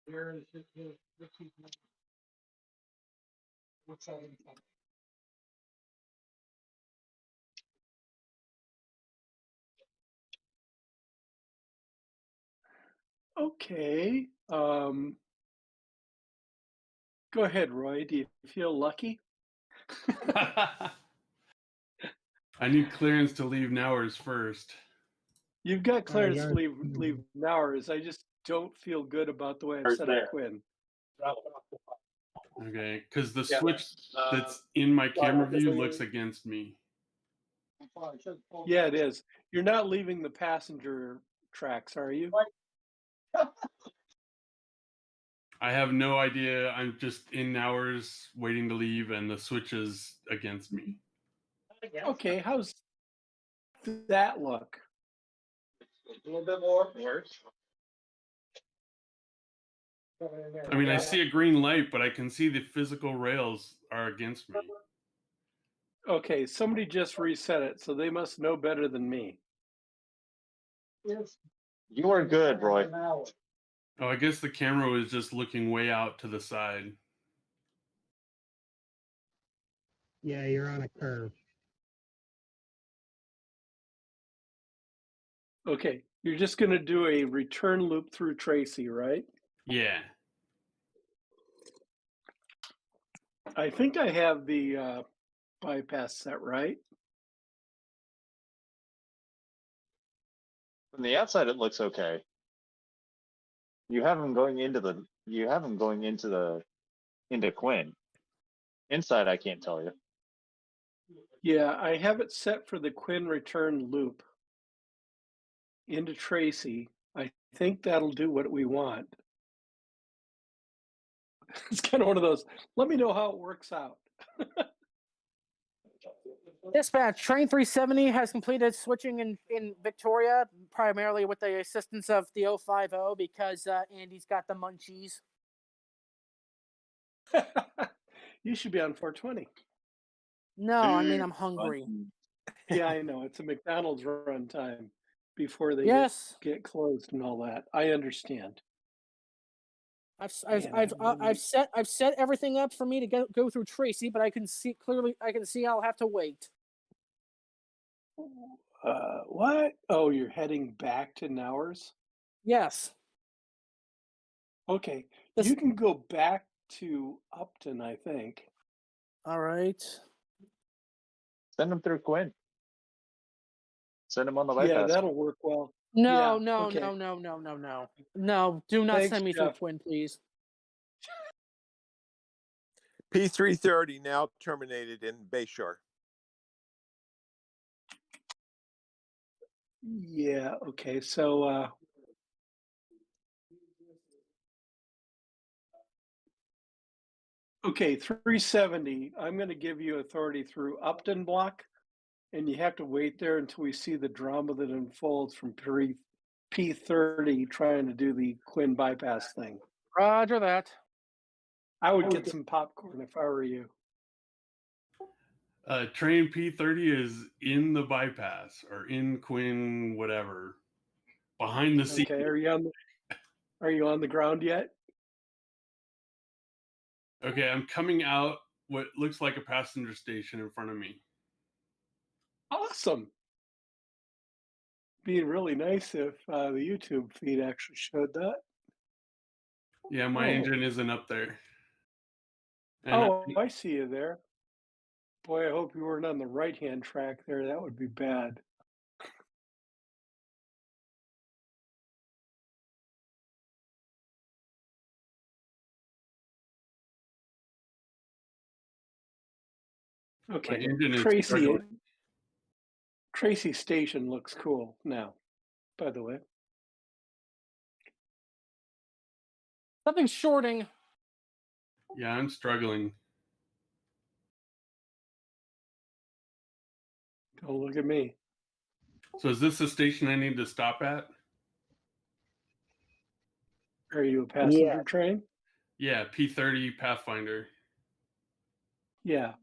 Speaker 12: Where is it? What's that?
Speaker 1: Okay. Go ahead, Roy. Do you feel lucky?
Speaker 4: I need clearance to leave Nowers first.
Speaker 1: You've got clearance to leave Nowers. I just don't feel good about the way I've set up Quinn.
Speaker 4: Okay, because the switch that's in my camera view looks against me.
Speaker 1: Yeah, it is. You're not leaving the passenger tracks, are you?
Speaker 4: I have no idea. I'm just in Nowers waiting to leave, and the switch is against me.
Speaker 1: Okay, how's that look?
Speaker 12: A little bit more.
Speaker 4: I mean, I see a green light, but I can see the physical rails are against me.
Speaker 1: Okay, somebody just reset it, so they must know better than me.
Speaker 7: You are good, Roy.
Speaker 4: Oh, I guess the camera was just looking way out to the side.
Speaker 3: Yeah, you're on a curve.
Speaker 1: Okay, you're just going to do a return loop through Tracy, right?
Speaker 4: Yeah.
Speaker 1: I think I have the bypass set right.
Speaker 7: From the outside, it looks okay. You have them going into Quinn. Inside, I can't tell you.
Speaker 1: Yeah, I have it set for the Quinn return loop into Tracy. I think that'll do what we want. It's kind of one of those, let me know how it works out.
Speaker 9: Dispatch, train 370 has completed switching in Victoria, primarily with the assistance of the 050 because Andy's got the munchies.
Speaker 1: You should be on 420.
Speaker 9: No, I mean, I'm hungry.
Speaker 1: Yeah, I know. It's a McDonald's run time before they
Speaker 9: Yes.
Speaker 1: get closed and all that. I understand.
Speaker 9: I've set everything up for me to go through Tracy, but I can see clearly. I can see I'll have to wait.
Speaker 1: What? Oh, you're heading back to Nowers?
Speaker 9: Yes.
Speaker 1: Okay. You can go back to Upton, I think.
Speaker 9: All right.
Speaker 7: Send them through Quinn. Send them on the
Speaker 1: Yeah,
Speaker 7: bypass.
Speaker 1: that'll work well.
Speaker 9: No,
Speaker 1: Yeah,
Speaker 9: no,
Speaker 1: okay.
Speaker 9: no. Do not
Speaker 1: Thanks,
Speaker 9: send me
Speaker 1: Jeff.
Speaker 9: through Quinn, please.
Speaker 6: P330 now terminated in Bayshore.
Speaker 1: Yeah, okay. So Okay, 370. I'm going to give you authority through Upton block, and you have to wait there until we see the drama that unfolds from P30 trying to do the Quinn bypass thing.
Speaker 9: Roger that.
Speaker 1: I would get some popcorn if I were you.
Speaker 4: Train P30 is in the bypass or in Quinn, whatever, behind the scene.
Speaker 1: Okay, are you on the ground yet?
Speaker 4: Okay, I'm coming out what looks like a passenger station in front of me.
Speaker 1: Awesome. Being really nice if the YouTube feed actually showed that.
Speaker 4: Yeah, my
Speaker 1: Oh.
Speaker 4: engine isn't up there. And
Speaker 1: Oh, I see you there. Boy, I hope you weren't on the right-hand track there. That would be bad.
Speaker 4: my
Speaker 1: Okay,
Speaker 4: engine is
Speaker 1: Tracy.
Speaker 4: struggling.
Speaker 1: Tracy Station looks cool now, by the way.
Speaker 9: Something's shorting.
Speaker 4: Yeah, I'm struggling.
Speaker 1: Don't look at me.
Speaker 4: So is this the station I need to stop at?
Speaker 1: Are you a passenger
Speaker 3: Yeah.
Speaker 1: train?
Speaker 4: Yeah, P30 Pathfinder.
Speaker 1: Yeah.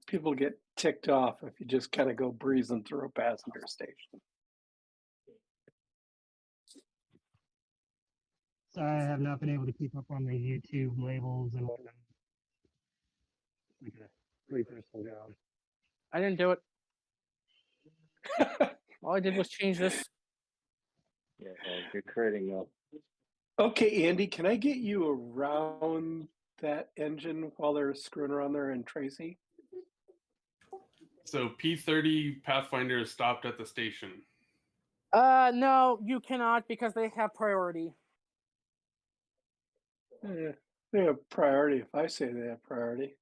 Speaker 1: People get ticked off if you just kind of go breezing through a passenger station.
Speaker 3: Sorry, I have not been able to keep up on the YouTube labels and whatnot. Like a 3-person job.
Speaker 9: I didn't do it. All I did was change this.
Speaker 7: Yeah, you're creating a.
Speaker 1: Okay, Andy, can I get you around that engine while they're screwing around there in Tracy?
Speaker 4: So P30 Pathfinder is stopped at the station.
Speaker 9: No, you cannot because they have priority.
Speaker 1: They have priority if I say they have priority.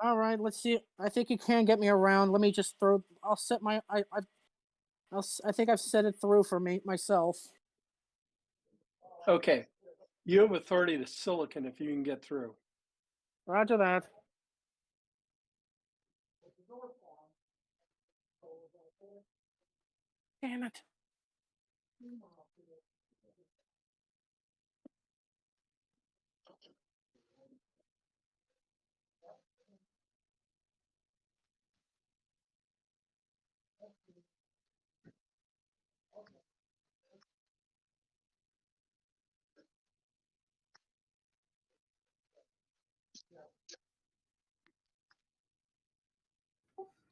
Speaker 9: All right, let's see. I think you can get me around. Let me just throw. I'll set my. I think I've set it through for me myself.
Speaker 1: Okay, you have authority to Silicon if you can get through.
Speaker 9: Roger that. Damn it.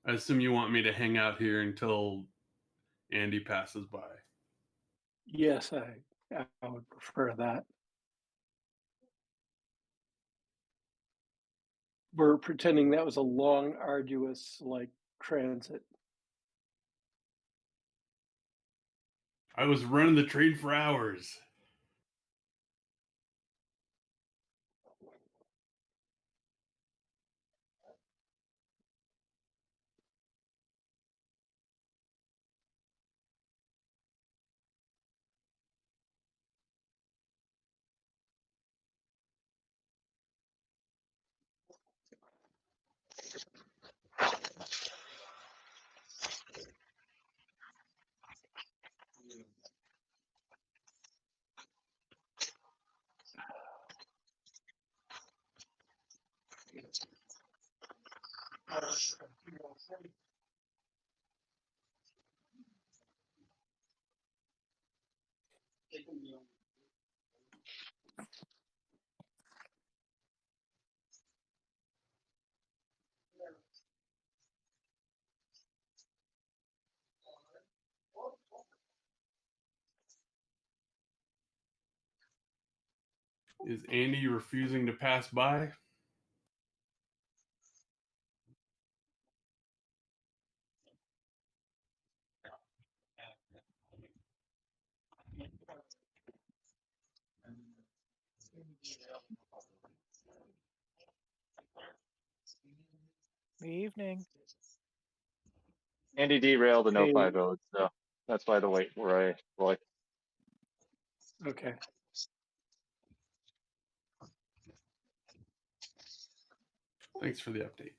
Speaker 4: I assume you want me to hang out here until Andy passes by.
Speaker 1: Yes, I would prefer that. We're pretending that was a long, arduous, like, transit.
Speaker 4: I was running the train for hours. Is Andy refusing to pass by?
Speaker 13: Evening.
Speaker 7: Andy derailed an
Speaker 1: Hey.
Speaker 7: 050, so that's why the wait, Roy.
Speaker 1: Okay.
Speaker 4: Thanks for the update.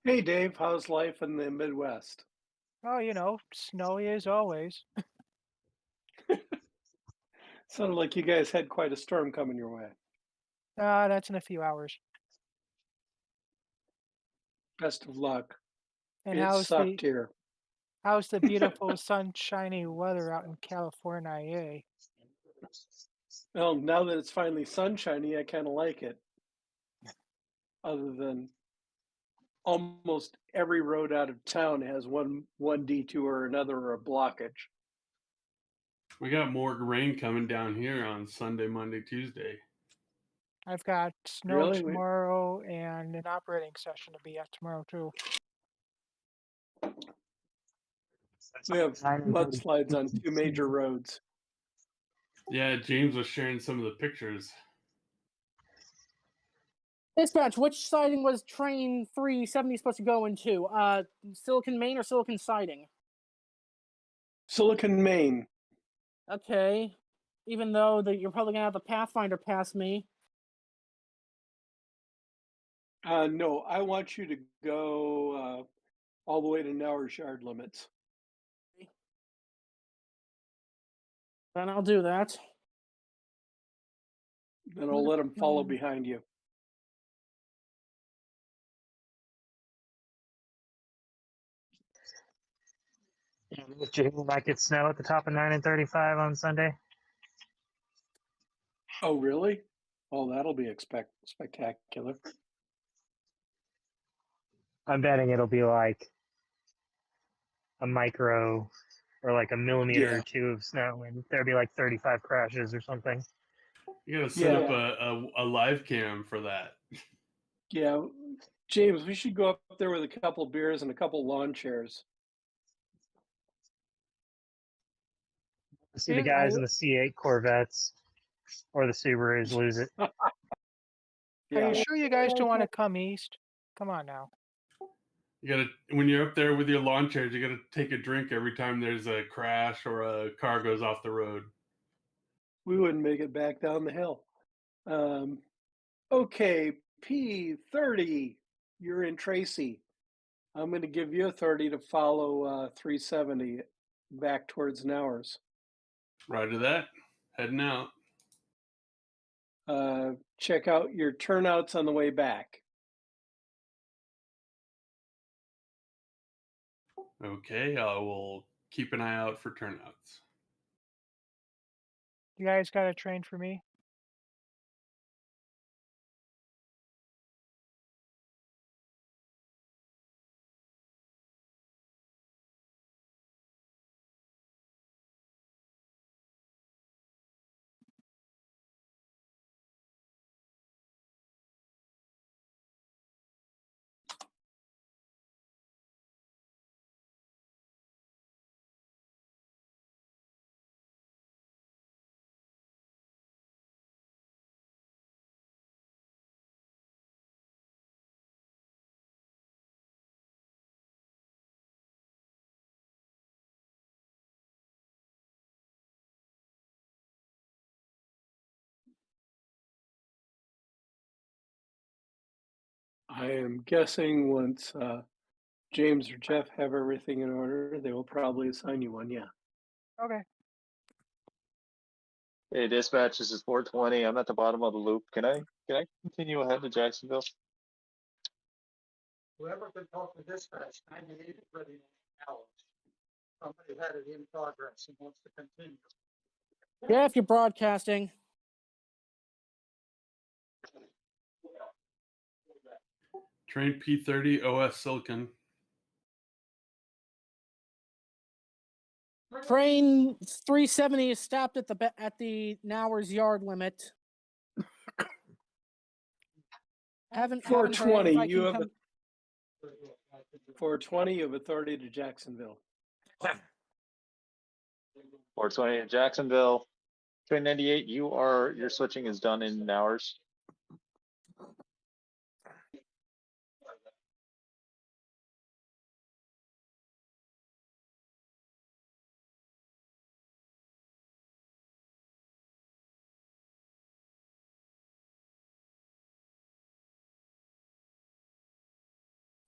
Speaker 1: Hey, Dave, how's life in the Midwest?
Speaker 13: Oh, you know, snowy as always.
Speaker 1: Sounded like you guys had quite a storm coming your way.
Speaker 13: That's in a few hours.
Speaker 1: Best of luck.
Speaker 13: And
Speaker 1: It sucked here.
Speaker 13: how's the beautiful sunshiny weather out in California?
Speaker 1: Well, now that it's finally sunshiny, I kind of like it. Other than almost every road out of town has one detour or another or a blockage.
Speaker 4: We got more rain coming down here on Sunday, Monday, Tuesday.
Speaker 13: I've got snow
Speaker 1: Really?
Speaker 13: tomorrow and an operating session to be at tomorrow too.
Speaker 1: We have mudslides on 2 major roads.
Speaker 4: Yeah, James was sharing some of the pictures.
Speaker 9: Dispatch, which siding was train 370 supposed to go into? Silicon Main or Silicon Siding?
Speaker 1: Silicon, Maine.
Speaker 9: Okay. Even though you're probably gonna have the Pathfinder pass me.
Speaker 1: No, I want you to go all the way to Nauer's yard limits.
Speaker 9: Then I'll do that.
Speaker 1: Then I'll let them follow behind you.
Speaker 3: June might get snow at the top of 9 and 35 on Sunday.
Speaker 1: Oh, really? Oh, that'll be spectacular.
Speaker 3: I'm betting it'll be like a micro or like a millimeter
Speaker 1: Yeah.
Speaker 3: or two of snow, and there'll be like 35 crashes or something.
Speaker 4: You gotta set up
Speaker 1: Yeah.
Speaker 4: a live cam for that.
Speaker 1: Yeah. James, we should go up there with a couple beers and a couple lawn chairs.
Speaker 3: See the guys in the C8 Corvettes or the Subarus lose it.
Speaker 13: Are
Speaker 1: Yeah.
Speaker 13: you sure you guys don't want to come east? Come on now.
Speaker 4: You gotta, when you're up there with your lawn chairs, you gotta take a drink every time there's a crash or a car goes off the road.
Speaker 1: We wouldn't make it back down the hill. Okay, P30, you're in Tracy. I'm going to give you a 30 to follow 370 back towards Nauers.
Speaker 4: Roger that. Heading out.
Speaker 1: Check out your turnouts on the way back.
Speaker 4: Okay, I will keep an eye out for turnouts.
Speaker 13: You guys got a train for me?
Speaker 1: I am guessing once James or Jeff have everything in order, they will probably assign you one. Yeah.
Speaker 13: Okay.
Speaker 7: Hey, dispatch, this is 420. I'm at the bottom of the loop. Can I continue ahead to Jacksonville?
Speaker 12: Whoever can talk to dispatch, 98 is ready in hours. Somebody had it in progress and wants to continue.
Speaker 9: Yeah, if you're broadcasting.
Speaker 4: Train P30 OS Silicon.
Speaker 9: Train 370 is stopped at the Nauers yard limit. Haven't
Speaker 1: 420,
Speaker 9: heard if I
Speaker 1: you
Speaker 9: can
Speaker 1: have
Speaker 9: come.
Speaker 1: 420, you have authority to Jacksonville.
Speaker 7: 420 in Jacksonville. Train 98, your switching is done in hours.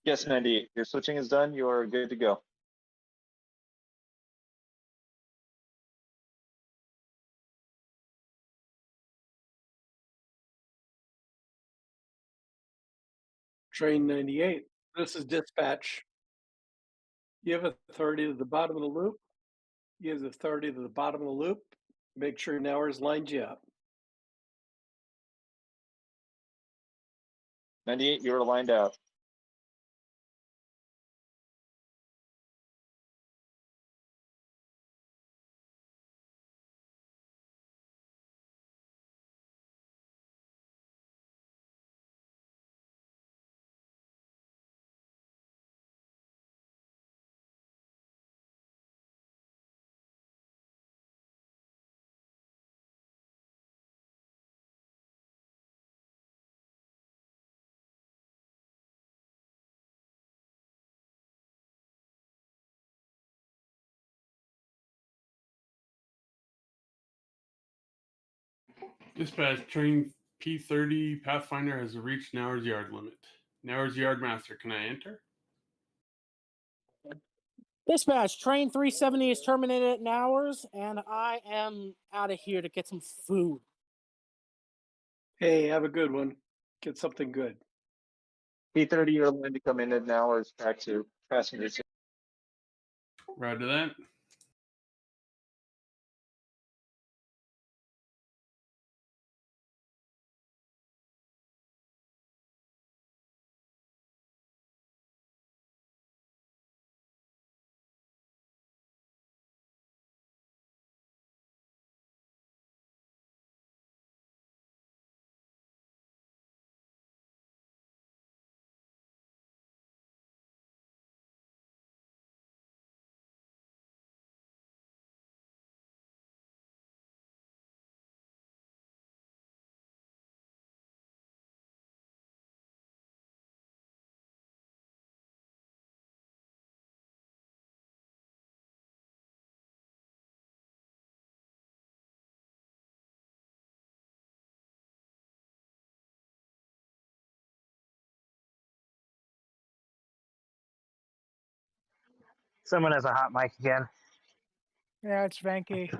Speaker 7: Yes, 98. Your switching is done. You're good to go.
Speaker 1: Train 98. This is dispatch. You have authority to the bottom of the loop. You have authority to the bottom of the loop. Make sure Nowers lines you up.
Speaker 7: 98, you're lined out.
Speaker 4: Dispatch, train P30 Pathfinder has reached Nowers yard limit. Nowers yard master, can I enter?
Speaker 9: Dispatch, train 370 is terminated at Nowers, and I am out of here to get some food.
Speaker 1: Hey, have a good one. Get something good.
Speaker 7: P30, you're lined to come in at Nowers back to passenger.
Speaker 4: Roger that.
Speaker 3: Someone has a hot mic again.
Speaker 13: Yeah, it's Venky.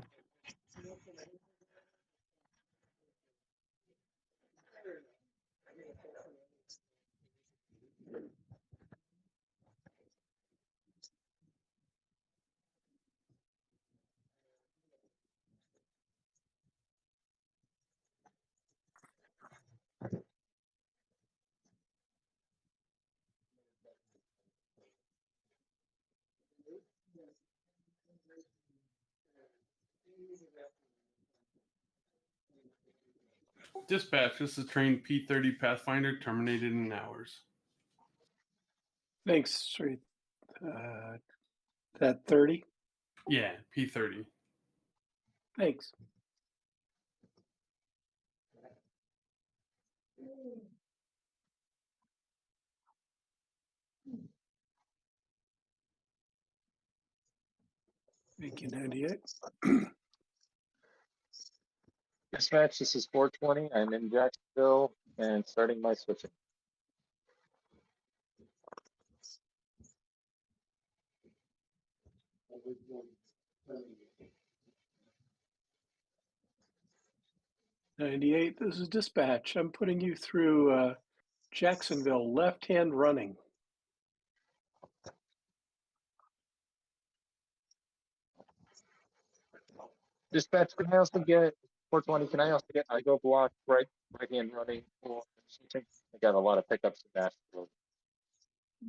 Speaker 4: Dispatch, this is train P30 Pathfinder terminated in Nowers.
Speaker 1: Thanks, Street. That 30.
Speaker 4: Yeah, P30.
Speaker 1: Thanks. Thank you, 98.
Speaker 7: Dispatch, this is 420. I'm in Jacksonville and starting my switching.
Speaker 1: '98. This is dispatch. I'm putting you through Jacksonville, left-hand running.
Speaker 7: Dispatch, can I also get 420? Can I also get I go block right hand running for switching? I got a lot of pickups in Nashville.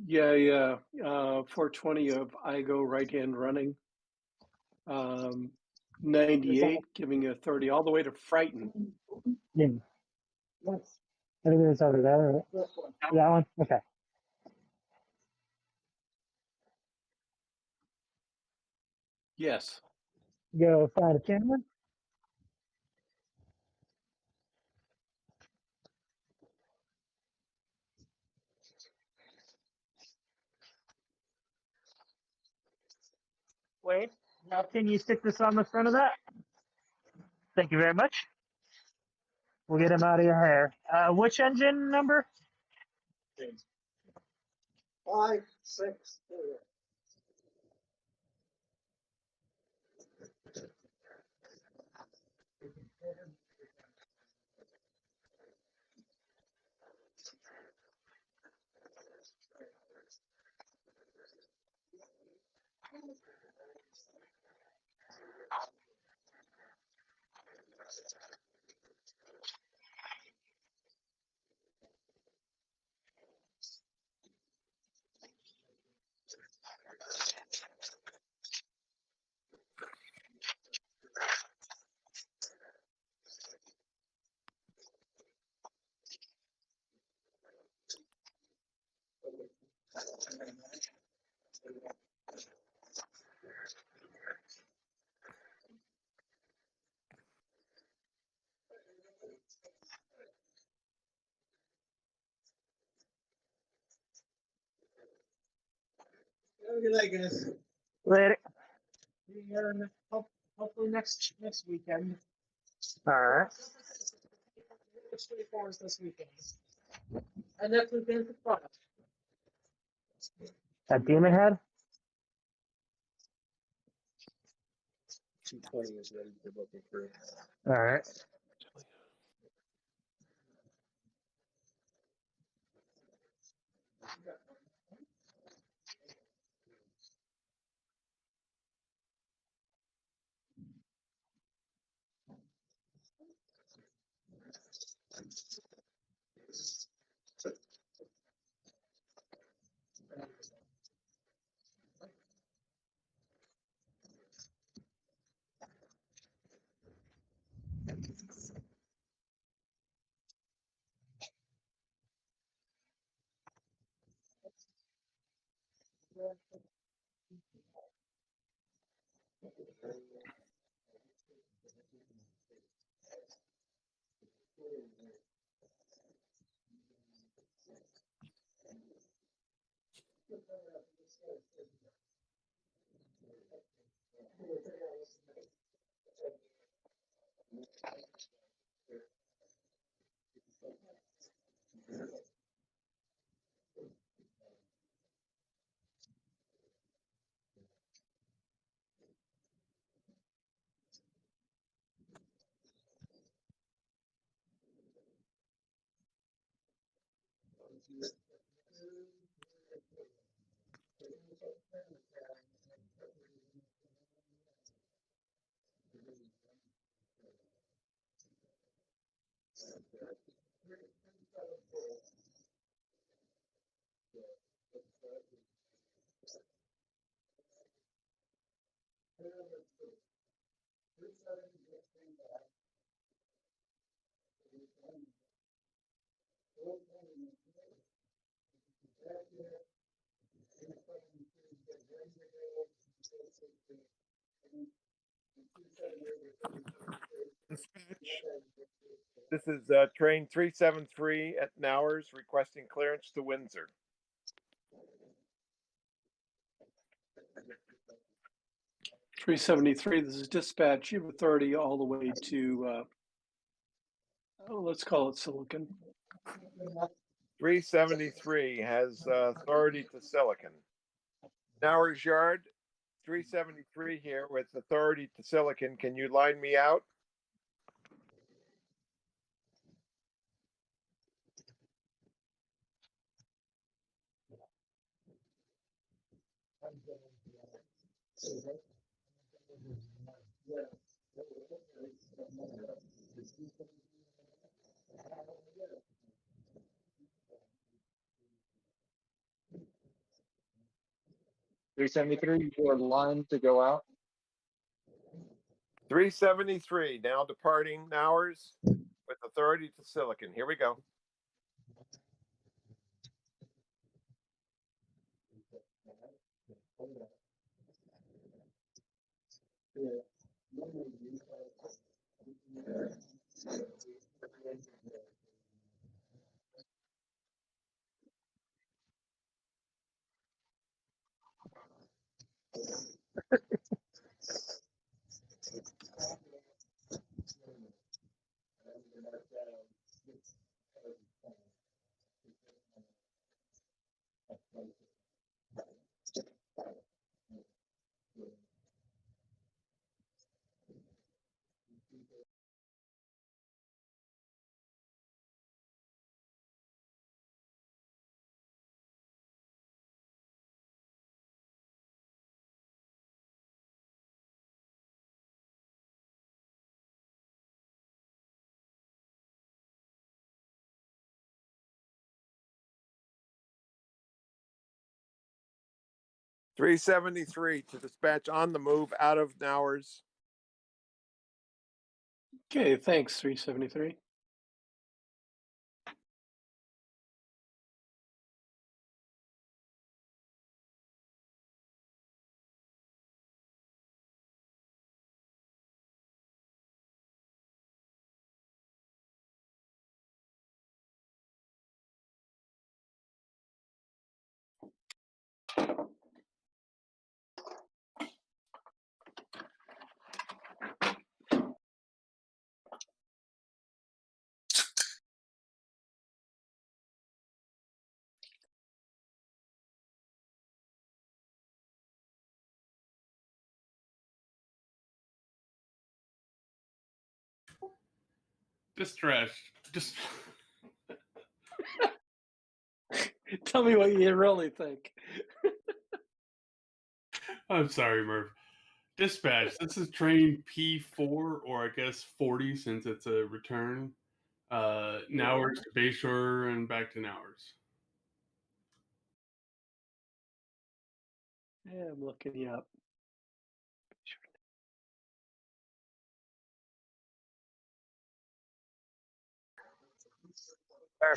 Speaker 1: Yeah. 420 of I go right-hand running. 98, giving you 30 all the way to Frighten.
Speaker 3: Yeah. Everything's over there. Right? That one? Okay.
Speaker 1: Yes.
Speaker 3: Go find a camera. Wait, now can you stick this on the front of that? Thank you very much. We'll get him out of your hair. Which engine number?
Speaker 12: 5, 6, 4. Good night, guys.
Speaker 3: Later.
Speaker 12: See you hopefully next weekend.
Speaker 3: All right.
Speaker 12: It's 24 is this weekend. And next weekend for fun.
Speaker 3: At Demon Head?
Speaker 5: 220 is ready to book it for.
Speaker 3: All right.
Speaker 6: This is train 373 at Nowers requesting clearance to Windsor.
Speaker 1: Three 73. This is dispatch. You have authority all the way to let's call it Silicon.
Speaker 6: 373 has authority to Silicon. Nowers Yard, 373 here with authority to Silicon. Can you line me out?
Speaker 7: Three 373, you are lined to go out.
Speaker 6: 373 now departing Nowers with authority to Silicon. Here we go. 373 to dispatch on the move out of Nowers.
Speaker 1: Okay, thanks, 373.
Speaker 4: Just
Speaker 1: Tell me what you really think.
Speaker 4: I'm sorry, Murph. Dispatch. This is train P4, or I guess 40 since it's a return. Nowers to Bayshore and back to Nowers.
Speaker 1: Yeah, I'm looking you up.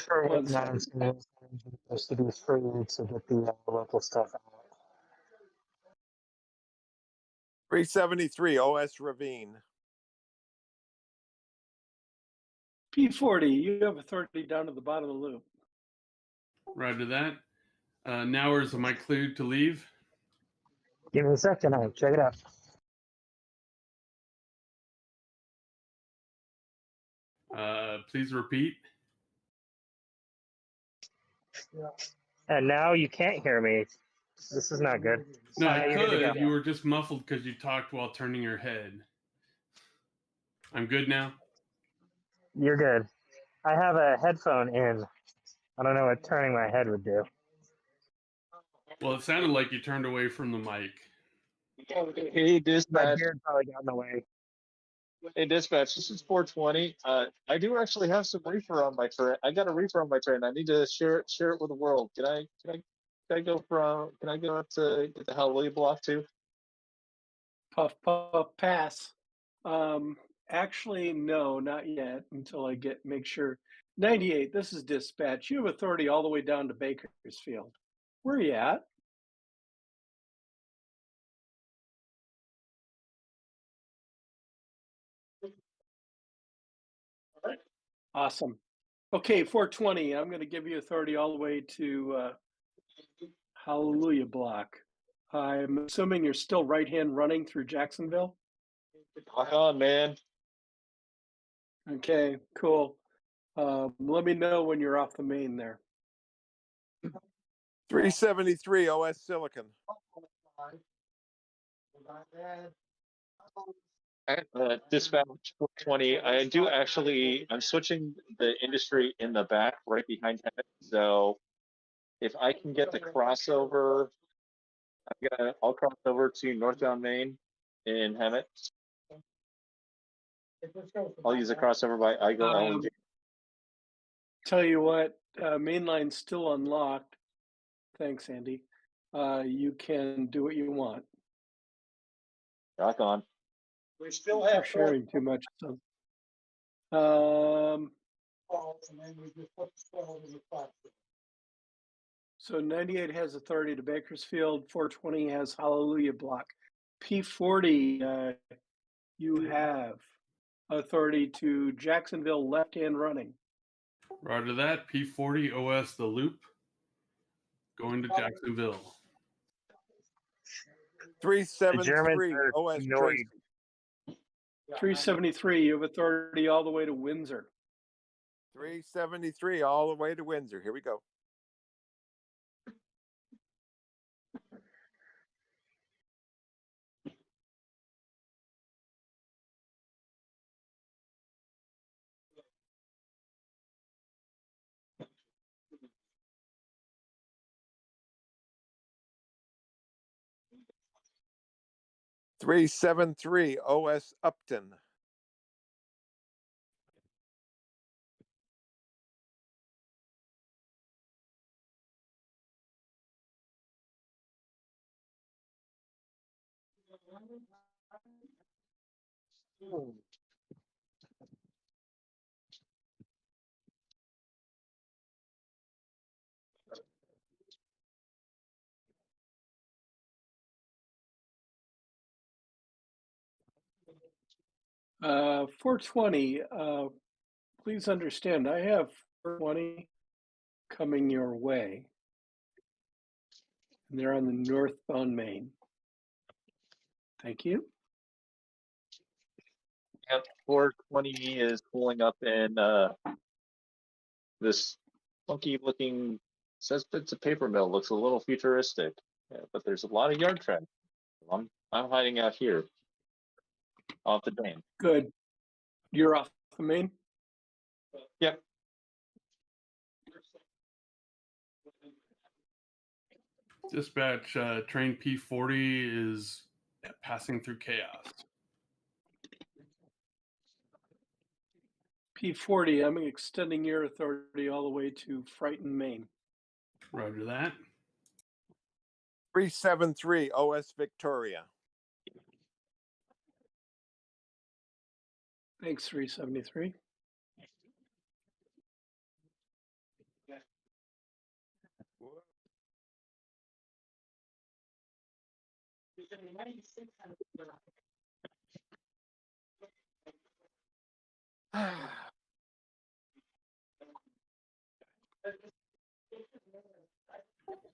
Speaker 3: For
Speaker 1: One
Speaker 3: what
Speaker 1: second.
Speaker 3: nonsense supposed to be free to get the local stuff out.
Speaker 6: 373 OS Ravine.
Speaker 1: P40, you have authority down to the bottom of the loop.
Speaker 4: Roger that. Nowers, am I cleared to leave?
Speaker 3: Give me a second, I'll check it out.
Speaker 4: Please repeat.
Speaker 3: And now you can't hear me. This is not good.
Speaker 4: No, I
Speaker 3: You're good to
Speaker 4: could.
Speaker 3: go.
Speaker 4: You were just muffled because you talked while turning your head. I'm good now?
Speaker 3: You're good. I have a headphone in. I don't know what turning my head would do.
Speaker 4: Well, it sounded like you turned away from the mic.
Speaker 7: Hey,
Speaker 3: My
Speaker 7: dispatch.
Speaker 3: beard probably got in the way.
Speaker 7: Hey, dispatch. This is 420. I do actually have some reefer on my train. I got a reefer on my train. I need to share it with the world. Can I go up to get the Hallelujah block too?
Speaker 1: Puff, puff, pass. Actually, no, not yet until I make sure. 98, this is dispatch. You have authority all the way down to Bakersfield. Where are you at? Awesome. Okay, 420, I'm going to give you authority all the way to Hallelujah block. I'm assuming you're still right-hand running through Jacksonville?
Speaker 7: Rock on, man.
Speaker 1: Okay, cool. Let me know when you're off the main there.
Speaker 6: 373 OS Silicon.
Speaker 7: Dispatch 420. I do actually. I'm switching the industry in the back, right behind him. So if I can get the crossover, I'll cross over to northbound Maine in Hemet. I'll use a crossover by Igo LNG.
Speaker 1: Tell you what, mainline's still unlocked. Thanks, Andy. You can do what you want.
Speaker 7: Rock on.
Speaker 12: We still
Speaker 1: You're
Speaker 12: have
Speaker 1: sharing too much. So,
Speaker 12: and then we just put the 12 in the platform.
Speaker 1: so 98 has authority to Bakersfield. 420 has Hallelujah block. P40, you have authority to Jacksonville left-hand running.
Speaker 4: Roger that. P40 OS the loop. Going to Jacksonville.
Speaker 3: The Germans
Speaker 6: 373
Speaker 3: are
Speaker 6: OS
Speaker 3: annoyed.
Speaker 6: Tracy.
Speaker 1: 373, you have authority all the way to Windsor.
Speaker 6: 373 all the way to Windsor. Here we go. Three seven three OS Upton.
Speaker 1: 420, please understand, I have 420 coming your way. And they're on the northbound main. Thank you.
Speaker 7: Yep, 420 is pulling up in this funky looking, says it's a paper mill, looks a little futuristic. Yeah, but there's a lot of yard traffic. I'm hiding out here off the drain.
Speaker 1: Good. You're off the main?
Speaker 7: Yep.
Speaker 4: Dispatch, train P40 is passing through chaos.
Speaker 1: P40, I'm extending your authority all the way to Frighton, Maine.
Speaker 4: Roger that.
Speaker 6: 373 OS Victoria.
Speaker 1: Thanks, 373.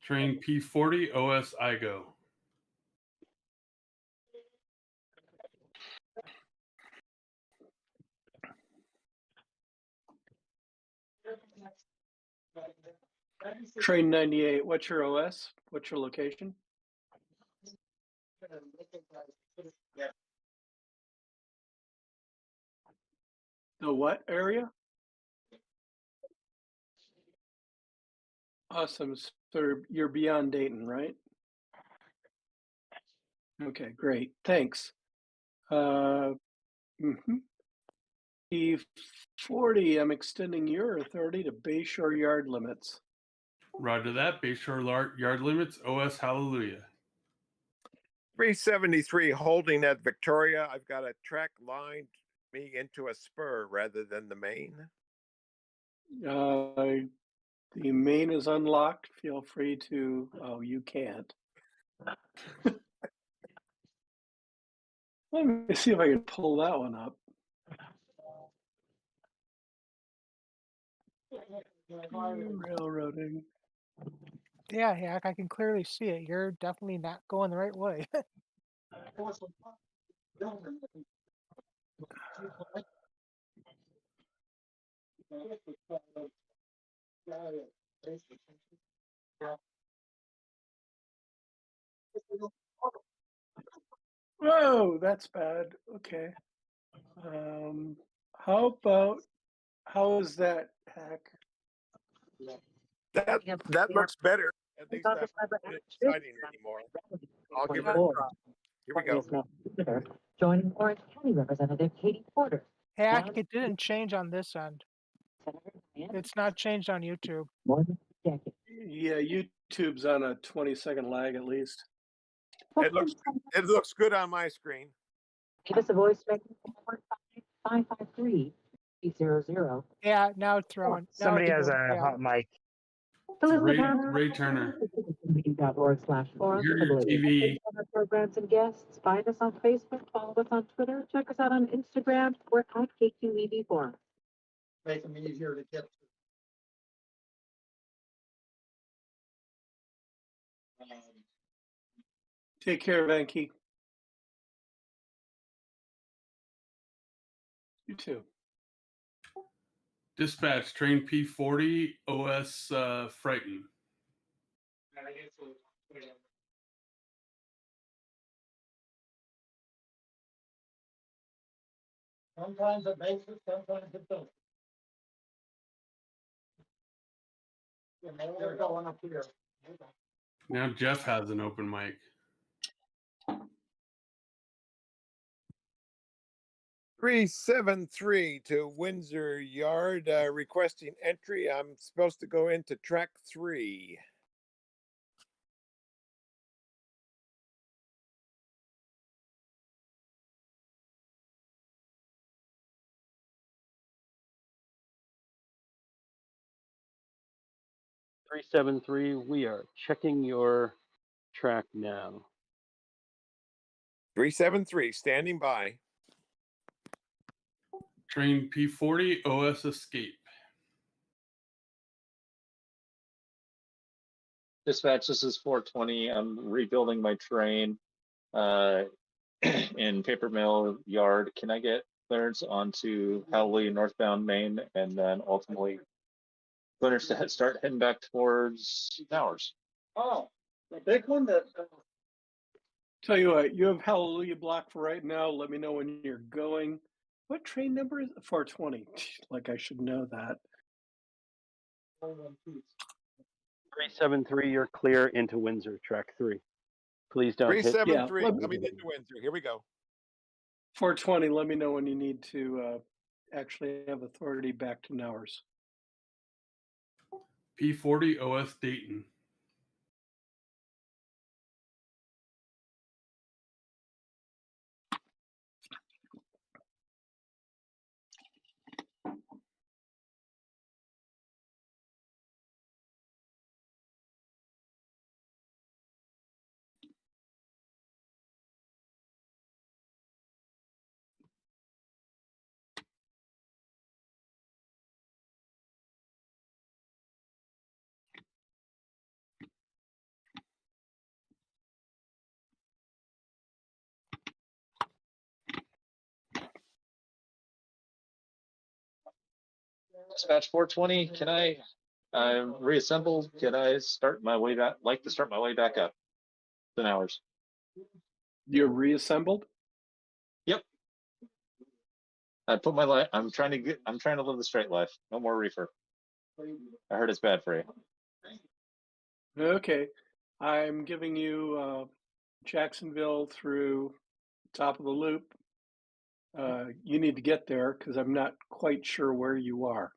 Speaker 4: Train P40 OS IGO.
Speaker 1: Train 98, what's your OS? What's your location? The what area? Awesome. So you're beyond Dayton, right? Okay, great. Thanks. P40, I'm extending your authority to Bayshore yard limits.
Speaker 4: Roger that. Bayshore yard limits OS Hallelujah.
Speaker 6: 373 holding at Victoria. I've got a track lined me into a spur rather than the main.
Speaker 1: The main is unlocked. Feel free to, oh, you can't. Let me see if I can pull that one up. Railroading.
Speaker 13: Yeah, Hack, I can clearly see it. You're definitely not going the right way.
Speaker 1: Whoa, that's bad. Okay. How is that, Hack?
Speaker 6: That looks better. At least I'm not exciting anymore. I'll give it a try. Here we go.
Speaker 14: Joining Orange County Representative Katie Porter.
Speaker 13: Hack, it didn't change on this end. It's not changed on YouTube.
Speaker 1: Yeah, YouTube's on a 20-second lag at least.
Speaker 6: It looks good on my screen.
Speaker 14: Give us a voice message 553 300.
Speaker 13: Yeah, now it's throwing.
Speaker 3: Somebody
Speaker 13: now
Speaker 3: has
Speaker 13: it's
Speaker 3: a
Speaker 13: doing,
Speaker 3: hot mic.
Speaker 4: Ray Turner.
Speaker 14: Meeting.org/forum.
Speaker 4: Your TV.
Speaker 14: Programs and guests. Find us on Facebook. Follow us on Twitter. Check us out on Instagram. We're at KQED Forum.
Speaker 12: Make them easier to get to.
Speaker 1: Take care, Venki. You too.
Speaker 4: Dispatch, train P40 OS Frighten.
Speaker 12: Sometimes it makes it, sometimes it doesn't. They're going up here.
Speaker 4: Now Jeff has an open mic.
Speaker 6: 373 to Windsor Yard, requesting entry. I'm supposed to go into track 3.
Speaker 8: 373, we are checking your track now.
Speaker 6: 373, standing by.
Speaker 4: Train P40 OS escape.
Speaker 7: Dispatch, this is 420. I'm rebuilding my train in Paper Mill Yard. Can I get clearance onto Howley northbound Main and then ultimately clearance to start heading back towards Towers?
Speaker 12: Oh, the big one that,
Speaker 1: Tell you what, you have Hallelujah blocked for right now. Let me know when you're going. What train number is it? 420. Like I should know that.
Speaker 8: 373, you're clear into Windsor, track 3. Please don't hit.
Speaker 6: 373,
Speaker 1: Yeah,
Speaker 6: coming into Windsor. Here we go.
Speaker 1: 420. Let me know when you need to actually have authority back to Nowers.
Speaker 4: P40 OS Dayton.
Speaker 7: Dispatch 420, can I reassemble? Can I start my way back? Like to start my way back up to Towers.
Speaker 1: You're reassembled?
Speaker 7: Yep. I put my life. I'm trying to live the straight life. No more reefer. I heard it's bad for you.
Speaker 1: Okay. I'm giving you Jacksonville through top of the loop. You need to get there because I'm not quite sure where you are.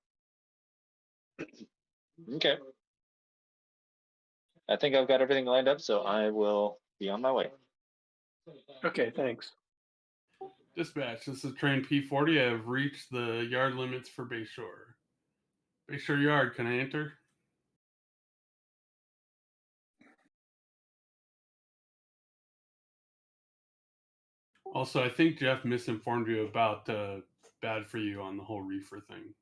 Speaker 7: Okay. I think I've got everything lined up, so I will be on my way.
Speaker 1: Okay, thanks.
Speaker 4: Dispatch, this is train P40. I have reached the yard limits for Bayshore. Bayshore Yard, can I enter? Also, I think Jeff misinformed you about bad for you on the whole reefer thing.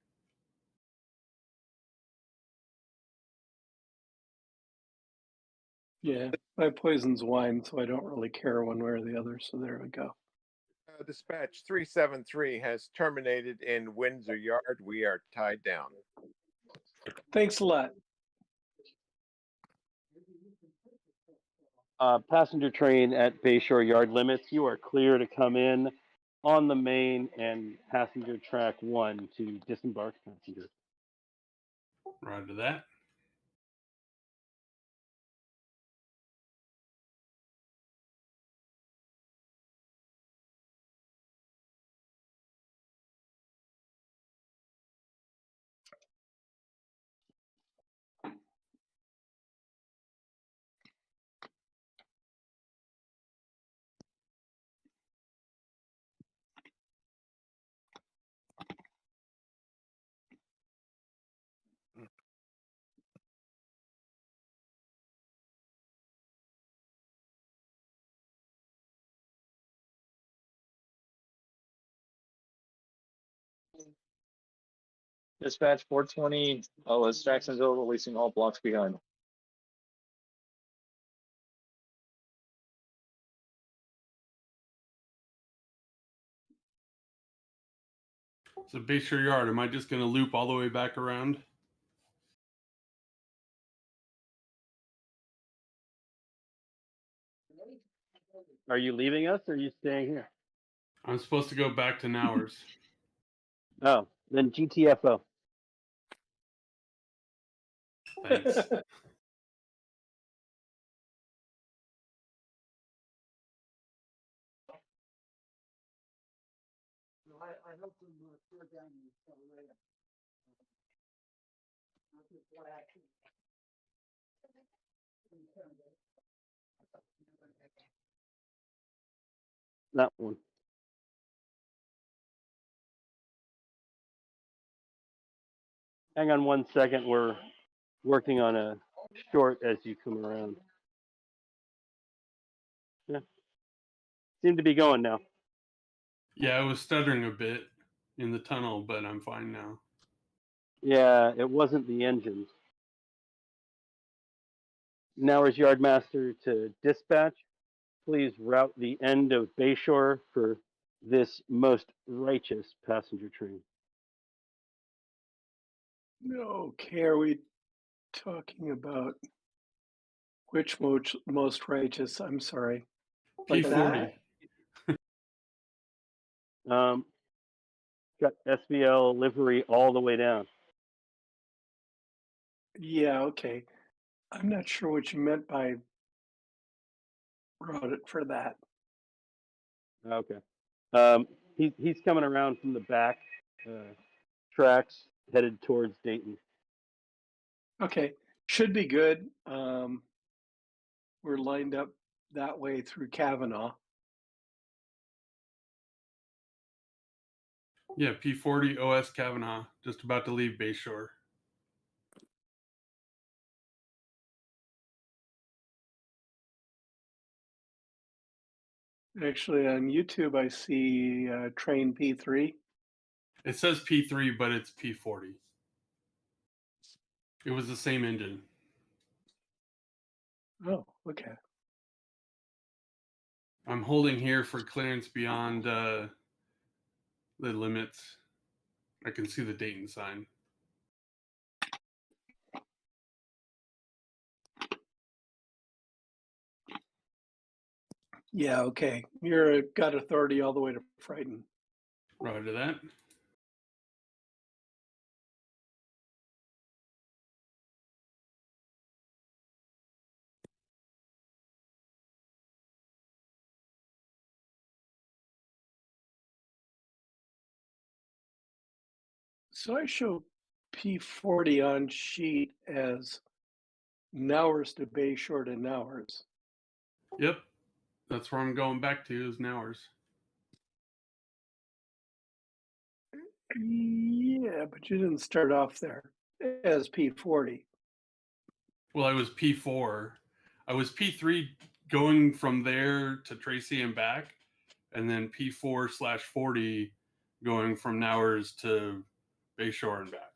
Speaker 1: Yeah, my poison's wine, so I don't really care one way or the other. So there we go.
Speaker 6: Dispatch 373 has terminated in Windsor Yard. We are tied down.
Speaker 1: Thanks a lot.
Speaker 8: Passenger train at Bayshore Yard limits. You are clear to come in on the main and passenger track 1 to disembark passengers.
Speaker 4: Roger that.
Speaker 7: Dispatch 420. Oh, it's Jacksonville releasing all blocks behind.
Speaker 4: So Bayshore Yard, am I just going to loop all the way back around?
Speaker 8: Are you leaving us or are you staying here?
Speaker 4: I'm supposed to go back to Nowers.
Speaker 8: Oh, then GTFO.
Speaker 4: Thanks.
Speaker 12: I hope to slow down the accelerator.
Speaker 8: That one. Hang on 1 second. We're working on a short as you come around. Yeah. Seem to be going now.
Speaker 4: Yeah, I was stuttering a bit in the tunnel, but I'm fine now.
Speaker 8: Yeah, it wasn't the engines. Now as Yardmaster to dispatch, please route the end of Bayshore for this most righteous passenger train.
Speaker 1: Okay, are we talking about which most righteous? I'm sorry. Like
Speaker 4: P40.
Speaker 8: Got SBL livery all the way down.
Speaker 1: Yeah, okay. I'm not sure what you meant by route it for that.
Speaker 8: Okay. He's coming around from the back tracks headed towards Dayton.
Speaker 1: Okay, should be good. We're lined up that way through Kavanaugh.
Speaker 4: Yeah, P40 OS Kavanaugh, just about to leave Bayshore.
Speaker 1: Actually, on YouTube, I see train P3.
Speaker 4: It says P3, but it's P40. It was the same engine.
Speaker 1: Oh, okay.
Speaker 4: I'm holding here for clearance beyond the limits. I can see the Dayton sign.
Speaker 1: Yeah, okay. You're got authority all the way to Frighten.
Speaker 4: Roger that.
Speaker 1: So I show P40 on sheet as Nowers to Bayshore to Nowers.
Speaker 4: Yep, that's where I'm going back to is Nowers.
Speaker 1: Yeah, but you didn't start off there as P40.
Speaker 4: Well, I was P4. I was P3 going from there to Tracy and back, and then P4/40 going from Nowers to Bayshore and back.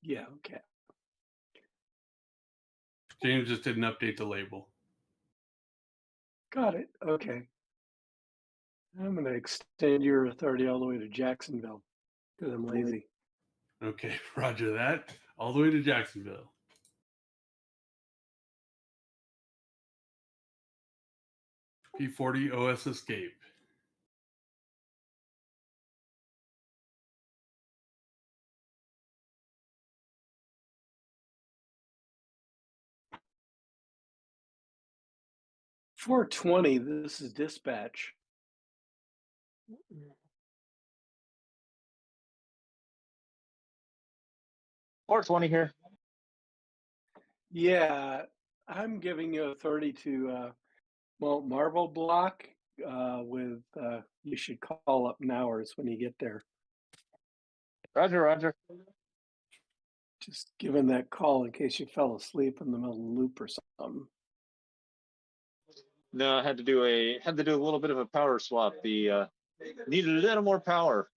Speaker 1: Yeah, okay.
Speaker 4: James just didn't update the label.
Speaker 1: Got it. Okay. I'm going to extend your authority all the way to Jacksonville because I'm lazy.
Speaker 4: Okay, roger that. All the way to Jacksonville. P40 OS Escape.
Speaker 1: $420, this is dispatch.
Speaker 7: $420 here.
Speaker 1: Yeah, I'm giving you authority to Marble Block with you should call up Nowers when you get there.
Speaker 7: Roger, roger.
Speaker 1: Just giving that call in case you fell asleep in the middle of the loop or something.
Speaker 7: No, I had to do a little bit of a power swap. The needed a little more power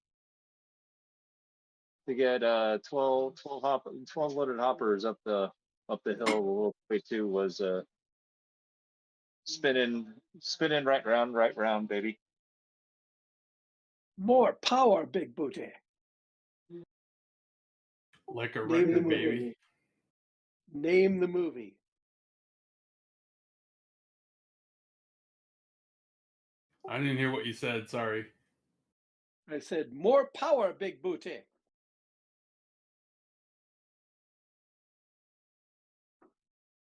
Speaker 7: to get 12 loaded hoppers up the hill. The little K2 was spinning right round, baby.
Speaker 1: More power, Big Booty.
Speaker 4: Like a
Speaker 1: Name the
Speaker 4: record,
Speaker 1: movie.
Speaker 4: baby.
Speaker 1: Name the movie.
Speaker 4: I didn't hear what you said. Sorry.
Speaker 1: I said, more power, Big Booty.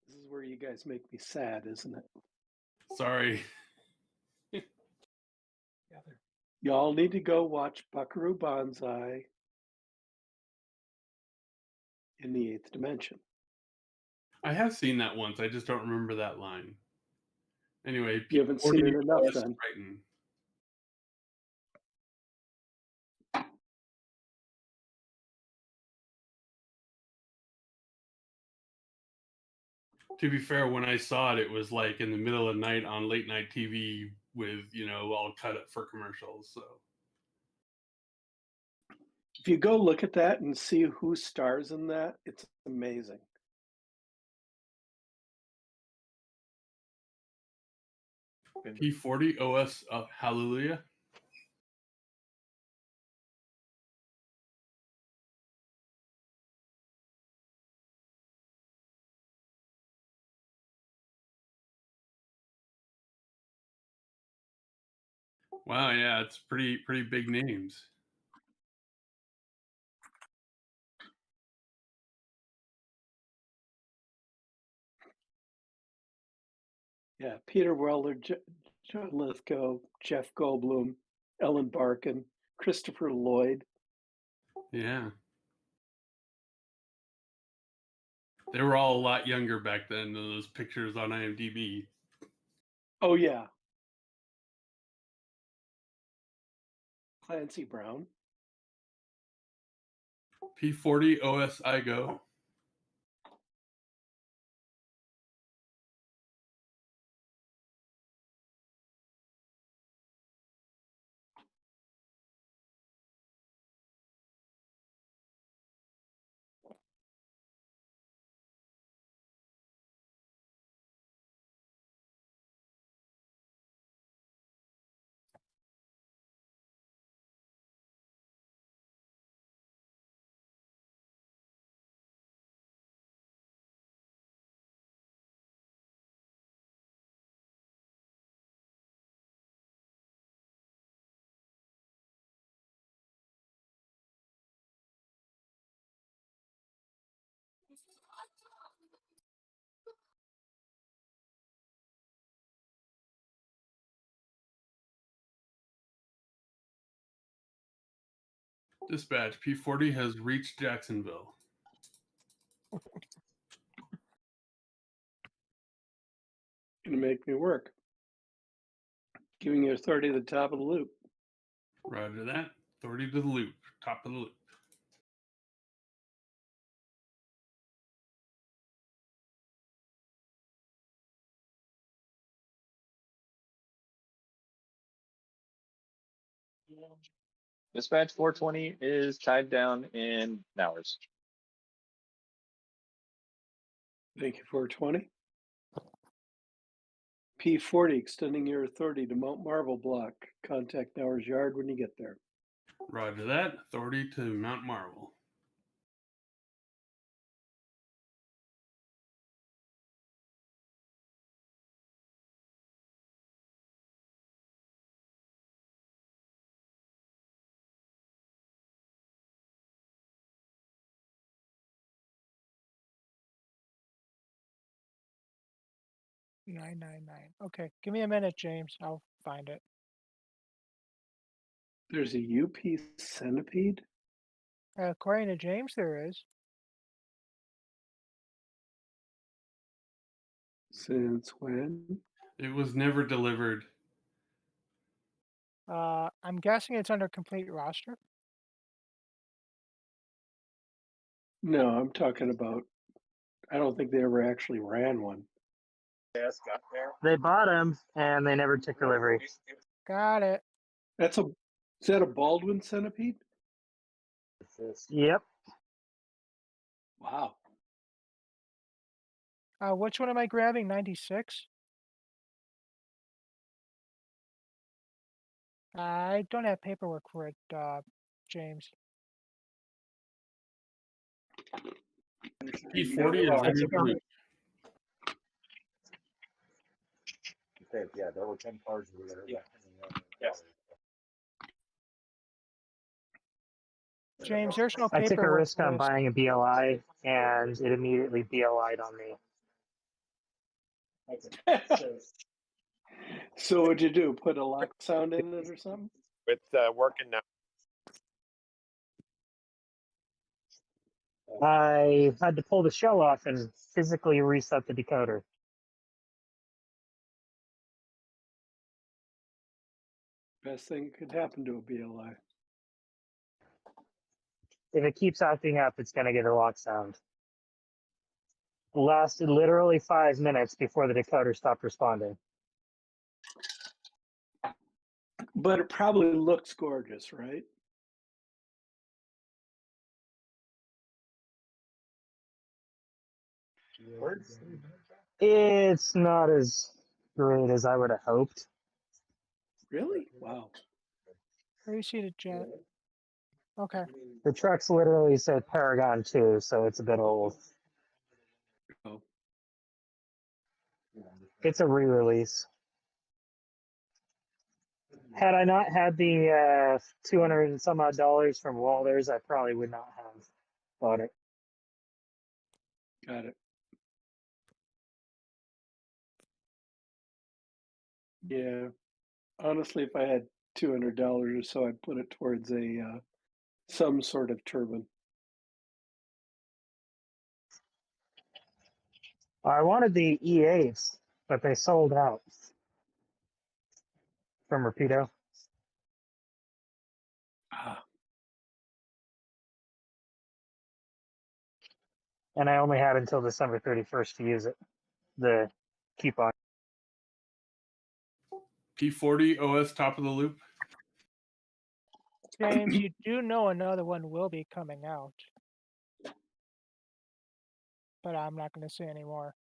Speaker 1: This is where you guys make me sad, isn't it?
Speaker 4: Sorry.
Speaker 1: Y'all need to go watch Buckaroo Banzai in the Eighth Dimension.
Speaker 4: I have seen that once. I just don't remember that line. Anyway,
Speaker 1: You haven't seen it enough
Speaker 4: OS
Speaker 1: then.
Speaker 4: Triton. To be fair, when I saw it, it was like in the middle of the night on late night TV with, all cut up for commercials. So
Speaker 1: If you go look at that and see who stars in that, it's amazing.
Speaker 4: P40 OS Hallelujah. Wow, yeah, it's pretty big names.
Speaker 1: Yeah, Peter Weller, John Lithgow, Jeff Goldblum, Ellen Barkin, Christopher Lloyd.
Speaker 4: Yeah. They were all a lot younger back then than those pictures on IMDb.
Speaker 1: Oh yeah. Clancy Brown.
Speaker 4: P40 OS IGO. Dispatch, P40 has reached Jacksonville.
Speaker 1: Gonna make me work. Giving you authority at the top of the loop.
Speaker 4: Roger that. Authority to the loop. Top of the loop.
Speaker 7: Dispatch 420 is tied down in hours.
Speaker 1: Thank you, 420. P40, extending your authority to Mount Marvel block. Contact Nowers Yard when you get there.
Speaker 4: Roger that. Authority to Mount Marvel.
Speaker 13: Nine. Okay, give me a minute, James. I'll find it.
Speaker 1: There's a UP centipede?
Speaker 13: According to James, there is.
Speaker 1: Since when?
Speaker 4: It was never delivered.
Speaker 13: I'm guessing it's under complete roster.
Speaker 1: No, I'm talking about, I don't think they ever actually ran one.
Speaker 3: They bought them and they never took delivery.
Speaker 13: Got it.
Speaker 1: Is that a Baldwin centipede?
Speaker 3: Yep.
Speaker 1: Wow.
Speaker 13: Which one am I grabbing? 96? I don't have paperwork for it, James.
Speaker 4: P40 is in the loop.
Speaker 5: Yeah, there were 10 cars over there.
Speaker 7: Yes.
Speaker 13: James, there's no
Speaker 3: I
Speaker 13: paperwork.
Speaker 3: took a risk
Speaker 13: for
Speaker 3: on
Speaker 13: this.
Speaker 3: buying a BLI and it immediately BLI'd on me.
Speaker 1: So what'd you do? Put a lock sound in it or something?
Speaker 6: It's working now.
Speaker 3: I had to pull the shell off and physically reset the decoder.
Speaker 1: Best thing could happen to a BLI.
Speaker 3: If it keeps acting up, it's going to get a lock sound. lasted literally 5 minutes before the decoder stopped responding.
Speaker 1: But it probably looks gorgeous, right?
Speaker 3: It's not as great as I would have hoped.
Speaker 1: Really? Wow.
Speaker 13: Tracy to Jet. Okay.
Speaker 3: The truck's literally said Paragon 2, so it's a bit old.
Speaker 1: Oh.
Speaker 3: It's a re-release. Had I not had the 200 and some odd dollars from Walters, I probably would not have bought it.
Speaker 1: Got it. Yeah. Honestly, if I had $200 or so, I'd put it towards a some sort of turbine.
Speaker 3: I wanted the E8s, but they sold out from Rapido.
Speaker 1: Ah,
Speaker 3: And I only had until December 31st to use it, the coupon.
Speaker 4: P40 OS top of the loop.
Speaker 13: James, you do know another one will be coming out. But I'm not going to say any more.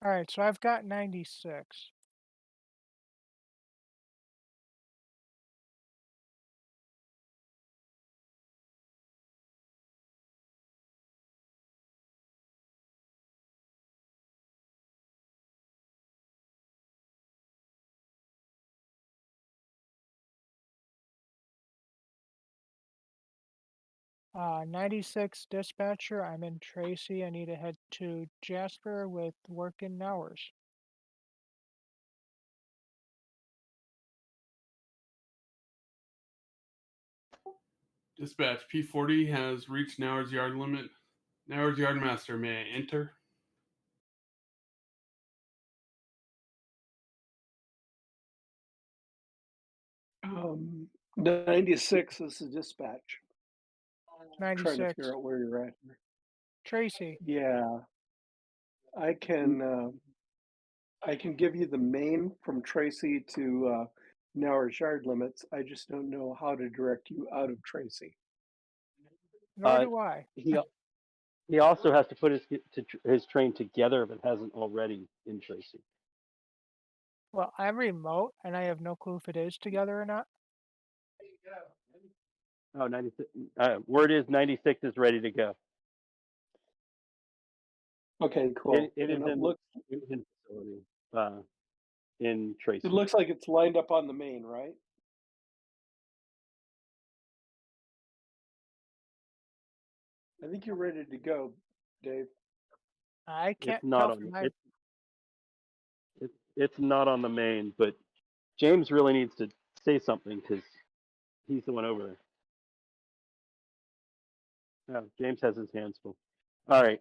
Speaker 13: All right, so I've got 96. Uh, 96 dispatcher, I'm in Tracy. I need to head to Jasper with working hours.
Speaker 4: Dispatch P40 has reached Nauer's yard limit. Nauer's yard master, may I enter?
Speaker 1: 96 is the dispatch. Trying to
Speaker 13: 96.
Speaker 1: figure out where you're at here.
Speaker 13: Tracy.
Speaker 1: Yeah, I can give you the main from Tracy to Nauer's yard limits. I just don't know how to direct you out of Tracy.
Speaker 13: Nor do I.
Speaker 8: He also has to put his train together if it hasn't already in Tracy.
Speaker 13: Well, I'm remote and I have no clue if it is together or not.
Speaker 8: Oh, 96. Word is 96 is ready to go.
Speaker 1: Okay, cool.
Speaker 8: It is
Speaker 1: And
Speaker 8: in facility in Tracy.
Speaker 1: it looks like it's lined up on the main, right? I think you're ready to go, Dave.
Speaker 13: I can't
Speaker 8: It's not
Speaker 13: tell
Speaker 8: on
Speaker 13: from my.
Speaker 8: it's not on the main, but James really needs to say something because he's the one over there. Yeah, James has his hands full. All right,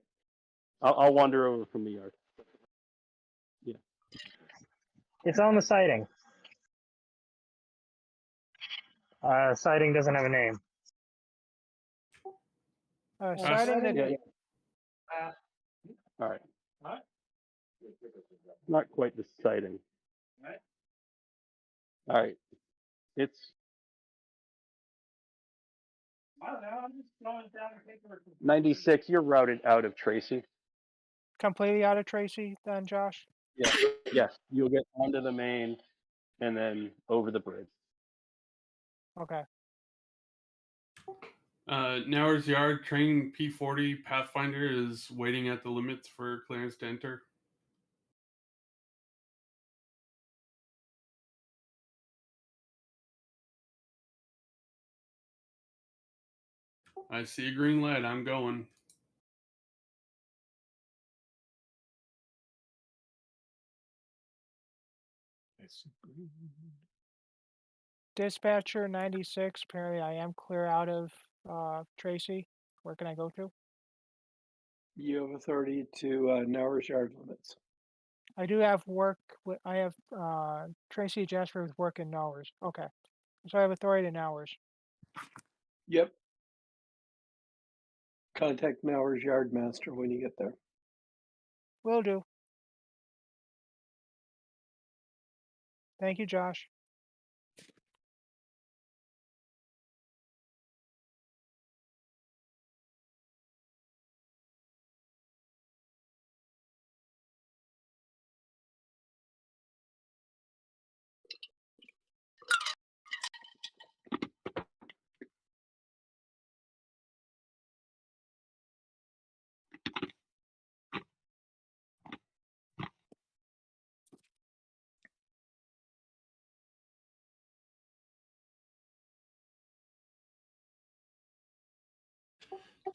Speaker 8: I'll wander over from the yard. Yeah,
Speaker 3: It's on the siding. Siding doesn't have a name.
Speaker 13: Siding that.
Speaker 8: yeah. All right. Not quite the siding. All right. It's 96. You're routed out of Tracy.
Speaker 13: Completely out of Tracy, then, Josh?
Speaker 8: Yeah. Yes. You'll get onto the main and then over the bridge.
Speaker 13: Okay.
Speaker 4: Nauer's yard train P40 Pathfinder is waiting at the limits for clearance to enter. I see a green light. I'm going.
Speaker 13: Dispatcher 96. Apparently, I am clear out of Tracy. Where can I go to?
Speaker 1: You have authority to an hour's yard limits.
Speaker 13: I do have work. I have Tracy Jasper with work in hours. Okay, so I have authority in hours.
Speaker 1: Yep. Contact Mauer's yard master when you get there.
Speaker 13: Will do. Thank you, Josh.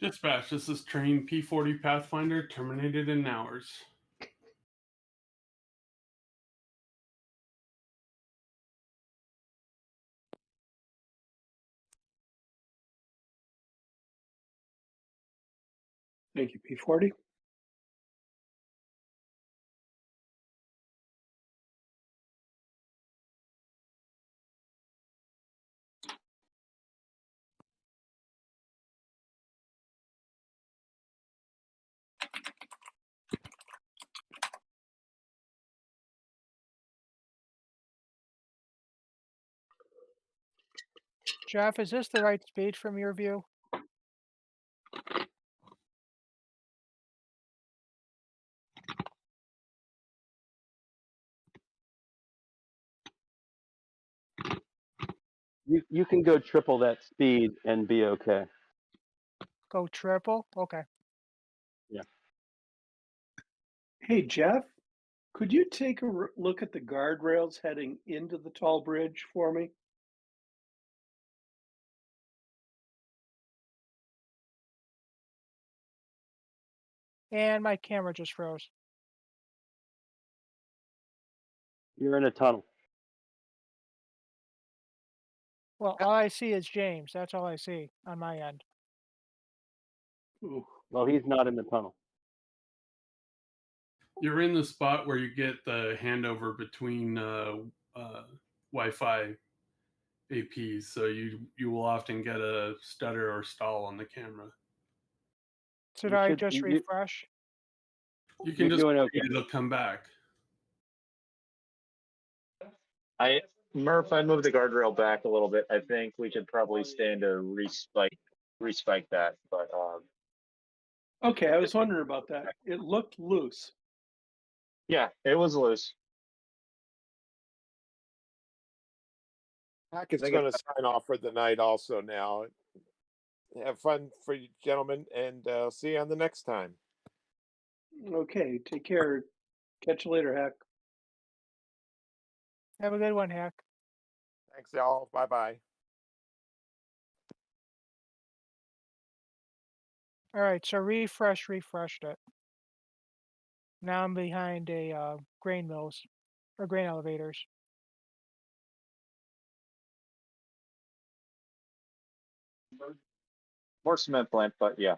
Speaker 4: Dispatch, this is train P40 Pathfinder terminated in hours.
Speaker 1: Thank you, P40.
Speaker 13: Jeff, is this the right speed from your view?
Speaker 8: You can go triple that speed and be okay.
Speaker 13: Go triple? Okay.
Speaker 8: Yeah.
Speaker 1: Hey, Jeff, could you take a look at the guardrails heading into the tall bridge for me?
Speaker 13: And my camera just froze.
Speaker 8: You're in a tunnel.
Speaker 13: Well, all I see is James. That's all I see on my end.
Speaker 1: Ooh.
Speaker 8: Well, he's not in the tunnel.
Speaker 4: You're in the spot where you get the handover between Wi-Fi APs, so you will often get a stutter or stall on the camera.
Speaker 13: Should
Speaker 8: You
Speaker 13: I
Speaker 8: should-
Speaker 13: just
Speaker 8: you-
Speaker 13: refresh?
Speaker 4: You can
Speaker 8: You're
Speaker 4: just
Speaker 8: doing
Speaker 4: wait,
Speaker 8: okay.
Speaker 4: it'll come back.
Speaker 7: Murph, I moved the guardrail back a little bit. I think we could probably stand to respike that, but
Speaker 1: Okay, I was wondering about that. It looked loose.
Speaker 7: yeah, it was loose.
Speaker 6: Hackett's
Speaker 7: think
Speaker 6: going to sign off for the night also now. Have fun for you gentlemen, and see you on the next time.
Speaker 1: Okay, take care. Catch you later, Hack.
Speaker 13: Have a good one, Hack.
Speaker 6: Thanks, y'all. Bye-bye.
Speaker 13: All right, so refreshed it. Now I'm behind a grain mills or grain elevators.
Speaker 7: More cement plant, but yeah.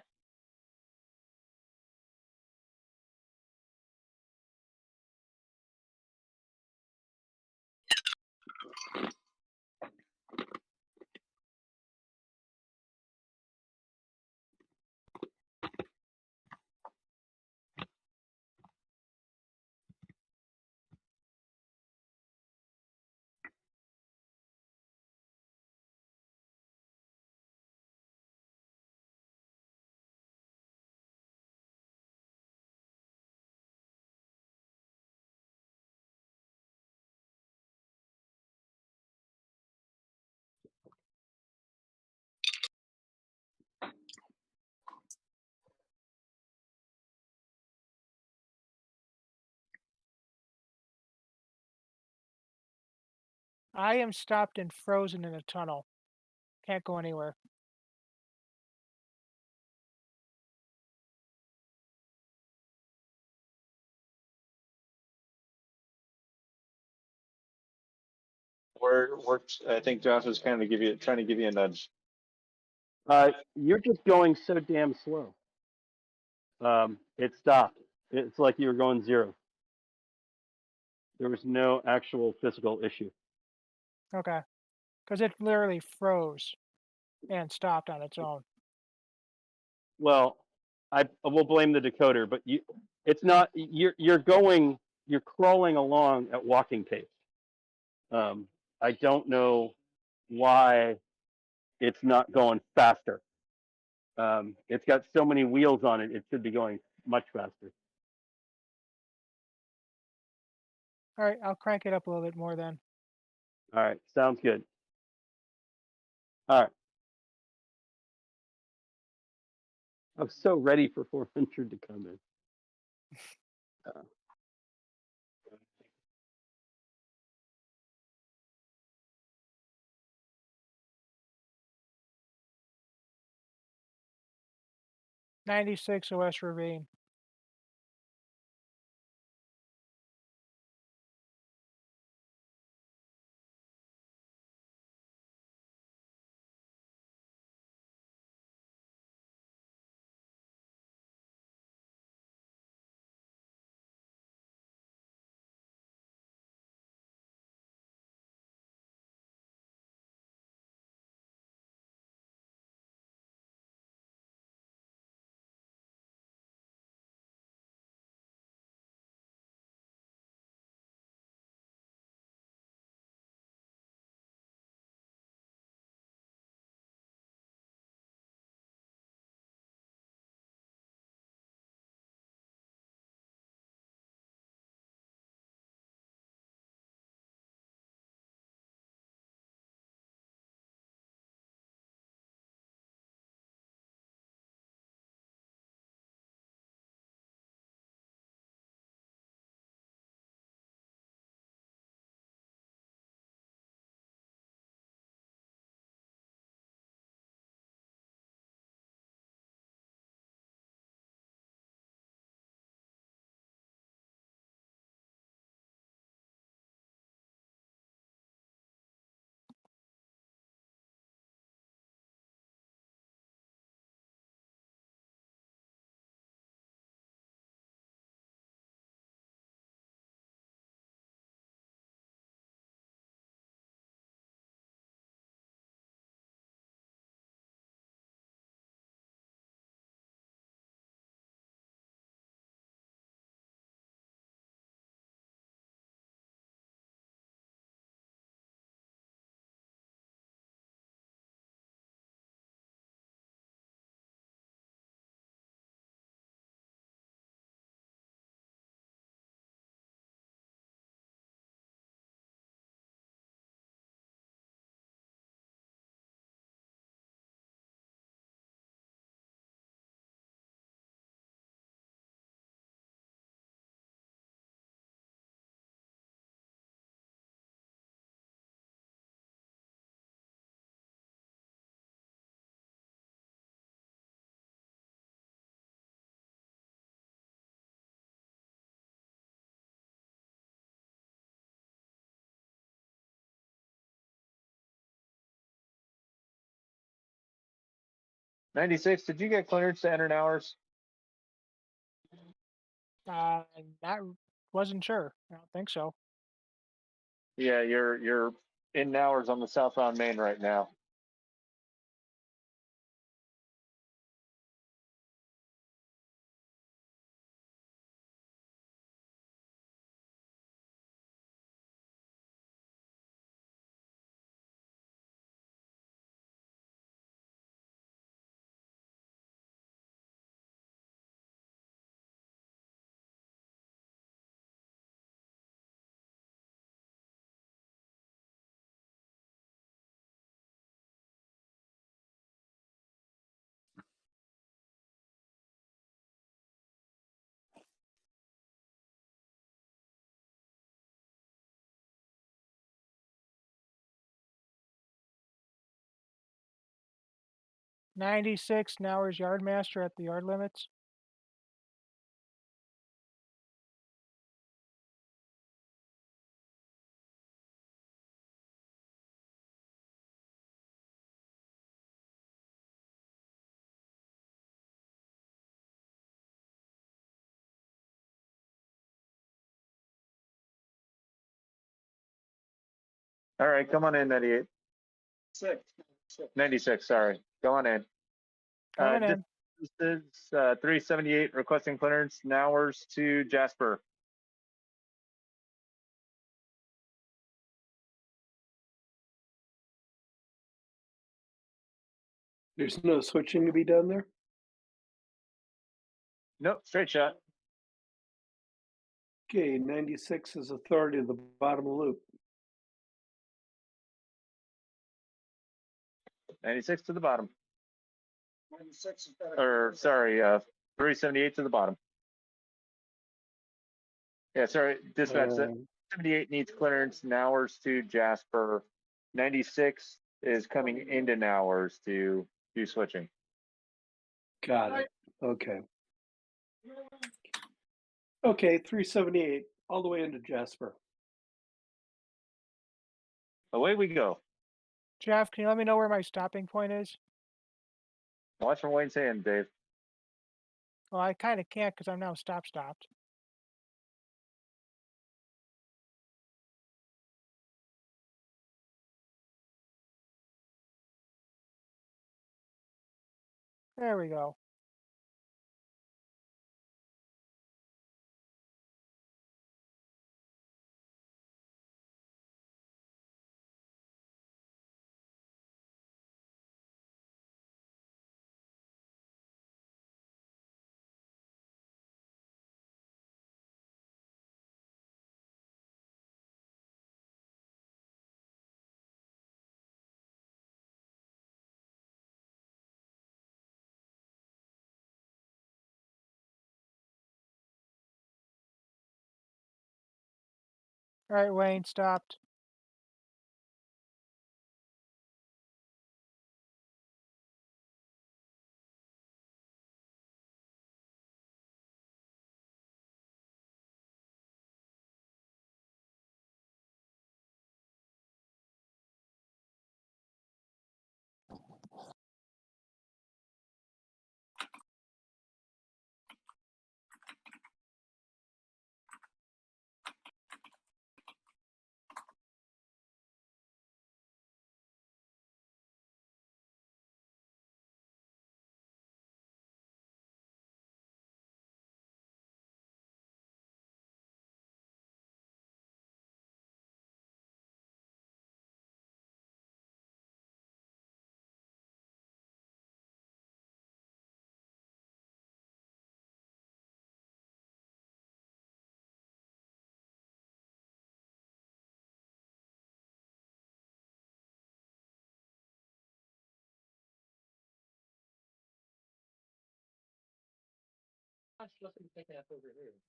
Speaker 13: I am stopped and frozen in a tunnel. Can't go anywhere.
Speaker 7: We're I think Josh is kind of trying to give you a nudge.
Speaker 8: You're just going so damn slow. It stopped. It's like you were going 0. There was no actual physical issue.
Speaker 13: Okay. Because it literally froze and stopped on its own.
Speaker 8: Well, I will blame the decoder, but it's not. You're crawling along at walking pace. I don't know why it's not going faster. It's got so many wheels on it; it should be going much faster.
Speaker 13: All right, I'll crank it up a little bit more then.
Speaker 8: All right, sounds good. All right. I was so ready for 400 to come in.
Speaker 13: 96 OS Ravine.
Speaker 7: '96. Did you get clearance to enter hours?
Speaker 13: That wasn't sure. I don't think so.
Speaker 7: Yeah, you're in hours on the southbound main right now.
Speaker 13: '96 now is Yardmaster at the yard limits.
Speaker 7: All right, come on in, 98. 96, sorry. Go on in.
Speaker 13: Coming in.
Speaker 7: This is 378 requesting clearance Nowers to Jasper.
Speaker 1: There's no switching to be done there?
Speaker 7: Nope, straight shot.
Speaker 1: Okay, 96 is authority of the bottom loop.
Speaker 7: 96 to the bottom.
Speaker 12: 96 is better.
Speaker 7: Or sorry, 378 to the bottom. Yeah, sorry, dispatch. 78 needs clearance Nowers to Jasper. 96 is coming into Nowers to do switching.
Speaker 1: Got it. Okay. Okay, 378, all the way into Jasper.
Speaker 7: Away we go.
Speaker 13: Jeff, can you let me know where my stopping point is?
Speaker 7: Watch from Wayne's hand, Dave.
Speaker 13: Well, I kind of can't because I'm now stopped. There we go. All right, Wayne, stopped.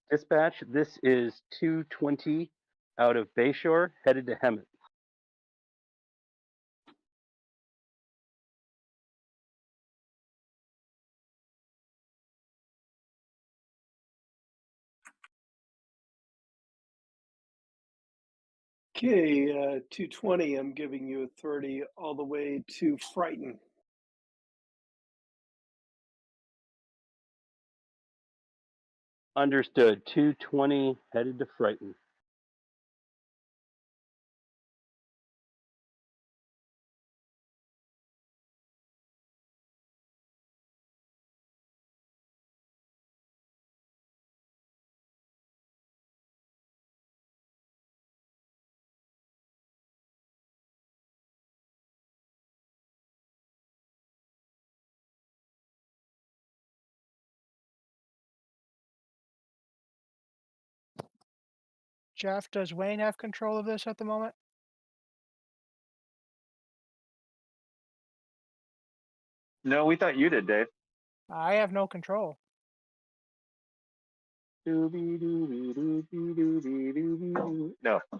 Speaker 8: Dispatch, this is 220 out of Bayshore, headed to Hemet.
Speaker 1: Okay, 220, I'm giving you authority all the way to Frighten.
Speaker 8: Understood. 220 headed to Frighten.
Speaker 13: Jeff, does Wayne have control of this at the moment?
Speaker 7: No, we thought you did, Dave.
Speaker 13: I have no control.
Speaker 7: No,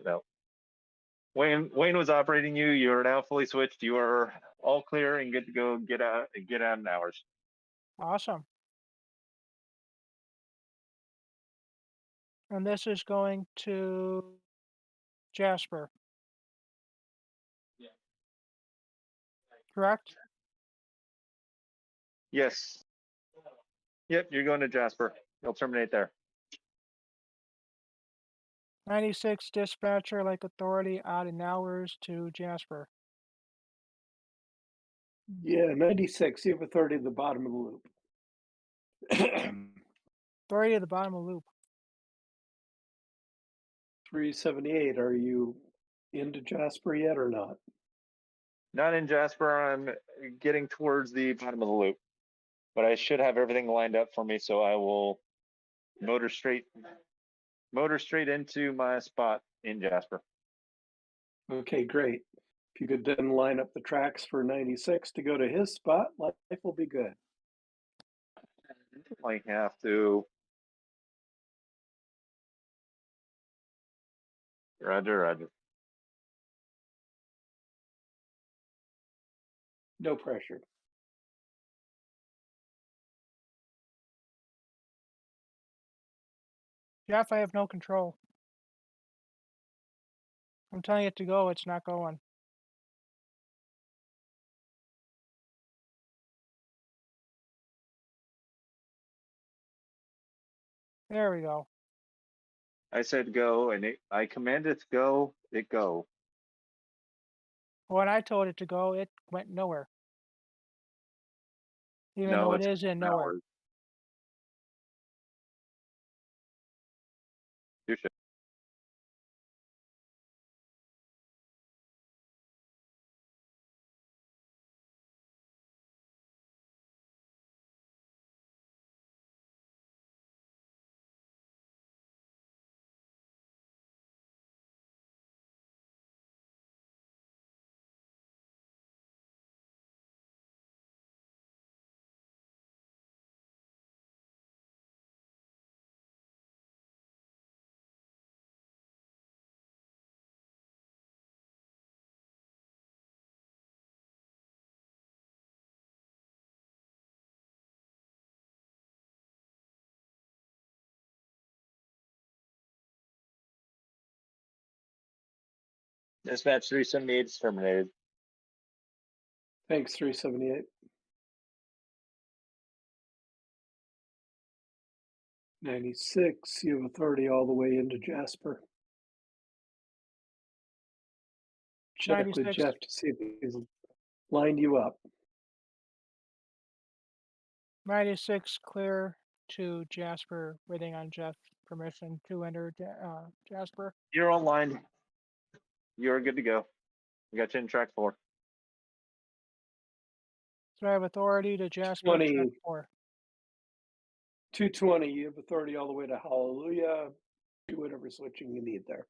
Speaker 7: no. Wayne was operating you. You are now fully switched. You are all clear and good to go. Get out in hours.
Speaker 13: Awesome. And this is going to Jasper.
Speaker 7: Yeah.
Speaker 13: Correct?
Speaker 7: Yes. Yep, you're going to Jasper. You'll terminate there.
Speaker 13: 96 dispatcher like authority odd and hours to Jasper.
Speaker 1: Yeah, 96. You have authority at the bottom of the loop.
Speaker 13: Authority at the bottom of the loop.
Speaker 1: 378. Are you into Jasper yet or not?
Speaker 7: Not in Jasper. I'm getting towards the bottom of the loop, but I should have everything lined up for me, so I will motor straight into my spot in Jasper.
Speaker 1: Okay, great. If you could then line up the tracks for 96 to go to his spot, life will be good.
Speaker 7: Might have to. Roger, roger.
Speaker 1: No pressure.
Speaker 13: Jeff, I have no control. I'm telling it to go, it's not going. There we go.
Speaker 7: I said go, and I commanded it to go. It go.
Speaker 13: When I told it to go, it went nowhere. Even
Speaker 7: No,
Speaker 13: though it
Speaker 7: it's
Speaker 13: is in nowhere.
Speaker 7: hours. You should. Dispatch 378 is terminated.
Speaker 1: Thanks, 378. 96. You have authority all the way into Jasper. Check with
Speaker 13: 96.
Speaker 1: Jeff to see if he's lined you up.
Speaker 13: 96 clear to Jasper, waiting on Jeff's permission to enter Jasper.
Speaker 7: You're online. You're good to go. We got you in track 4.
Speaker 13: So I have authority to Jasper
Speaker 1: 20.
Speaker 13: track 4.
Speaker 1: 220. You have authority all the way to Hallelujah. Do whatever switching you need there.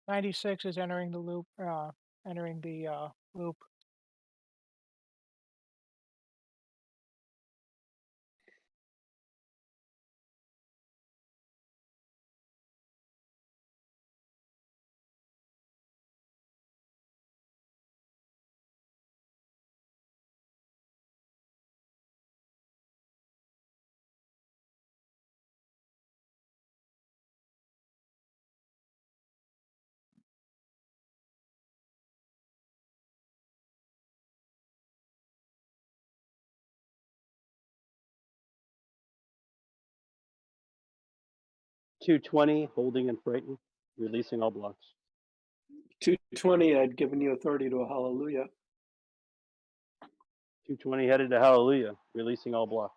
Speaker 13: '96 is entering the loop. Loop.
Speaker 8: $220 holding and freighting, releasing all blocks.
Speaker 1: 220. I'd given you authority to a Hallelujah.
Speaker 8: $220 headed to Hallelujah, releasing all blocks.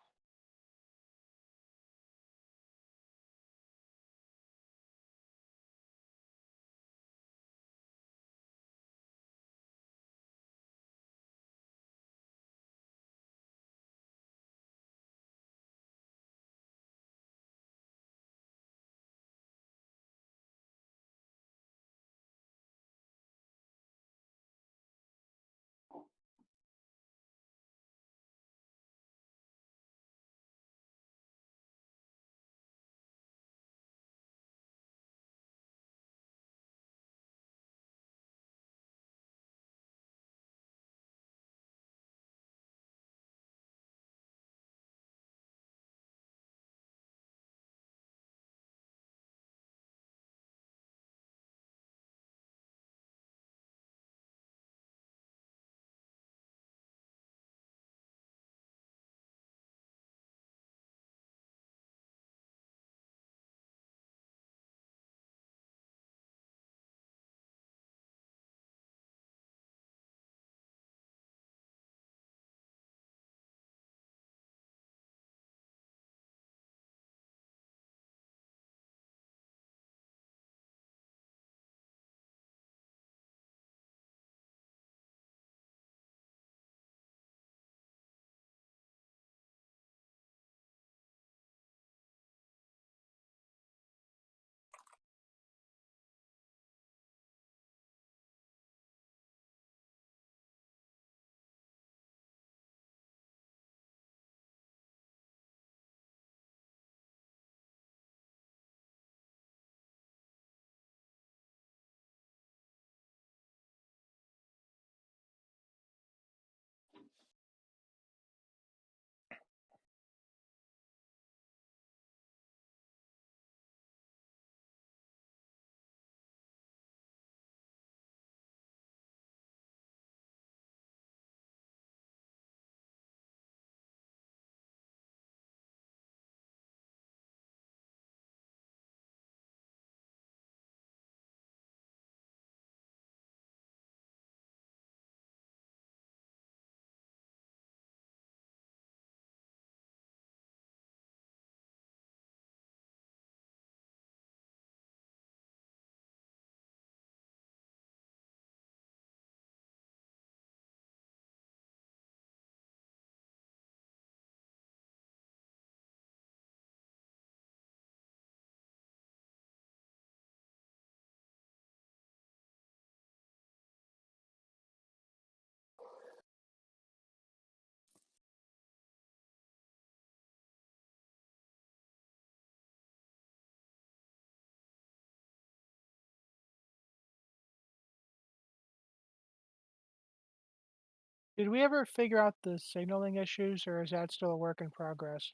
Speaker 13: Did we ever figure out the signaling issues, or is that still a work in progress?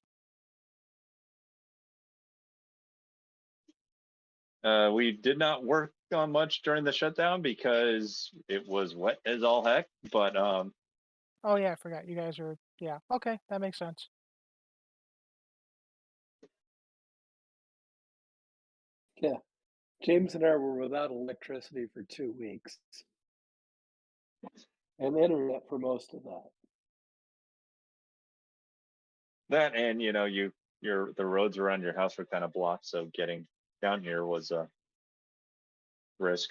Speaker 7: We did not work on much during the shutdown because it was wet as all heck. But
Speaker 13: Oh yeah, I forgot. You guys are, yeah. Okay, that makes sense.
Speaker 1: Yeah. James and I were without electricity for 2 weeks and internet for most of that.
Speaker 7: that, and the roads around your house were kind of blocked, so getting down here was a risk.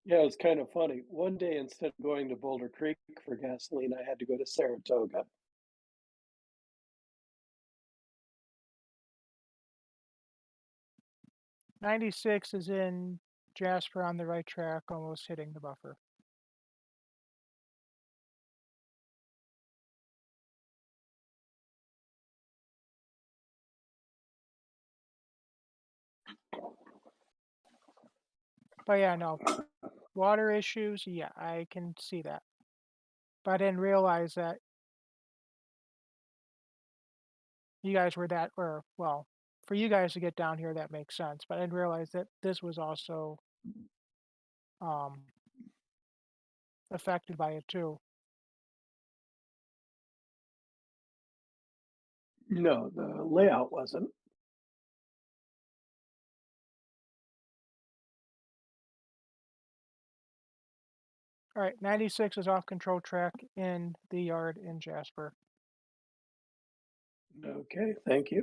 Speaker 1: Yeah, it was kind of funny. One day, instead of going to Boulder Creek for gasoline, I had to go to Saratoga.
Speaker 13: '96 is in Jasper on the right track, almost hitting the buffer. But yeah, no. Water issues, yeah, I can see that. But I didn't realize that you guys were that, or, well, for you guys to get down here, that makes sense. But I didn't realize that this was also um, affected by it too.
Speaker 1: No, the layout wasn't.
Speaker 13: All right, 96 is off control track in the yard in Jasper.
Speaker 1: Okay, thank you.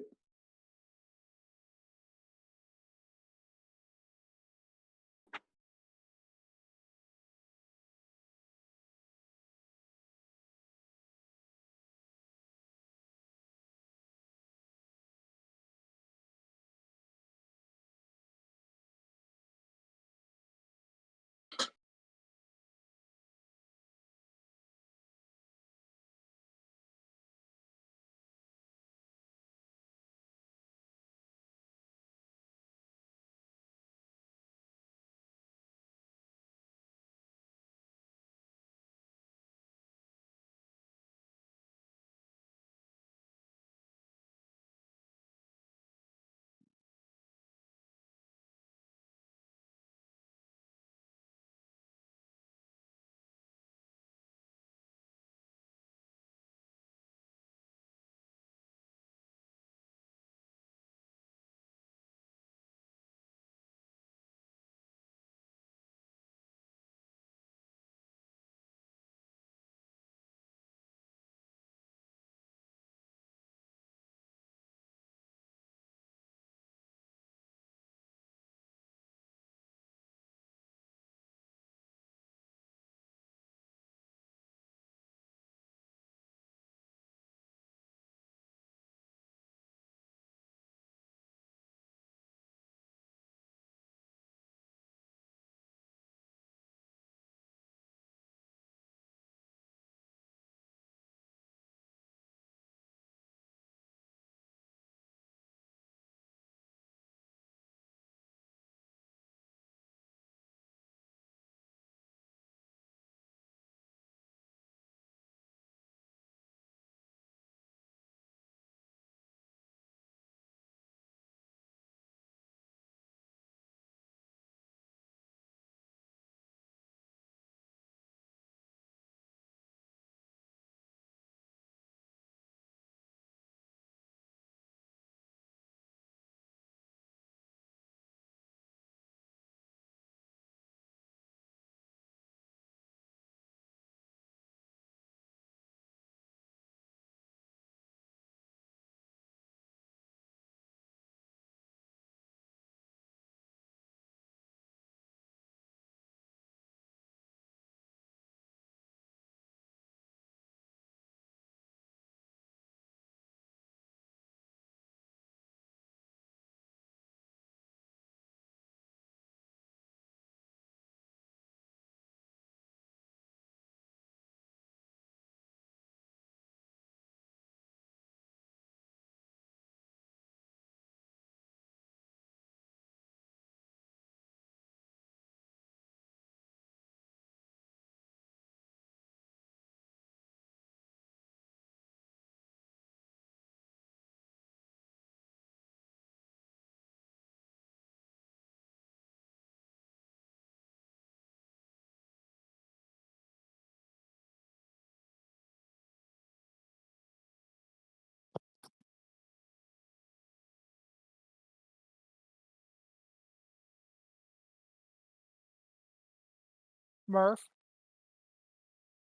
Speaker 13: Murph,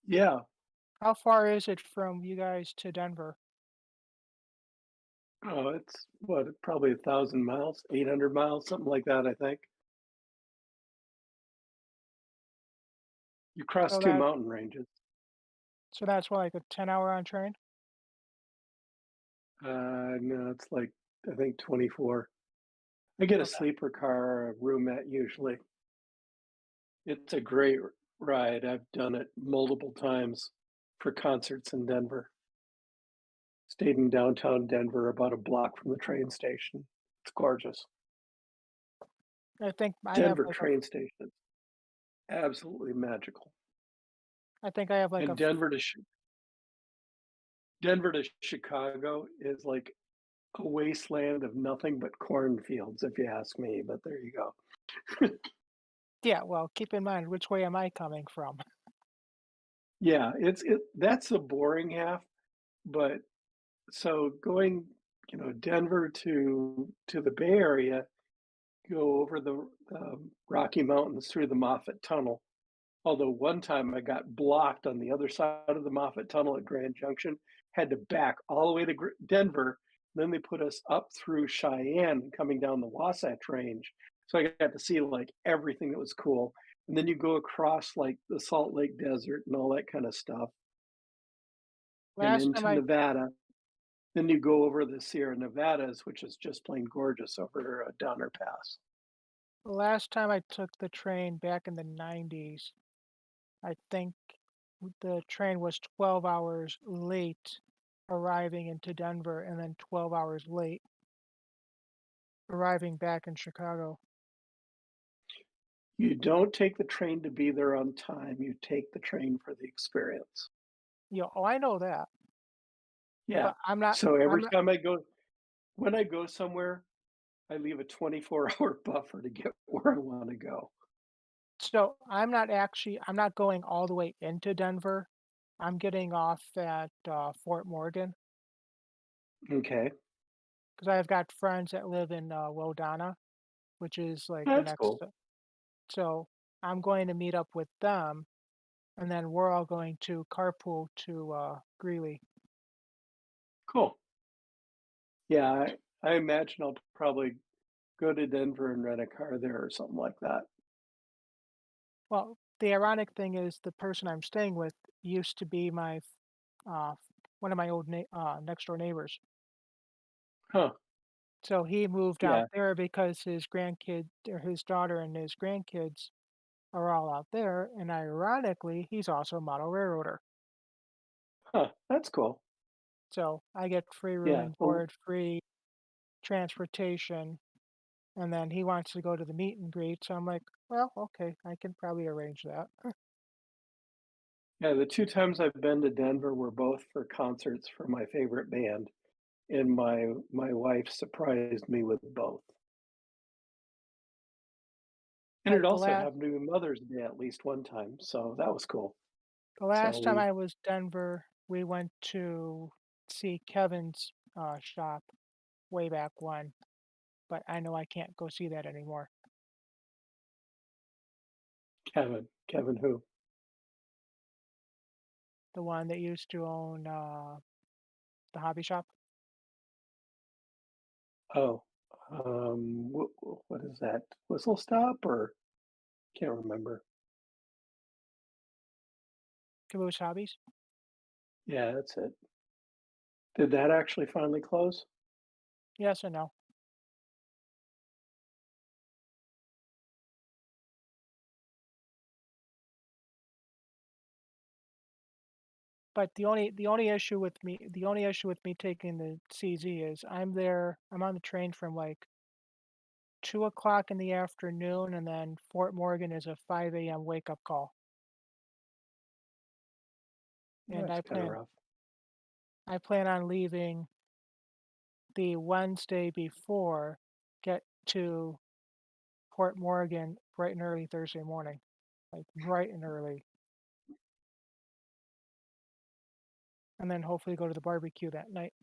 Speaker 1: Yeah.
Speaker 13: how far is it from you guys to Denver?
Speaker 1: Oh, it's what, probably 1,000 miles, 800 miles, something like that, I think. You cross
Speaker 13: So
Speaker 1: two
Speaker 13: that
Speaker 1: mountain ranges.
Speaker 13: so that's what, like a 10-hour on train?
Speaker 1: No, it's like, I think 24. I get a
Speaker 13: Okay.
Speaker 1: sleeper car, a roomette usually. It's a great ride. I've done it multiple times for concerts in Denver. Stayed in downtown Denver, about a block from the train station. It's gorgeous.
Speaker 13: I think I have
Speaker 1: Denver
Speaker 13: like a
Speaker 1: train station, absolutely magical.
Speaker 13: I think I have like
Speaker 1: And
Speaker 13: a
Speaker 1: Denver to Chicago is like a wasteland of nothing but cornfields, if you ask me. But there you go.
Speaker 13: yeah, well, keep in mind which way am I coming from?
Speaker 1: Yeah, that's the boring half. But so going, Denver to the Bay Area, go over the Rocky Mountains through the Moffat Tunnel. Although one time I got blocked on the other side of the Moffat Tunnel at Grand Junction, had to back all the way to Denver. Then they put us up through Cheyenne, coming down the Wasatch Range. So I got to see like everything that was cool. And then you go across like the Salt Lake Desert and all that kind of stuff, and
Speaker 13: Last time
Speaker 1: into
Speaker 13: I
Speaker 1: Nevada. Then you go over the Sierra Nevadas, which is just plain gorgeous over Donner Pass.
Speaker 13: last time I took the train back in the 90s, I think the train was 12 hours late arriving into Denver and then 12 hours late arriving back in Chicago.
Speaker 1: You don't take the train to be there on time. You take the train for the experience.
Speaker 13: Oh, I know that,
Speaker 1: Yeah.
Speaker 13: but I'm not.
Speaker 1: So
Speaker 13: I'm
Speaker 1: every
Speaker 13: not.
Speaker 1: time when I go somewhere, I leave a 24-hour buffer to get where I want to go.
Speaker 13: So I'm not actually. I'm not going all the way into Denver. I'm getting off at Fort Morgan
Speaker 1: Okay.
Speaker 13: because I've got friends that live in Wodana, which is like the
Speaker 1: That's
Speaker 13: next.
Speaker 1: cool.
Speaker 13: So I'm going to meet up with them, and then we're all going to carpool to Greeley.
Speaker 1: Cool. Yeah, I imagine I'll probably go to Denver and rent a car there or something like that.
Speaker 13: Well, the ironic thing is the person I'm staying with used to be my uh, one of my old next door neighbors.
Speaker 1: Huh.
Speaker 13: So he moved out
Speaker 1: Yeah.
Speaker 13: there because his grandkid or his daughter and his grandkids are all out there. And ironically, he's also a model railroader.
Speaker 1: Huh. That's cool.
Speaker 13: So I get free room
Speaker 1: Yeah.
Speaker 13: and
Speaker 1: Well,
Speaker 13: board, free transportation, and then he wants to go to the meet and greet. So I'm like, well, okay, I can probably arrange that.
Speaker 1: yeah, the two times I've been to Denver were both for concerts for my favorite band, and my wife surprised me with both. And it
Speaker 13: Like
Speaker 1: also happened to be Mother's Day at least one time, so that was cool.
Speaker 13: the
Speaker 1: So
Speaker 13: last time
Speaker 1: we
Speaker 13: I was Denver, we went to see Kevin's shop way back when, but I know I can't go see that anymore.
Speaker 1: Kevin who?
Speaker 13: The one that used to own the hobby shop.
Speaker 1: Oh, what is that? Whistle Stop or can't remember.
Speaker 13: Caboose Hobbies.
Speaker 1: Yeah, that's it. Did that actually finally close?
Speaker 13: Yes and no. But the only issue with me taking the CZ is I'm on the train from like 2 o'clock in the afternoon, and then Fort Morgan is a 5 a.m. wake up call. And
Speaker 1: That's kind of rough.
Speaker 13: I plan on leaving the Wednesday before, get to Fort Morgan bright and early Thursday morning, like bright and early, and then hopefully go to the barbecue that night.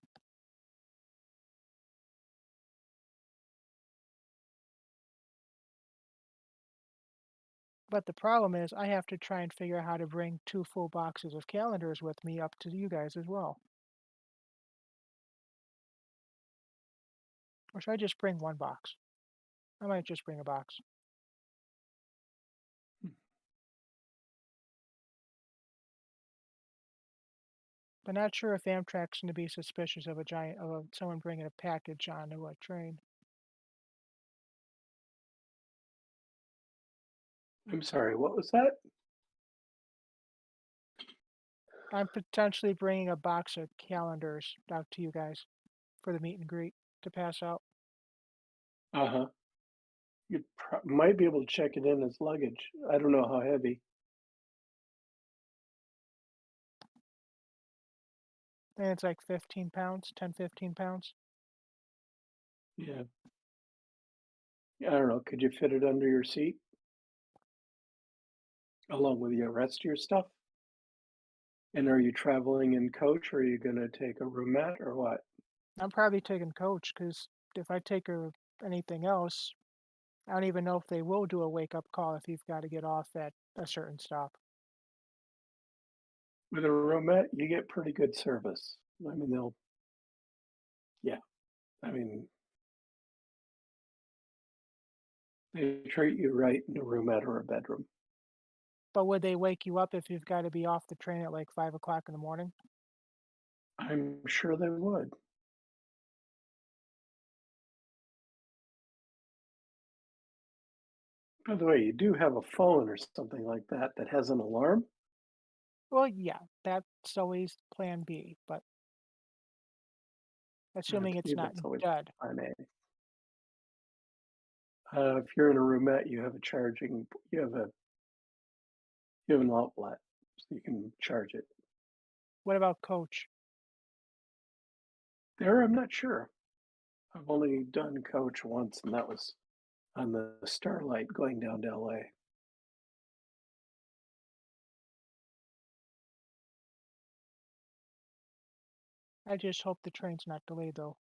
Speaker 13: But the problem is I have to try and figure out how to bring 2 full boxes of calendars with me up to you guys as well. Or should I just bring 1 box? I might just bring a box. But not sure if Amtrak's gonna be suspicious of someone bringing a package onto a train.
Speaker 1: I'm sorry, what was that?
Speaker 13: I'm potentially bringing a box of calendars out to you guys for the meet and greet to pass out.
Speaker 1: Uh-huh. You might be able to check it in as luggage. I don't know how heavy.
Speaker 13: And it's like 15 pounds, 10, 15 pounds.
Speaker 1: Yeah. I don't know. Could you fit it under your seat along with your rest of your stuff? And are you traveling in coach or are you gonna take a roomette or what?
Speaker 13: I'm probably taking coach because if I take anything else, I don't even know if they will do a wake up call if you've got to get off at a certain stop.
Speaker 1: With a roomette, you get pretty good service. I mean, yeah. I mean, they treat you right in a roomette or a bedroom.
Speaker 13: But would they wake you up if you've got to be off the train at like 5 o'clock in the morning?
Speaker 1: I'm sure they would. By the way, you do have a phone or something like that that has an alarm?
Speaker 13: Well, yeah, that's always plan B, but
Speaker 1: To
Speaker 13: assuming it's
Speaker 1: me,
Speaker 13: not
Speaker 1: that's always
Speaker 13: dead.
Speaker 1: plan A. If you're in a roomette, you have an outlet, so you can charge it.
Speaker 13: What about coach?
Speaker 1: There, I'm not sure. I've only done coach once, and that was on the Starlight going down to LA.
Speaker 13: I just hope the train's not delayed though.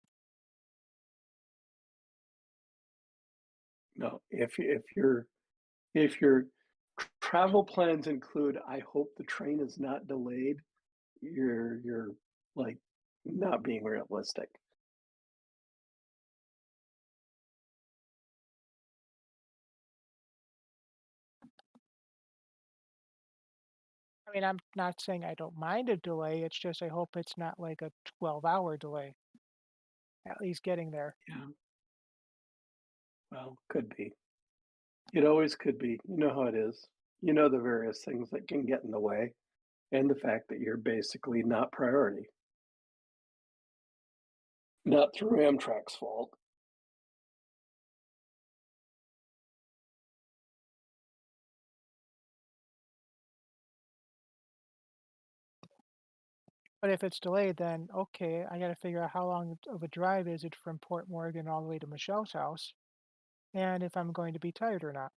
Speaker 1: No, if your travel plans include, I hope the train is not delayed, you're like not being realistic.
Speaker 13: I mean, I'm not saying I don't mind a delay. It's just I hope it's not like a 12-hour delay. At least getting there.
Speaker 1: Yeah. Well, could be. It always could be. You know how it is. You know the various things that can get in the way, and the fact that you're basically not priority. Not through Amtrak's fault.
Speaker 13: But if it's delayed, then okay, I got to figure out how long of a drive is it from Port Morgan all the way to Michelle's house, and if I'm going to be tired or not.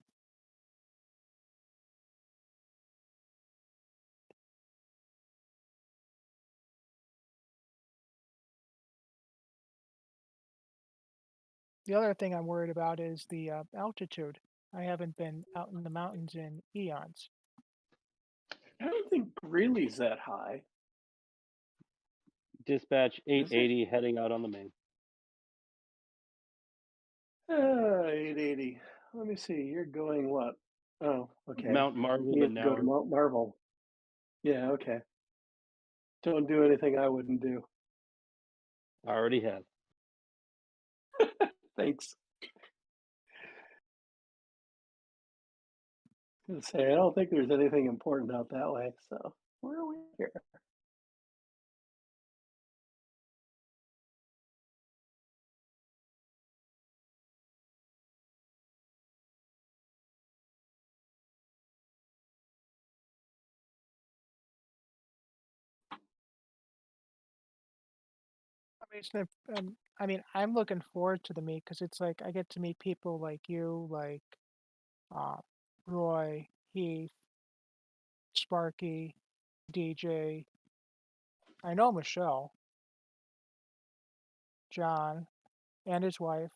Speaker 13: The other thing I'm worried about is the altitude. I haven't been out in the mountains in eons.
Speaker 1: I don't think Greeley's that high,
Speaker 8: Dispatch
Speaker 1: is it?
Speaker 8: 880 heading out on the main.
Speaker 1: 880. Let me see. You're going what? Oh, okay.
Speaker 8: Mount Marvel
Speaker 1: You
Speaker 8: to
Speaker 1: have to go to
Speaker 8: Nowers.
Speaker 1: Mount Marvel. Yeah, okay. Don't do anything I wouldn't do.
Speaker 8: I already have.
Speaker 1: Thanks. I was gonna say, I don't think there's anything important out that way. So where are we here?
Speaker 13: I mean, I mean, I'm looking forward to the meet because it's like I get to meet people like you, like uh, Roy, Heath, Sparky, DJ. I know Michelle, John, and his wife.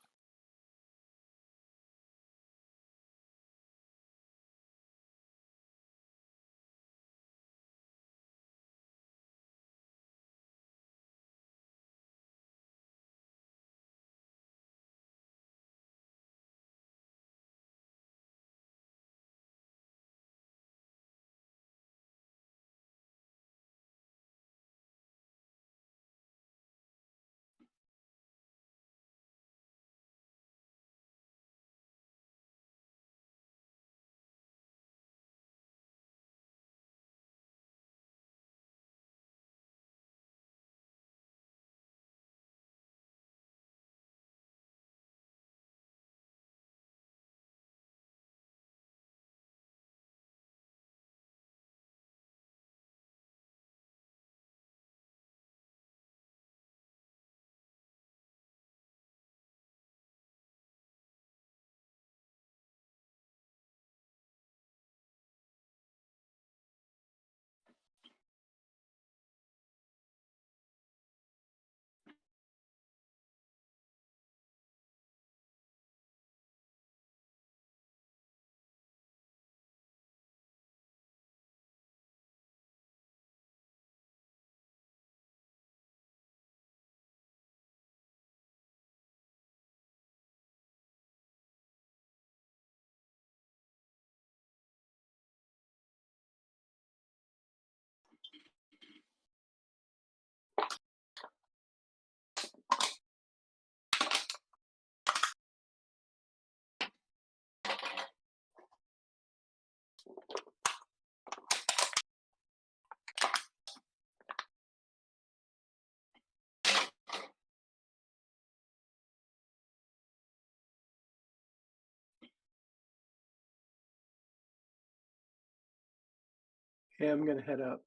Speaker 1: Hey, I'm gonna head up.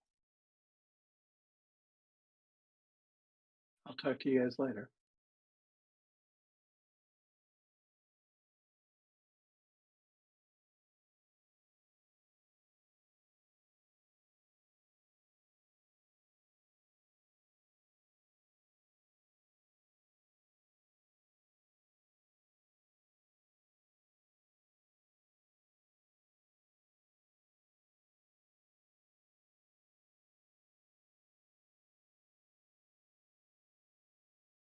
Speaker 1: I'll talk to you guys later.